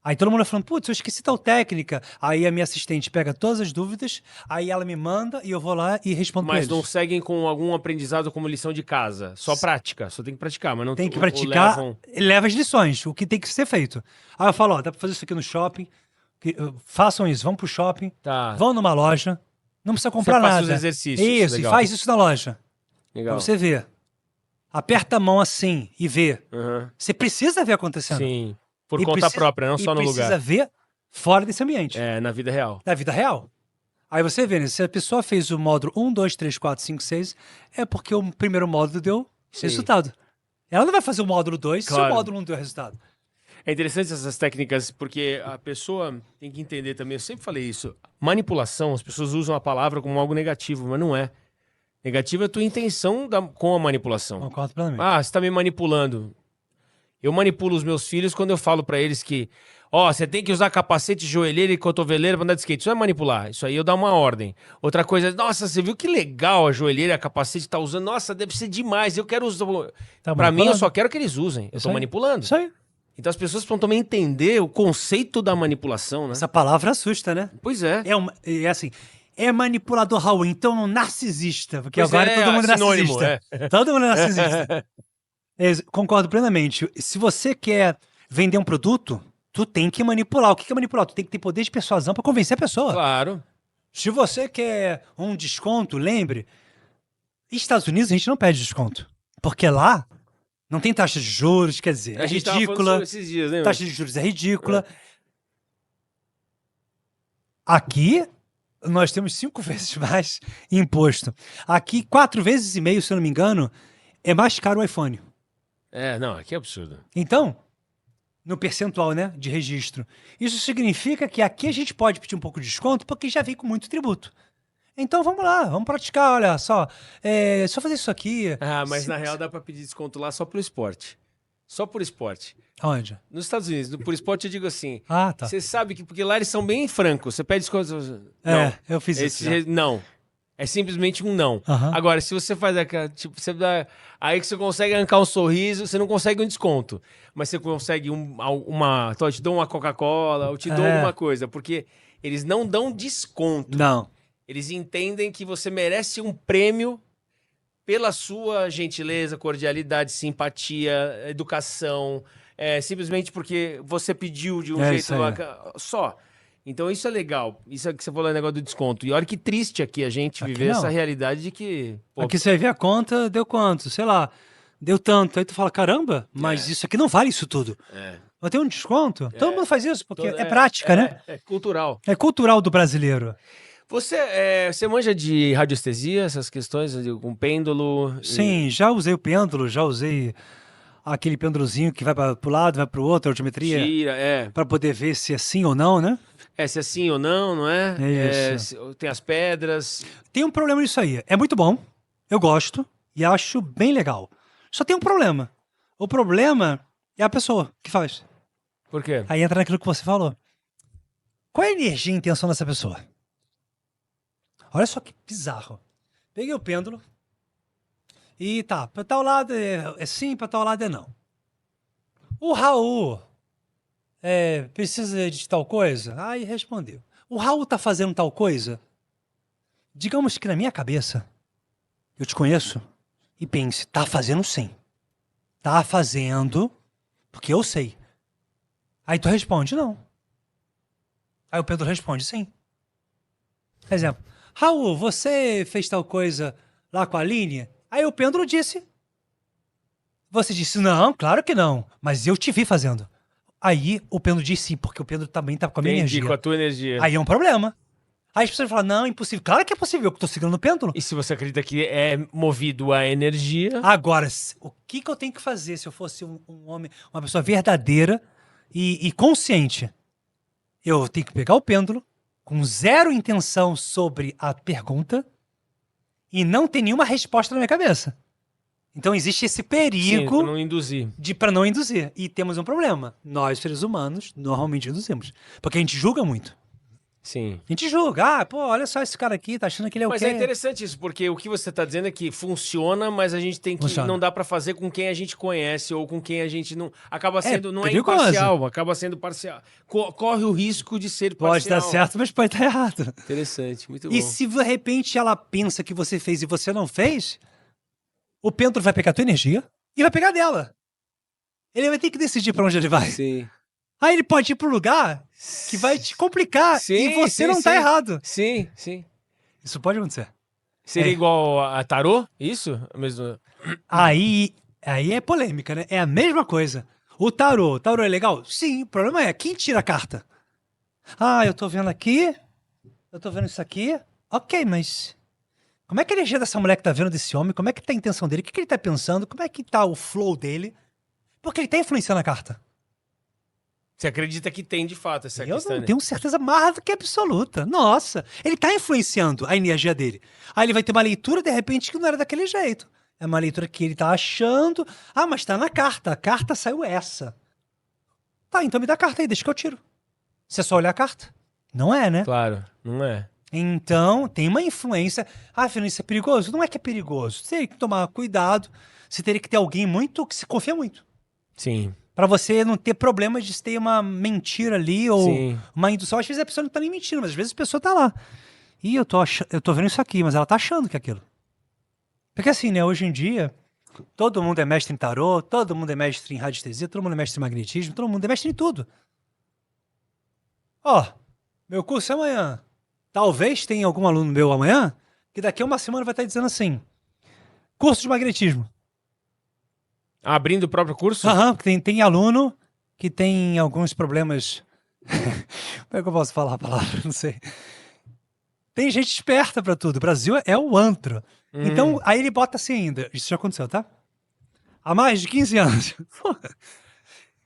Aí todo mundo falando, putz, eu esqueci tal técnica. Aí a minha assistente pega todas as dúvidas, aí ela me manda e eu vou lá e respondo pra Mas eles. não seguem com algum aprendizado como lição de casa? Só prática, só tem que praticar, mas não Tem que ou praticar, levam- leva as lições, o que tem que ser feito. Aí eu falo, ó, dá pra fazer isso aqui no shopping, façam isso, vão pro shopping, Tá. vão numa loja, não precisa comprar passa nada. os exercícios, Isso, legal. e faz isso na loja, Legal. pra você ver. Aperta a mão assim e vê. Aham. Você precisa ver acontecendo. Sim. Por E conta precisa- própria, não e só no precisa lugar. ver fora desse ambiente, É, na vida real. da vida real. Aí você vê, né? Se a pessoa fez o módulo 1, 2, 3, 4, 5, 6, é porque o primeiro módulo deu Sim. resultado. Ela não vai fazer o módulo 2 se Claro. o módulo 1 deu resultado. É interessante essas técnicas, porque a pessoa tem que entender também, eu sempre falei isso, manipulação, as pessoas usam a palavra como algo negativo, mas não é. Negativo é a tua intenção com a manipulação. Concordo plenamente. Ah, você tá me manipulando. Eu manipulo os meus filhos quando eu falo pra eles que, ó, você tem que usar capacete, joelheira e cotoveleira pra andar de skate. Isso não é manipular, isso aí eu dar uma ordem. Outra coisa, nossa, você viu que legal a joelheira e a capacete tá usando? Nossa, deve ser demais, eu quero usar. Tá Pra mim, eu manipulando. só quero que eles usem. Eu Isso tô aí. manipulando. Isso aí. Então as pessoas precisam também entender o conceito da manipulação, né? Essa palavra assusta, né? Pois é. É assim, é manipulador Raul, então é um narcisista. Porque Pois agora é, todo mundo é sinônimo, narcisista. Todo mundo é narcisista. Concordo plenamente. Se você quer vender um produto, tu tem que manipular. O que é manipular? Tu tem que ter poder de persuasão pra convencer a pessoa. Claro. Se você quer um desconto, lembre, Estados Unidos a gente não pede desconto. Porque lá não tem taxa de juros, quer dizer, é A gente tava falando ridícula. sobre esses dias, né? Taxa de juros é ridícula. Aqui, nós temos 5 vezes mais imposto. Aqui, 4,5 vezes, se eu não me engano, é mais caro o iPhone. É, não, aqui é absurdo. Então, no percentual, né, de registro. Isso significa que aqui a gente pode pedir um pouco de desconto porque já vem com muito tributo. Então vamos lá, vamos praticar, olha só. Só fazer isso aqui. Ah, mas na real dá pra pedir desconto lá só pro esporte. Só por esporte. Aonde? Nos Estados Unidos, por esporte eu digo assim. Ah, tá. Você sabe que, porque lá eles são bem francos. Você pede desconto. Não, Eu fiz isso. Já. não. É simplesmente um não. Aham. Agora, se você faz aquela, tipo, você dá. Aí que você consegue arrancar um sorriso, você não consegue um desconto. Mas você consegue eu te dou uma Coca-Cola, eu te dou alguma coisa. Porque eles não dão desconto. Não. Eles entendem que você merece um prêmio pela sua gentileza, cordialidade, simpatia, educação. Simplesmente porque você pediu de um jeito isso aí. só. Então isso é legal. Isso é que você falou, o negócio do desconto. E olha que triste aqui a gente Aqui viver não. essa realidade de que... Pô, Aqui você vai ver a conta, deu quanto? Sei lá, deu tanto. Aí tu fala, caramba, mas isso aqui não vale isso tudo. Vai ter um desconto? Todo mundo faz isso, porque é prática, né? É cultural. É cultural do brasileiro. Você manja de radiestesia, essas questões com pêndulo? Sim, já usei o pêndulo, já usei aquele pêndulozinho que vai pro lado, vai pro outro, a altimetria, Tira, para poder ver se é sim ou não, né? se é sim ou não, não é? Tem as pedras. Tem um problema nisso aí. É muito bom, eu gosto e acho bem legal. Só tem um problema. O problema é a pessoa que faz. Por quê? Aí entra naquilo que você falou. Qual é a energia e a intenção dessa pessoa? Olha só que bizarro. Peguei o pêndulo e tá, para tal lado é sim, para tal lado é não. O Raul precisa de tal coisa? Aí respondeu. O Raul tá fazendo tal coisa? Digamos que na minha cabeça, eu te conheço e pense, tá fazendo sim. Tá fazendo porque eu sei. Aí tu responde, não. Aí o Pedro responde, sim. Exemplo, Raul, você fez tal coisa lá com a Aline? Aí o Pedro disse. Você disse, não, claro que não, mas eu te vi fazendo. Aí o Pedro disse sim, porque o Pedro também tá com a minha energia. Com a tua energia. Aí é um problema. Aí as pessoas falam, não, é impossível. Claro que é possível, eu que tô segurando o pêndulo. E se você acredita que é movido a energia... Agora, o que eu tenho que fazer se eu fosse um homem, uma pessoa verdadeira e consciente? Eu tenho que pegar o pêndulo com zero intenção sobre a pergunta e não ter nenhuma resposta na minha cabeça. Então existe esse perigo. Sim, pra não induzir. Para não induzir. E temos um problema. Nós, seres humanos, normalmente induzimos. Porque a gente julga muito. Sim. A gente julga. Pô, olha só esse cara aqui, tá achando que ele é o quê? Mas é interessante isso, porque o que você tá dizendo é que funciona, mas a gente tem que... Funciona. Não dá pra fazer com quem a gente conhece ou com quem a gente não... Acaba sendo... não é perigoso. imparcial, acaba sendo parcial. Corre o risco de ser parcial. Pode dar certo, mas pode estar errado. Interessante, muito bom. E se de repente ela pensa que você fez e você não fez, o pêndulo vai pegar a tua energia e vai pegar dela. Ele vai ter que decidir pra onde ele vai. Sim. Aí ele pode ir pro lugar que vai te complicar e você não tá errado. Sim, sim. Isso pode acontecer. Seria igual a tarô? Isso? Mesmo... Aí é polêmica, né? É a mesma coisa. O tarô é legal? Sim, o problema é quem tira a carta. Ah, eu tô vendo aqui, eu tô vendo isso aqui. Ok, mas como é que a energia dessa mulher que tá vendo desse homem? Como é que tá a intenção dele? O que ele tá pensando? Como é que tá o flow dele? Porque ele tá influenciando a carta. Você acredita que tem, de fato, essa questão? Eu não tenho certeza mais do que absoluta. Nossa, ele tá influenciando a energia dele. Aí ele vai ter uma leitura, de repente, que não era daquele jeito. É uma leitura que ele tá achando. Ah, mas tá na carta. A carta saiu essa. Tá, então me dá a carta aí, deixa que eu tiro. Você é só olhar a carta? Não é, né? Claro, não é. Então, tem uma influência. Ah, Fernando, isso é perigoso? Não é que é perigoso. Você teria que tomar cuidado. Você teria que ter alguém muito que se confia muito. Sim. Pra você não ter problemas de ter uma mentira ali ou Sim. uma indução. Às vezes a pessoa não tá nem mentindo, mas às vezes a pessoa tá lá. E eu tô vendo isso aqui, mas ela tá achando que é aquilo. Porque assim, né, hoje em dia, todo mundo é mestre em tarô, todo mundo é mestre em radiestesia, todo mundo é mestre em magnetismo, todo mundo é mestre em tudo. Ó, meu curso é amanhã. Talvez tenha algum aluno meu amanhã que daqui a uma semana vai estar dizendo assim, curso de magnetismo. Abrindo o próprio curso? Aham, tem aluno que tem alguns problemas. Como é que eu posso falar a palavra? Não sei. Tem gente esperta pra tudo. O Brasil é o antro. Então, aí ele bota assim ainda. Isso já aconteceu, tá? Há mais de 15 anos.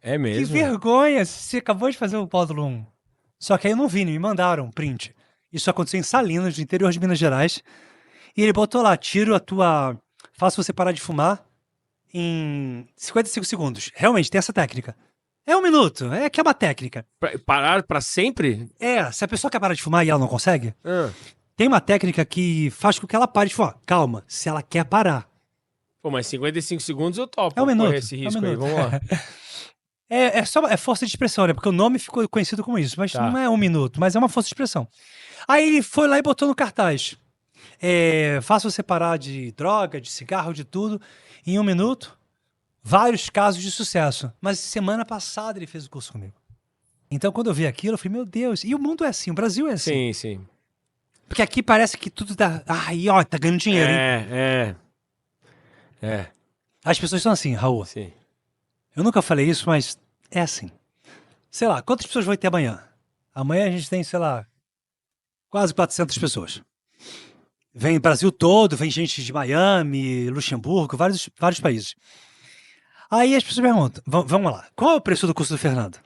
É Que mesmo? vergonha! Você acabou de fazer o módulo 1. Só que aí eu não vi, me mandaram um print. Isso aconteceu em Salinas, no interior de Minas Gerais. E ele botou lá, tiro a tua... Faço você parar de fumar em 55 segundos. Realmente, tem essa técnica. É 1 minuto, que é uma técnica. Parar pra sempre? Se a pessoa quer parar de fumar e ela não consegue, Ah. tem uma técnica que faz com que ela pare de fumar. Calma, se ela quer parar. Pô, mas 55 segundos eu topo É 1 minuto. correr esse É 1 risco aí, minuto. vamos lá. É força de expressão, né? Porque o nome ficou conhecido como isso. Mas Tá. não é 1 minuto, mas é uma força de expressão. Aí ele foi lá e botou no cartaz. Faça você parar de droga, de cigarro, de tudo, em 1 minuto. Vários casos de sucesso. Mas semana passada ele fez o curso comigo. Então, quando eu vi aquilo, eu falei, meu Deus. E o mundo é assim, o Brasil é assim. Sim, sim. Porque aqui parece que tudo dá... Aí, ó, tá ganhando dinheiro, hein? As pessoas são assim, Raul. Sim. Eu nunca falei isso, mas é assim. Sei lá, quantas pessoas vai ter amanhã? Amanhã a gente tem, sei lá, quase 400 pessoas. Vem Brasil todo, vem gente de Miami, Luxemburgo, vários países. Aí as pessoas perguntam, vamos lá, qual é o preço do curso do Fernando?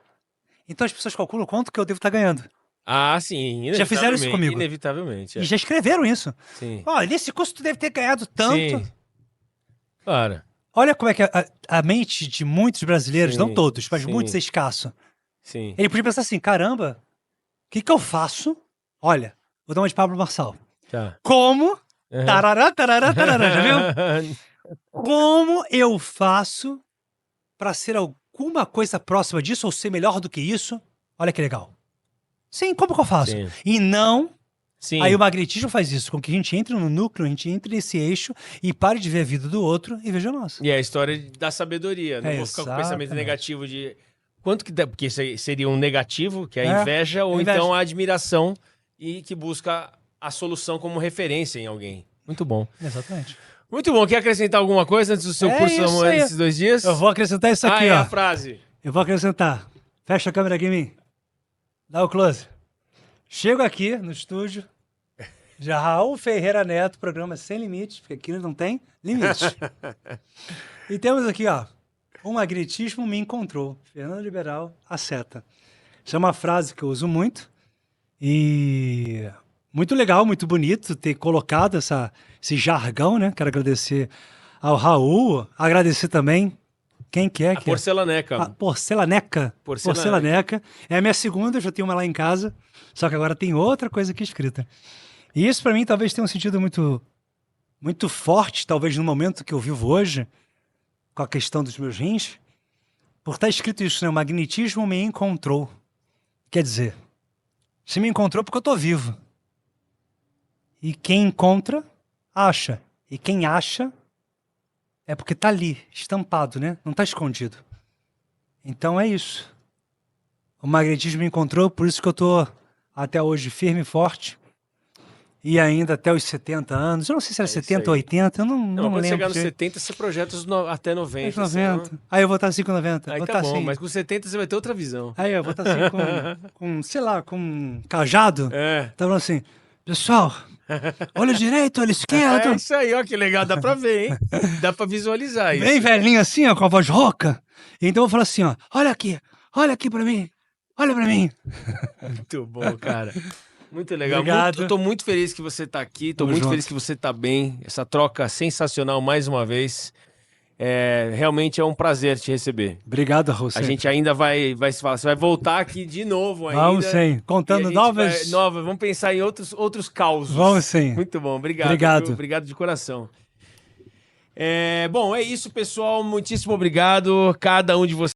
Então as pessoas calculam quanto que eu devo estar ganhando. Ah, sim. Já fizeram isso comigo. Inevitavelmente. E já escreveram isso. Sim. Olha, nesse curso tu deve ter ganhado tanto. Sim. Claro. Olha como é que a mente de muitos brasileiros, não Sim, todos, mas sim. muitos é escasso. Sim. Ele podia pensar assim, caramba, o que eu faço? Olha, vou dar uma de Pablo Marçal. Tá. Como? Uhum. Tarará, tarará, tarará, já viu? Como eu faço para ser alguma coisa próxima disso ou ser melhor do que isso? Olha que legal. Sim, como que eu faço? Sim. E não... Sim. Aí o magnetismo faz isso, com que a gente entre no núcleo, a gente entre nesse eixo e pare de ver a vida do outro e veja a nossa. E é a história da sabedoria. Não vou ficar com o pensamento Exatamente. negativo de... Quanto que dá? Porque isso aí seria um negativo, que é a É, inveja, ou inveja. então a admiração e que busca a solução como referência em alguém. Muito bom. Exatamente. Muito bom. Quer acrescentar alguma coisa antes do seu curso isso aí. nesses 2 dias? Eu vou acrescentar isso aqui, é ó. a frase. Eu vou acrescentar. Fecha a câmera aqui em mim. Dá o close. Chego aqui no estúdio, já Raul Ferreira Neto, programa Sem Limites, porque aqui não tem limite. E temos aqui, ó, o magnetismo me encontrou. Fernando Liberal, a seta. Isso é uma frase que eu uso muito e muito legal, muito bonito ter colocado esse jargão, né? Quero agradecer ao Raul, agradecer também quem quer A porcelaneca. A porcelaneca. Porcelaneca. É a minha segunda, eu já tenho uma lá em casa, só que agora tem outra coisa aqui escrita. E isso para mim talvez tenha um sentido muito, muito forte, talvez no momento que eu vivo hoje, com a questão dos meus rins, por estar escrito isso, né? O magnetismo me encontrou. Quer dizer, se me encontrou porque eu tô vivo. E quem encontra, acha. E quem acha, é porque tá ali, estampado, né? Não tá escondido. Então é isso. O magnetismo me encontrou, por isso que eu tô até hoje firme e forte. E ainda até os 70 anos. Eu não sei se era 70 ou 80, eu não Quando lembro. chegar nos 70, você projeta até 90. 90. Assim, Aí eu vou estar assim com 90. aí Vou tá estar bom, assim. mas com 70 você vai ter outra visão. Aí eu vou estar assim com sei lá, com um cajado. É. Tá falando assim, pessoal, olho direito, olho esquerdo. É isso aí, ó, que legal. Dá pra ver, hein? Dá pra visualizar isso. Bem velhinho assim, ó, com a voz rouca. Então eu vou falar assim, ó, olha aqui pra mim, olha pra mim. Muito bom, cara. Muito legal. Obrigado. Eu tô muito feliz que você tá aqui, tô Tamo muito junto. feliz que você tá bem. Essa troca sensacional mais uma vez. Realmente é um prazer te receber. Obrigado, Raul. A gente ainda vai se falar, você vai voltar aqui de novo ainda. Vamos sim, E contando a gente novas... vamos pensar em outros causos. Vamos sim. Muito bom, obrigado. Obrigado. Viu? Obrigado de coração. Bom, é isso, pessoal. Muitíssimo obrigado. Cada um de vocês.